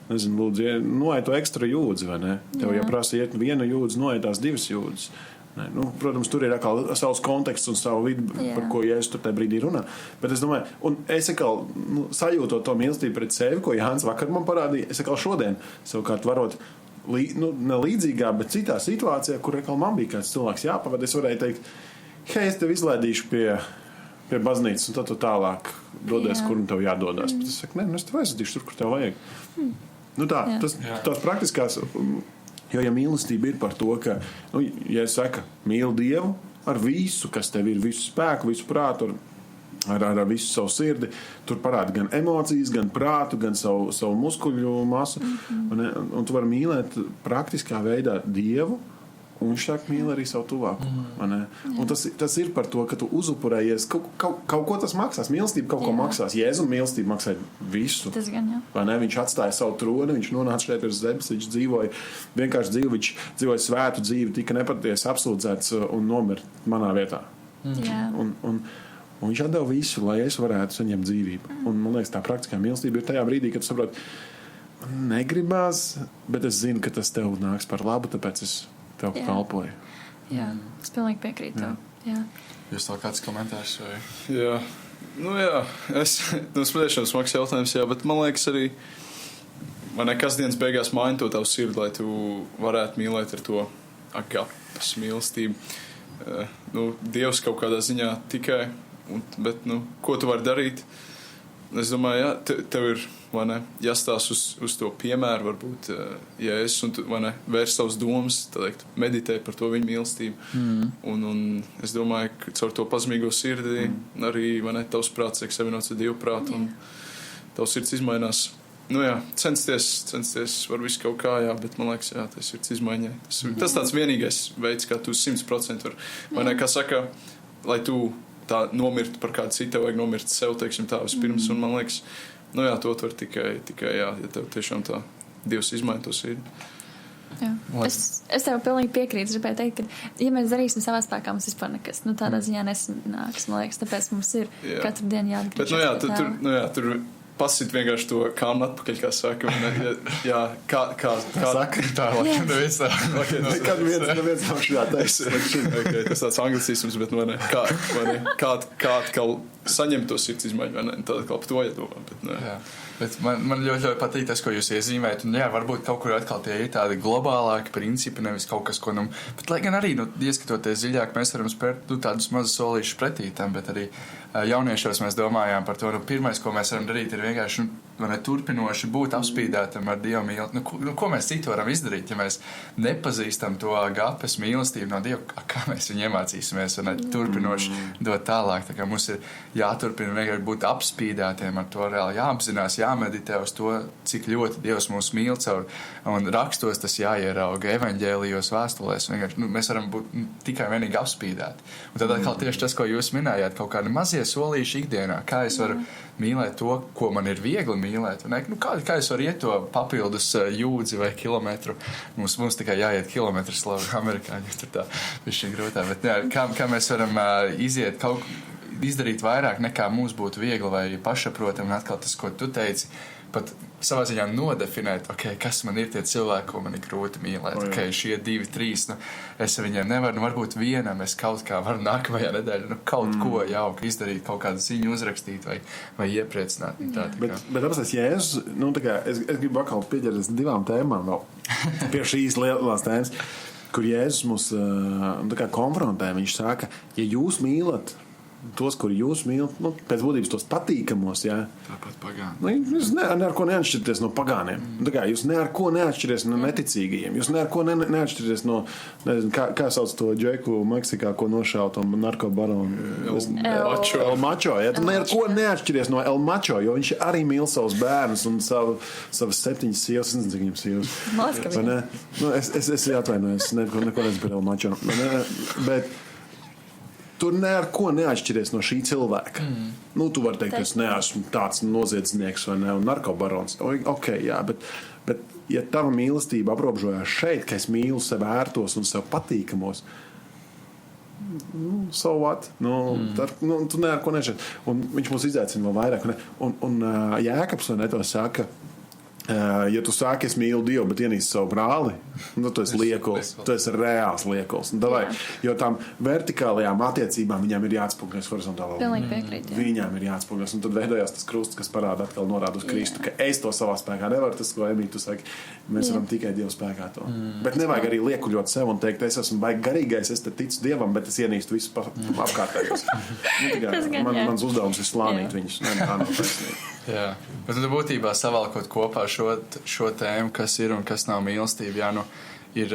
nezinu, lūdzu, noej to ekstra jūdzi, vai ne? Tev, ja prasa iet viena jūdzi, noej tās 2 jūdzes. Ne, protams, tur ir atkal savs konteksts un savu vidu, par ko Jēzus tur tajā brīdī runā. Bet es domāju, un es atkal sajūtot to mīlestību pret sevi, ko Jānis vakar man parādīja, es atkal šodien savukārt varot ne līdzīgā, bet citā situācijā, kur atkal man bija kāds cilvēks jāpavada, es varēju teikt, hei, es tev izlaidīšu pie baznīcas, un tad tu tālāk dodies, kur un tev jādodās. Bet es saku, nē, es tev aizvedīšu tur, kur tev vajag. Tās praktiskās, jo ja mīlestība ir par to, ka, ja es saku, mīli Dievu ar visu, kas tev ir, visu spēku, visu prātu, ar visu savu sirdi, tur parāda gan emocijas, gan prātu, gan savu muskuļu masu. Un tu vari mīlēt praktiskā veidā Dievu, un viņš sāk mīl arī savu tuvāku. Un tas ir par to, ka tu uzupurējies. Kaut ko tas maksās. Mīlestība kaut ko maksās. Jēzus mīlestība maksāja visu. Tas gan, jā. Viņš atstāja savu troni, viņš nonāca šeit uz zemes, viņš dzīvoja vienkārši dzīvi, viņš dzīvoja svētu dzīvi, tika nepatiesi apsūdzēts un nomira manā vietā. Un viņš atdeva visu, lai es varētu saņemt dzīvību. Un, man liekas, tā praktiskā mīlestība ir tajā brīdī, kad tu saproti, negribās, bet es zinu, ka tas tev nāks par labu, tāpēc es tev kalpoju. Jā, es pilnīgi piekrītu. Jā. Jūs vēl kāds komentārs? Vai? Jā. Es patiešām smags jautājums, bet man liekas arī, man nekas dienas beigās maina to tavu sirdi, lai tu varētu mīlēt ar to agapes mīlestību. Dievs kaut kādā ziņā tikai. Bet, ko tu vari darīt? Es domāju, tev ir jāstās uz to piemēru, varbūt, ja es vērst savus domas, meditē par to viņa mīlestību. Un es domāju, ka caur to pazemīgo sirdi arī tavs prāts tiek savienots ar Dievu prātu, un tavs sirds izmainās. Censties var visu kaut kā, bet man liekas, tas sirds izmaiņai. Tas tāds vienīgais veids, kā tu 100% var. Kā saka, lai tu tā nomirtu par kādu citu, vajag nomirt sev, teiksim tā, vispirms, un man liekas, to var tikai, ja tev tiešām tā Dievs izmaina to sirdi. Jā. Es tev pilnīgi piekrītu, gribēju teikt, ka, ja mēs darīsim savā spēkā, mums vispār nekas, tādā ziņā nesanāks, man liekas, tāpēc mums ir katru dienu jāatgriežas. Bet, tur pasit vienkārši to kāmu atpakaļ, kā saka. Kā saka? Tā laikam neviens. Nekad neviens nav šajā taisa. Tas tāds anglicisms, bet kā atkal saņemt to sirds izmaiņu, tad atkal par to jādomā. Bet man ļoti patīk tas, ko jūs iezīmējat. Un varbūt kaut kur atkal tie ir tādi globālāki principi, nevis kaut kas, ko bet lai gan arī, ieskatoties dziļāk, mēs varam spērt tādus mazus solīšus pretī tam, bet arī jauniešos mēs domājām par to, pirmais, ko mēs varam darīt, ir vienkārši turpinoši būt apspīdētam ar Dievu mīlestību. Ko mēs citu varam izdarīt, ja mēs nepazīstam to agapes mīlestību no Dieva, kā mēs viņu iemācīsimies un turpinoši dot tālāk. Tā kā mums ir jāturpina vienkārši būt apspīdētiem ar to reāli jāapzinās, jāmeditē uz to, cik ļoti Dievs mūs mīl caur, un rakstos tas jāierauga, evaņģēlijos, vēstulēs. Mēs varam būt tikai vienīgi apspīdēti. Un tad atkal tieši tas, ko jūs minējāt, kaut kādi mazie solīši ikdienā, kā es varu mīlēt to, ko man ir viegli mīlēt. Kā es varu iet to papildus jūdzi vai kilometru? Mums tikai jāiet kilometrus, lai amerikāņi tur tā bišķiņ grūtā. Bet kā mēs varam izdarīt vairāk nekā mums būtu viegli vai pašaprotam, un atkal tas, ko tu teici, pat savā ziņā nodefinēt, kas man ir tie cilvēki, ko man ir grūti mīlēt. Šie 2, 3, es viņiem nevaru, varbūt vienam es kaut kā varu nākamajā nedēļā kaut ko jauku izdarīt, kaut kādu ziņu uzrakstīt vai iepriecināt. Bet apstāties, Jēzus, es gribu atkal pieķerties 2 tēmām vēl pie šīs lielās tēmas, kur Jēzus mūs konfrontē. Viņš saka, ja jūs mīlat tos, kuri jūs mīlat, pēc būtības tos patīkamos, Tāpat pagāni. Jūs ne ar ko neatšķirties no pagāniem. Jūs ne ar ko neatšķirties no neticīgajiem. Jūs ne ar ko neatšķirties no, nezinu, kā sauc to džeku Meksikā, ko nošaut un narkobaronu. El Macho. Tu ne ar ko neatšķiries no El Macho, jo viņš arī mīl savus bērnus un savas 7 sievas, nezinu, cik sievas. Es atvainojos, neko nezinu par El Macho. Bet tur ne ar ko neatšķiries no šī cilvēka. Tu vari teikt, ka es neesmu tāds noziedznieks vai ne, un narkobarons. Bet ja tava mīlestība aprobežojās šeit, ka es mīlu sev ērtos un sev patīkamos, so what? Tu ne ar ko nešķiet. Un viņš mūs izaicina vēl vairāk. Un Jēkabs to saka, ja tu sāki, es mīlu Dievu, bet ienīsti savu brāli, tu esi liekols, tu esi reāls liekols. Jo tām vertikālajām attiecībām viņām ir jāatspūgļas horizontālā. Pilnīgi piekrīt. Viņām ir jāatspūgļas. Un tad veidojās tas krusts, kas parāda atkal norāda uz Kristu, ka es to savā spēkā nevaru. Tas, ko Emīte, tu saki, mēs varam tikai Dievu spēkā to. Bet nevajag arī liekuļot sev un teikt, es esmu baigi garīgais, es te ticu Dievam, bet es ienīstu visus apkārtējos. Mans uzdevums ir slānīt viņus. Jā, bet tu būtībā savalkot kopā šo tēmu, kas ir un kas nav mīlestība, ir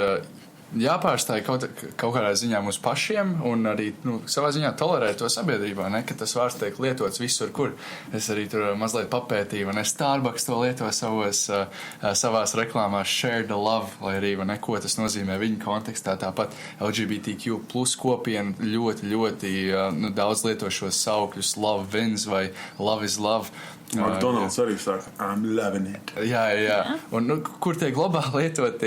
jāpārstāj kaut kādā ziņā mums pašiem un arī savā ziņā tolerēt to sabiedrībā, ka tas vārds tiek lietots visur, kur. Es arī tur mazliet papētīju, Starbucks to lieto savās reklāmās share the love, lai arī ko tas nozīmē viņa kontekstā. Tāpat LGBTQ plus kopiena ļoti, ļoti daudz lieto šos saukļus love wins vai love is love. McDonald's arī saka, I'm loving it. Jā. Un kur tiek globāli lietot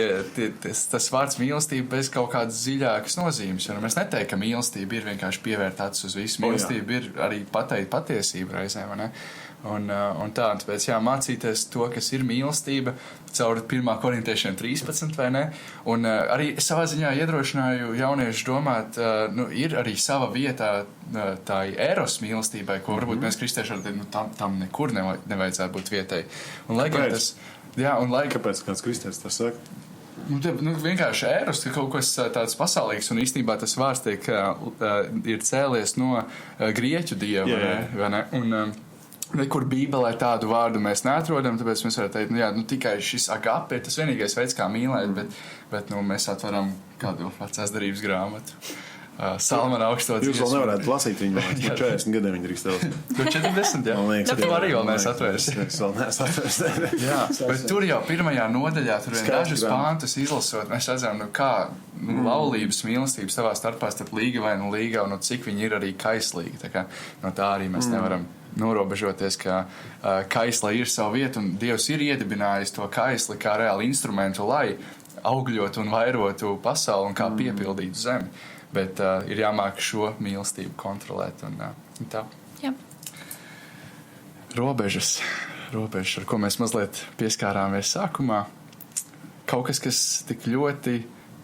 tas vārds mīlestība bez kaut kādas dziļākas nozīmes. Mēs neteikam, ka mīlestība ir vienkārši pievērt acis uz visu. Mīlestība ir arī pateikt patiesību reizēm, vai ne? Un tāpēc mācīties to, kas ir mīlestība, caur 1. korintiešiem 13, vai ne? Un arī savā ziņā iedrošināju jauniešu domāt, ir arī sava vietā tā eros mīlestībai, ko varbūt mēs kristieši tam nekur nevajadzētu būt vietai. Un lai gan tas... Kāpēc kāds kristietis tas saka? Vienkārši eros, ka kaut kas tāds pasaulīgs, un īstenībā tas vārds ir cēlies no grieķu dieva, vai ne? Un nekur Bībelē tādu vārdu mēs neatrodam, tāpēc mēs varam teikt, tikai šis agape ir tas vienīgais veids, kā mīlēt, bet mēs atveram kādu vecās darības grāmatu. Salmana augstots. Jūs vēl nevarētu lasīt viņu, 40 gadiem viņi drīkst tev. 40, jā. Tu arī vēl neesi atvērsi. Es vēl neesmu atvērsi. Jā, bet tur jau pirmajā nodaļā, tur vien dažus pāntus izlasot, mēs redzam, kā laulības mīlestības savā starpā starp līgavainu un līgavu, cik viņi ir arī kaislīgi. Tā kā no tā arī mēs nevaram norobežoties, ka kaisla ir savu vietu, un Dievs ir iedibinājis to kaisli kā reāli instrumentu, lai augļotu un vairotu pasauli un kā piepildītu zemi. Bet ir jāmāk šo mīlestību kontrolēt un tā. Jā. Robežas, ar ko mēs mazliet pieskārāmies sākumā. Kaut kas tik ļoti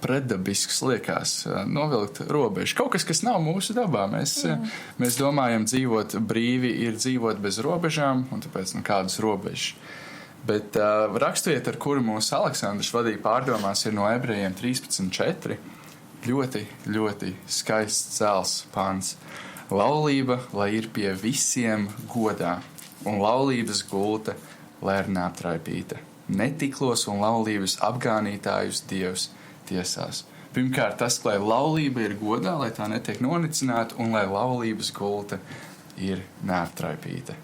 pretdabisks liekas, novilkt robežu. Kaut kas nav mūsu dabā. Mēs domājam, dzīvot brīvi ir dzīvot bez robežām, un tāpēc kādas robežas. Bet rakstvieta, ar kuru mūsu Aleksandrs vadīja pārdomās, ir no Ebrejiem 13.4. Ļoti, ļoti skaists cēls pāns. Laulība, lai ir pie visiem godā, un laulības gulta, lai ir neaptraipīta. Netiklos un laulības apgānītājus Dievs tiesās. Pirmkārt, tas, lai laulība ir godā, lai tā netiek nonicināta, un lai laulības gulta ir neaptraipīta.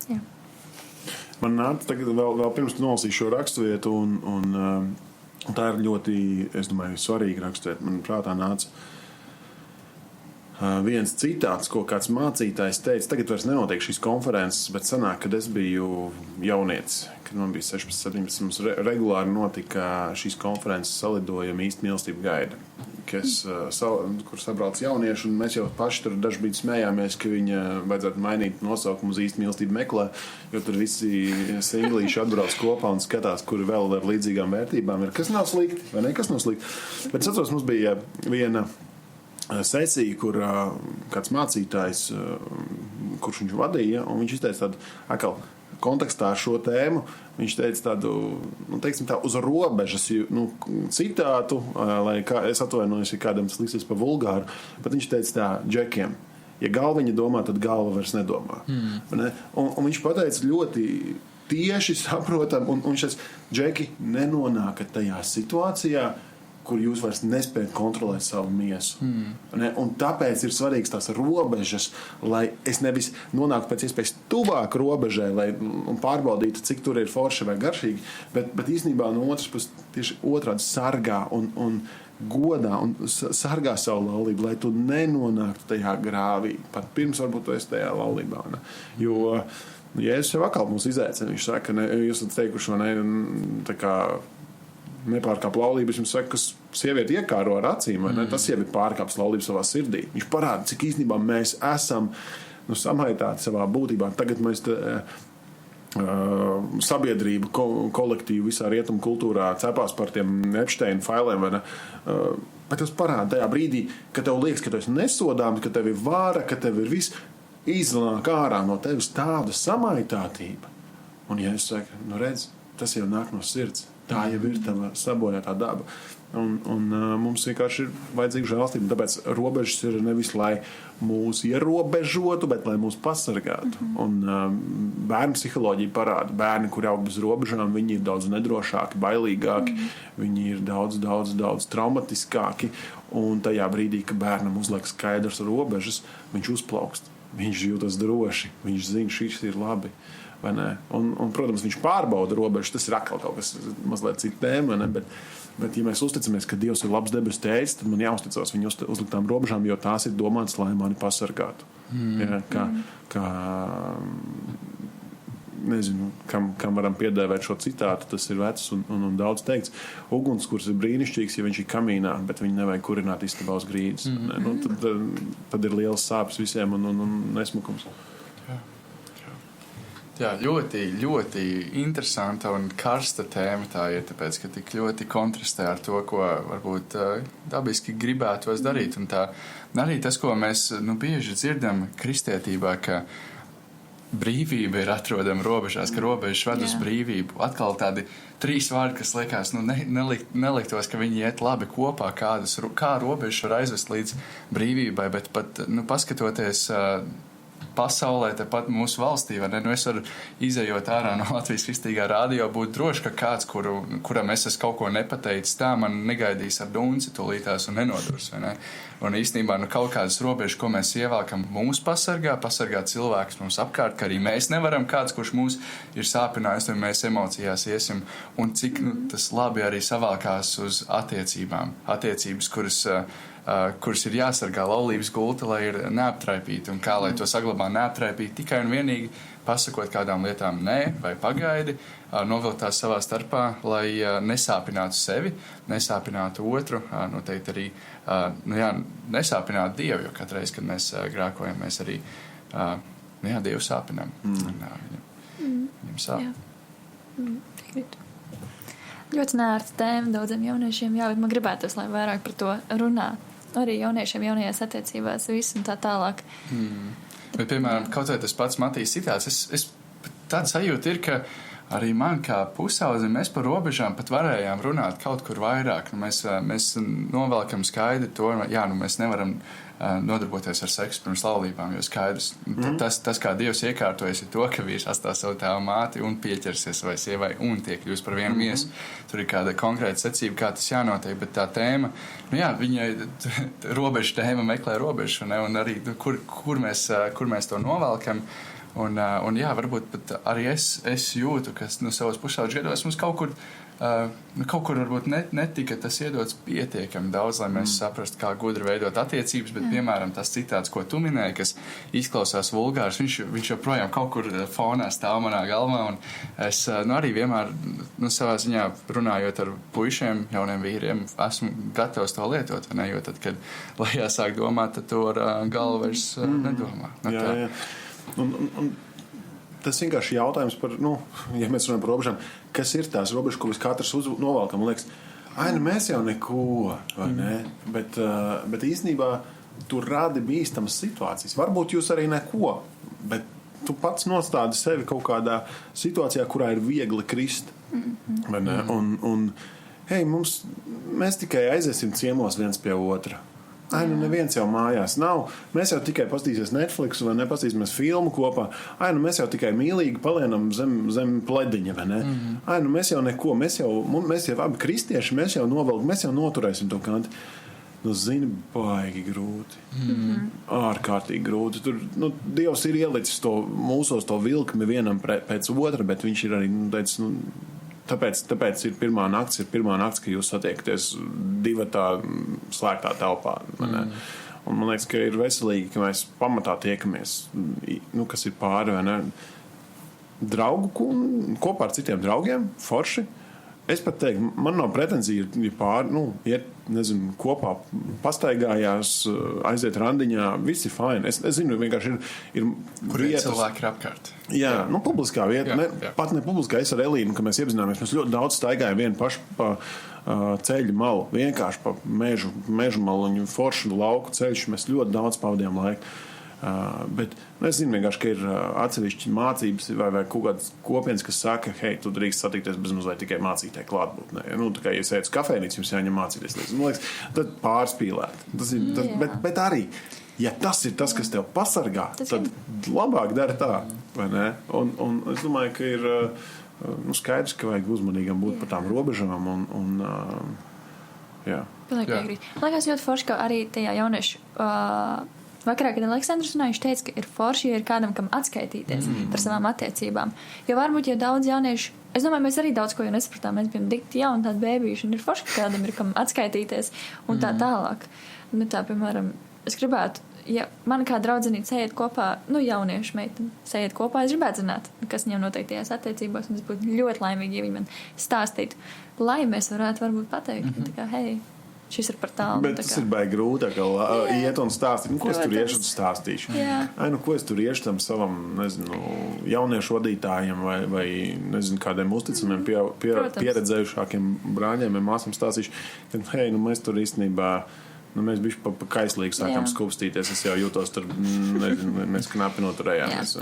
Jā. Man nāca tagad vēl pirms nolasīju šo raksturvietu, un tā ir ļoti, es domāju, svarīga raksturvieta. Man prātā nāca viens citāts, ko kāds mācītājs teica. Tagad vairs nenotiek šīs konferences, bet sanāk, kad es biju jaunietis, kad man bija 16, 17, mums regulāri notika šīs konferences salidojumi īsti mīlestība gaida, kur sabrauc jaunieši, un mēs jau paši tur daži brīdi smējāmies, ka viņa vajadzētu mainīt nosaukumu uz īsti mīlestību meklē, jo tur visi singlīši atbrauc kopā un skatās, kuri vēl ar līdzīgām vērtībām ir. Kas nav slikti, vai ne? Kas nav slikti? Bet es atceros, mums bija viena sesija, kur kāds mācītājs, kurš viņš vadīja, un viņš izteica tādu atkal kontekstā ar šo tēmu, viņš teica tādu, teiksim tā, uz robežas citātu, lai es atvainojos, ja kādam tas liksies pa vulgāru, bet viņš teica tā, džekiem, ja galviņa domā, tad galva vairs nedomā. Ne? Un viņš pateica ļoti tieši saprotam, un viņš teica, džeki, nenonākat tajā situācijā, kur jūs vairs nespējat kontrolēt savu miesu. Un tāpēc ir svarīgs tās robežas, lai es nevis nonāku pēc iespējas tuvāk robežai, un pārbaudītu, cik tur ir forši vai garšīgi, bet īstenībā no otras puses tieši otrādi sargā un godā un sargā savu laulību, lai tu nenonāktu tajā grāvī, pat pirms varbūt tu esi tajā laulībā. Ne? Jo Jēzus jau atkal mūs izaicina, viņš saka, jūs esat teikuši, tā kā nepārkāp laulību, es jums saku, kas sievieti iekāro ar acīm, vai ne? Tas jau ir pārkāps laulību savā sirdī. Viņš parāda, cik īstenībā mēs esam samaitāti savā būtībā. Tagad mēs sabiedrību, kolektīvu visā rietumu kultūrā cepās par tiem Epsteina failiem, vai ne? Bet tas parāda tajā brīdī, ka tev liekas, ka tu esi nesodāms, ka tev ir vāra, ka tev ir viss, izlāk ārā no tevis tāda samaitātība. Un ja es saku, redz, tas jau nāk no sirds. Tā jau ir tava sabojātā daba. Un mums vienkārši ir vajadzīga žēlastība. Tāpēc robežas ir nevis, lai mūs ierobežotu, bet lai mūs pasargātu. Un bērnu psiholoģija parāda, bērni, kuri aug bez robežām, viņi ir daudz nedrošāki, bailīgāki, viņi ir daudz traumatiskāki. Un tajā brīdī, kad bērnam uzliek skaidrs robežas, viņš uzplaukst. Viņš jūtas droši, viņš zina, šis ir labi. Un, protams, viņš pārbauda robežas, tas ir atkal kaut kas mazliet cita tēma, bet ja mēs uzticamies, ka Dievs ir labs debesu tēvs, tad man jāuzticās viņu uzliktām robežām, jo tās ir domātas, lai mani pasargātu. Kā nezinu, kam varam piedēvēt šo citātu, tas ir vecs un daudz teikts. Ugunskurs ir brīnišķīgs, ja viņš ir kamīnā, bet viņu nevajag kurināt istabā uz grīdas. Tad ir liels sāpes visiem un nesmukums. Jā, ļoti, ļoti interesanta un karsta tēma tā ir, tāpēc, ka tik ļoti kontrastē ar to, ko varbūt dabiski gribētos darīt. Un tā arī tas, ko mēs bieži dzirdam kristietībā, ka brīvība ir atrodama robežās, ka robežas ved uz brīvību. Atkal tādi 3 vārdi, kas liekas, neliktos, ka viņi iet labi kopā, kā robežas var aizvest līdz brīvībai, bet pat, paskatoties pasaulē, tepat mūsu valstī, vai ne? Es varu izejot ārā no Latvijas Kristīgā radio, būt droši, ka kāds, kuram es esmu kaut ko nepateicis, tā man negaidīs ar dunci tūlītās un nenodurs, vai ne? Un īstenībā kaut kādas robežas, ko mēs ievelkam, mūs pasargā cilvēks mums apkārt, ka arī mēs nevaram kāds, kurš mūs ir sāpinājis, vai mēs emocijās iesim, un cik tas labi arī savalkās uz attiecības, kuras ir jāsargā laulības gulta, lai ir neaptraipīta, un kā lai to saglabā neaptraipīti, tikai un vienīgi pasakot kādām lietām nē vai pagaidi, novilkt tās savā starpā, lai nesāpinātu sevi, nesāpinātu otru, noteikti arī nesāpinātu Dievu, jo katreiz, kad mēs grēkojam, mēs arī Dievu sāpinām. Viņam sāp. Ļoti nērta tēma daudziem jauniešiem, bet man gribētos, lai vairāk par to runā. Arī jauniešiem jaunajās attiecībās viss un tā tālāk. Bet, piemēram, kaut vai tas pats Matīs citāts, es tāda sajūta ir, ka arī man kā pusaudzim mēs par robežām pat varējām runāt kaut kur vairāk. Mēs novelkam skaidri to, mēs nevaram nodarboties ar seksu pirms laulībām, jo skaidrs. Tas, kā Dievs iekārtojas, ir to, ka vīrs atstāj savu tēvu māti un pieķersies savai sievai un tiek kļūst par vienu miesu. Tur ir kāda konkrēta secība, kā tas jānotiek, bet tā tēma, viņai robežu tēma meklē robežu, un arī kur mēs to novelkam. Un varbūt pat arī es jūtu, ka savos pusauģu gados mums kaut kur varbūt netika tas iedots pietiekami daudz, lai mēs saprastu, kā gudri veidot attiecības, bet, piemēram, tas citāts, ko tu minēji, kas izklausās vulgārs, viņš joprojām kaut kur fonā stāv manā galvā, un es arī vienmēr, savā ziņā runājot ar puišiem, jauniem vīriem, esmu gatavs to lietot, vai ne, jo tad, kad lai jāsāk domāt, tad to ar galvu vairs nedomā. Jā. Un tas vienkārši jautājums par, ja mēs runājam par robežām, kas ir tās robežas, ko mēs katrs novalkam, un liekas, mēs jau neko, vai ne? Bet īstenībā tur rādi bīstamas situācijas. Varbūt jūs arī neko, bet tu pats nostādi sevi kaut kādā situācijā, kurā ir viegli krist, vai ne? Un mēs tikai aiziesim ciemos viens pie otra. Neviens jau mājās nav. Mēs jau tikai paskatīsimies Netflix vai nepaskatīsimies filmu kopā. Mēs jau tikai mīlīgi palienam zem plediņa, vai ne? Mēs jau neko, mēs jau abi kristieši, mēs jau noturēsim to kanti. Zini, baigi grūti. Ārkārtīgi grūti. Tur, Dievs ir ielicis mūsos to vilkmi vienam pēc otra, bet viņš ir arī, teicis, Tāpēc ir pirmā nakts, ka jūs satiekaties divatā slēgtā telpā. Un man liekas, ka ir veselīgi, ka mēs pamatā tiekamies, kas ir pāri, vai ne? Draugu kopā ar citiem draugiem, forši, Es pat teiktu, man nav pretenzija, ja pāri, iet, nezinu, kopā pastaigājās, aiziet randiņā, viss ir fine. Es zinu, vienkārši ir kur vietas. Cilvēki ir apkārt. Jā, publiskā vieta. Pat ne publiskā, es ar Elīnu, kad mēs iepazināmies, mēs ļoti daudz staigājām vienu pašu pa ceļu malu, vienkārši pa mežu malu, foršu lauku ceļš, mēs ļoti daudz pavadījām laiku. Bet es zinu vienkārši, ka ir atsevišķi mācības vai kaut kādas kopienas, kas saka, hei, tu drīkst satikties bez mazliet tikai mācītē klātbūtnē. Tā kā, ja sēdz kafejnīcā, jums jāņem mācīties. Man liekas, tad pārspīlēt. Bet arī, ja tas ir tas, kas tev pasargā, tad labāk dara tā, vai ne? Un es domāju, ka ir skaidrs, ka vajag uzmanīgam būt par tām robežām jā. Pilnīgi piekrīt. Man liekas ļoti forši, ka arī tajā jauniešu vakarā, kad Aleksandrs runāja, viņš teica, ka ir forši, ja ir kādam, kam atskaitīties par savām attiecībām. Jo varbūt, ja daudz jauniešu, es domāju, mēs arī daudz ko jau nesapratām, mēs bijām tik jauni tādi bēbīši, un ir forši, ka kādam ir kam atskaitīties un tā tālāk. Tā, piemēram, es gribētu, ja man kā draudzenīte sējiet kopā, jauniešu meiteni sējiet kopā, es gribētu zināt, kas viņam notiek tajās attiecībās, un es būtu ļoti laimīgi, ja viņi man stāstītu, lai mēs varētu varbūt pateikt, tā kā, hei, šis ir par tālu. Bet tas ir baigi grūti, ka iet un stāstīt. Ko es tur iešu un stāstīšu? Ko es tur iešu tam savam, nezinu, jauniešu vadītājiem vai nezinu, kādiem uzticamiem, pieredzējušākiem brāļiem vai māsam stāstīšu, ka, hei, mēs tur īstenībā, mēs bišķi pa kaislīgi sākām skūpstīties. Es jau jūtos tur, nezinu, mēs knapi noturējāmies.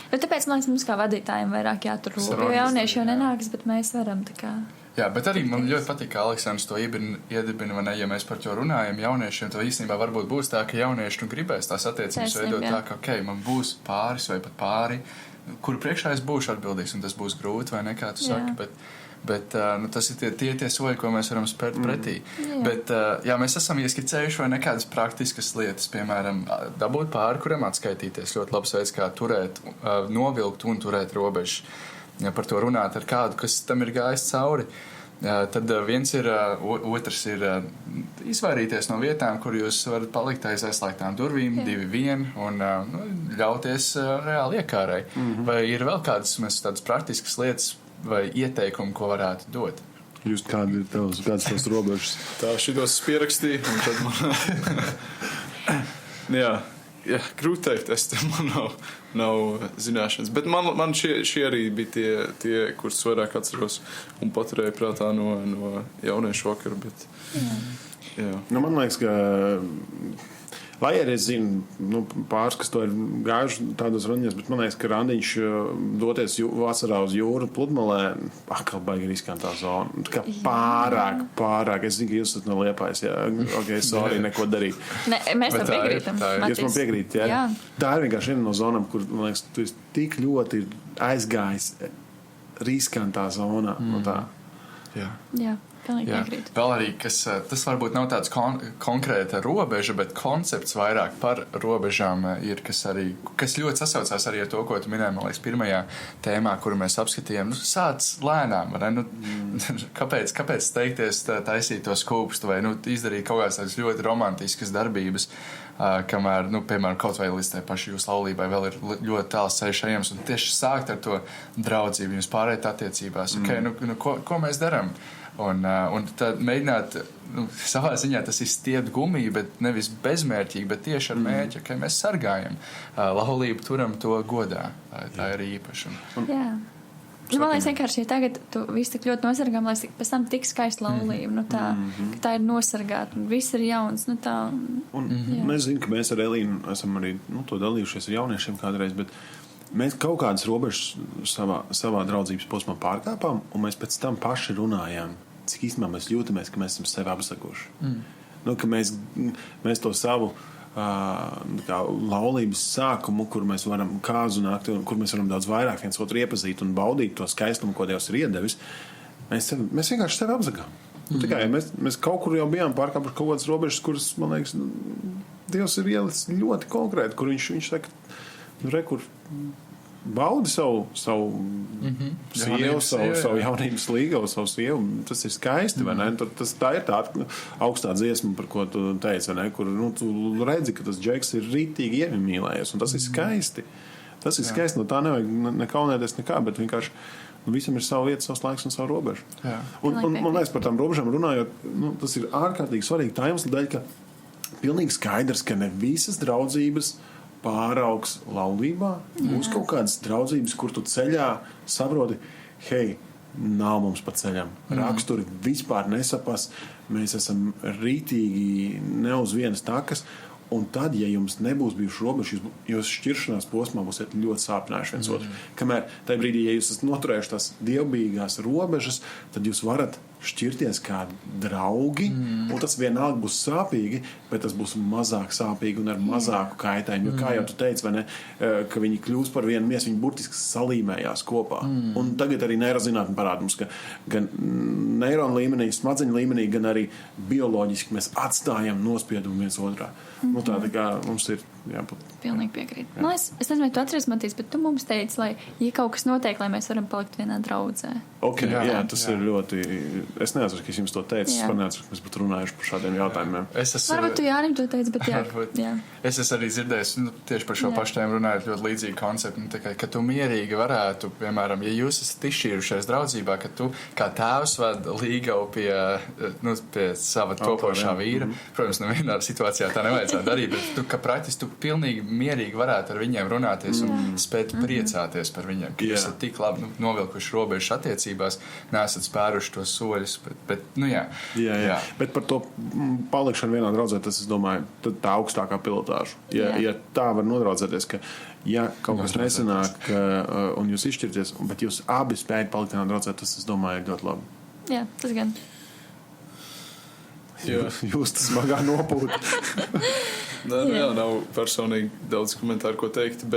Bet tāpēc, man liekas, mums kā vadītājiem vairāk jātur rūp, jo jaunieši jau nenāks, bet mēs varam tā kā... Jā, bet arī man ļoti patīk, ka Aleksandrs to iedibina, vai ne, ja mēs par to runājam jauniešiem, tad īstenībā varbūt būs tā, ka jaunieši gribēs tās attiecības veidot tā, ka, ok, man būs pāris vai pat pāri, kuru priekšā es būšu atbildīgs, un tas būs grūti, vai ne, kā tu saki, bet tas ir tie soļi, ko mēs varam spērt pretī. Bet, mēs esam ieskicējuši vai nekādas praktiskas lietas, piemēram, dabūt pāri, kuram atskaitīties, ļoti labs veids, kā turēt, novilkt un turēt robežas. Ja par to runāt ar kādu, kas tam ir gājis cauri, tad viens ir, otrs ir izvairīties no vietām, kur jūs varat palikt aiz aizslēgtām durvīm, 2-1 un ļauties reāli iekārai. Vai ir vēl tādas praktiskas lietas vai ieteikumi, ko varētu dot? Jūs kādi ir tavs robežas? Tā šitos pierakstīja, un tad man... Jā, grūti teikt, man nav zināšanas. Bet man šie arī bija tie, kurus vairāk atceros un paturēju prātā no jauniešu vakara. Bet, jā. Man liekas, ka... Lai arī es zinu, pāris, kas to ir gājuši tādos randiņos, bet man liekas, ka randiņš doties vasarā uz jūru pludmalē, atkal baigi riskantā zona. Tā kā pārāk. Es zinu, ka jūs esat no Liepājas, jā. Ok, sorry, neko darīt. Ne, mēs tam piekrītam. Jūs man piekrīt, jā? Tā ir vienkārši viena no zonām, kur, man liekas, tu esi tik ļoti aizgājis riskantā zonā. No tā. Jā. Vēl arī, tas varbūt nav tāds konkrēta robeža, bet koncepts vairāk par robežām ir, kas ļoti sasaucās arī ar to, ko tu minēji, man liekas, pirmajā tēmā, kuru mēs apskatījām. Sāc lēnām, vai ne? Kāpēc steigties taisīt to skūpstu vai izdarīt kaut kādas ļoti romantiskas darbības, kamēr, piemēram, kaut vai līdz tai paši jūsu laulībai vēl ir ļoti tāls ceļš ejams, un tieši sākt ar to draudzību, jūs pārēt attiecībās. Ko mēs darām? Un tad mēģināt, savā ziņā tas ir stiept gumiju, bet nevis bezmērķīgi, bet tieši ar mērķi, ka mēs sargājam laulību, turam to godā. Tā ir īpaša. Jā. Man liekas, vienkārši, ja tagad tu visu tik ļoti nosargām, lai pēc tam tik skaista laulība, ka tā ir nosargāta un viss ir jauns. Mēs zinām, ka mēs ar Elīnu esam arī to dalījušies ar jauniešiem kādreiz, bet mēs kaut kādas robežas savā draudzības posmā pārkāpām, un mēs pēc tam paši runājām, cik īstenībā mēs jūtamies, ka mēs esam sevi apzaguši. Ka mēs to savu laulības sākumu, kur mēs varam kāzu nākt, kur mēs varam daudz vairāk viens otru iepazīt un baudīt to skaistumu, ko Dievs ir iedevis, mēs vienkārši sevi apzagām. Tikai mēs kaut kur jau bijām pārkāpuši kaut kādas robežas, kuras, man liekas, Dievs ir ielicis ļoti konkrēti, kur viņš saka, kur baudi savu sievu, savu jaunības līgavu, savu sievu. Tas ir skaisti, vai ne? Tā ir tā augstā dziesma, par ko tu teici, vai ne? Kur tu redzi, ka tas džeks ir rītīgi iemīlējies, un tas ir skaisti. Tas ir skaisti, no tā nevajag nekaunēties nekā, bet vienkārši Visam ir sava vieta, savs laiks un savu robežu. Jā. Un man liekas, par tām robežām runājot, tas ir ārkārtīgi svarīgi tā iemesla dēļ, ka pilnīgi skaidrs, ka ne visas draudzības pāraugs laulībā. Būs kaut kādas draudzības, kur tu ceļā saproti, hei, nav mums pa ceļam. Raksturi vispār nesapas, mēs esam rītīgi ne uz vienas takas. Un tad, ja jums nebūs bijuši robežas, jūs šķiršanās posmā būsiet ļoti sāpinājuši viens otru. Kamēr tajā brīdī, ja jūs esat noturējuši tās dievbijīgās robežas, tad jūs varat šķirties kā draugi, un tas vienalga būs sāpīgi, bet tas būs mazāk sāpīgi un ar mazāku kaitējumu. Jo, kā jau tu teici, vai ne, ka viņi kļūst par vienu miesu, viņi burtiski salīmējās kopā. Un tagad arī neirozinātne parāda mums, ka gan neironu līmenī, smadzeņu līmenī, gan arī bioloģiski mēs atstājam nospiedumu viens otrā. Nu, tā kā mums ir jābūt. Pilnīgi piekrīt. Nu, es nezinu, vai tu atceries, Matīs, bet tu mums teici, lai, ja kaut kas notiek, lai mēs varam palikt vienā draudzē. Ok, jā, tas ir ļoti... Es neatceru, ka es jums to teicu. Es neatceru, ka mēs būtu runājuši par šādiem jautājumiem. Varbūt tu Jānim to teici, bet jā. Es esmu arī dzirdējis, tieši par šo paštēm runājot ļoti līdzīgi konceptu. Tā kā, ka tu mierīgi varētu, piemēram, ja jūs esat izšķīrušies draudzībā, ka tu kā tēvs ved līgavu pie sava topošā vīra. Protams, nevienā situācijā tā nevajadzētu darīt, bet tu, ka praktiski tu pilnīgi mierīgi varētu ar viņiem runāties un spēt priecāties par viņiem, ka jūs esat tik labi novilkuši robežas attiecībās, neesat spēruši tos soļus, bet jā. Bet par to palikšanu vienā draudzē, tas, es domāju, tā augstākā pilotāža. Ja tā var nodraudzēties, ka ja kaut kas nesanāk un jūs izšķirties, bet jūs abi spējat palikt vienā draudzē, tas, es domāju, ir ļoti labi. Jā, tas gan. Jūs tas smagā nopūta. Jā, nav personīgi daudz komentāru, ko teikt,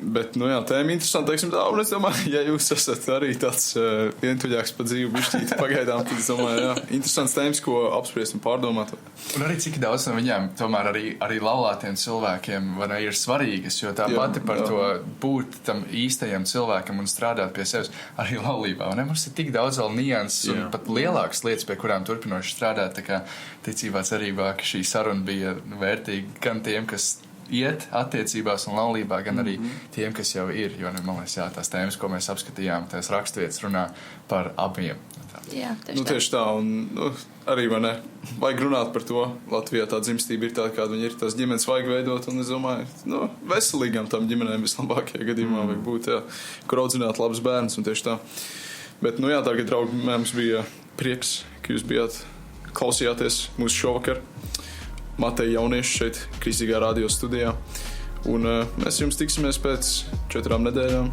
bet nu jā, tēma interesanti, teiksim tā, un es domāju, ja jūs esat arī tāds vientuļāks pa dzīvi bišķīti pagaidām, tad es domāju, jā, interesants tēmas, ko apspriest un pārdomāt. Un arī cik daudz no viņiem tomēr arī laulātiem cilvēkiem ir svarīgas, jo tā pati par to būt tam īstajam cilvēkam un strādāt pie sevis arī laulībā. Un mums ir tik daudz vēl nianses un pat lielākas lietas, pie kurām turpinoši strādāt, tā kā ticībā cerībā, ka šī saruna bija vērtīga gan tiem, kas iet attiecībās un laulībā, gan arī tiem, kas jau ir, jo, man liekas, jā, tās tēmas, ko mēs apskatījām, tās raksturvietas runā par abiem. Jā, tieši tā, un arī, vai ne, vajag runāt par to, Latvijā tā dzimstība ir tāda, kāda viņa ir, tās ģimenes vajag veidot, un es domāju, veselīgām tām ģimenēm vislabākajā gadījumā vajag būt, jā, kur audzināt labus bērnus, un tieši tā. Bet, jā, tagad, draugi, mums bija prieks, ka jūs bijāt klausījāties mūsu šovakar. Mateja jaunieši šeit, Kristīgā radio studijā. Un mēs jums tiksimies pēc 4 nedēļām.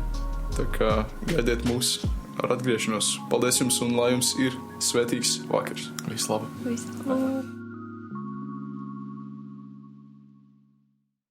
Tā kā gaidiet mūs ar atgriešanos. Paldies jums un lai jums ir svētīgs vakars. Visu labu! Visu labu!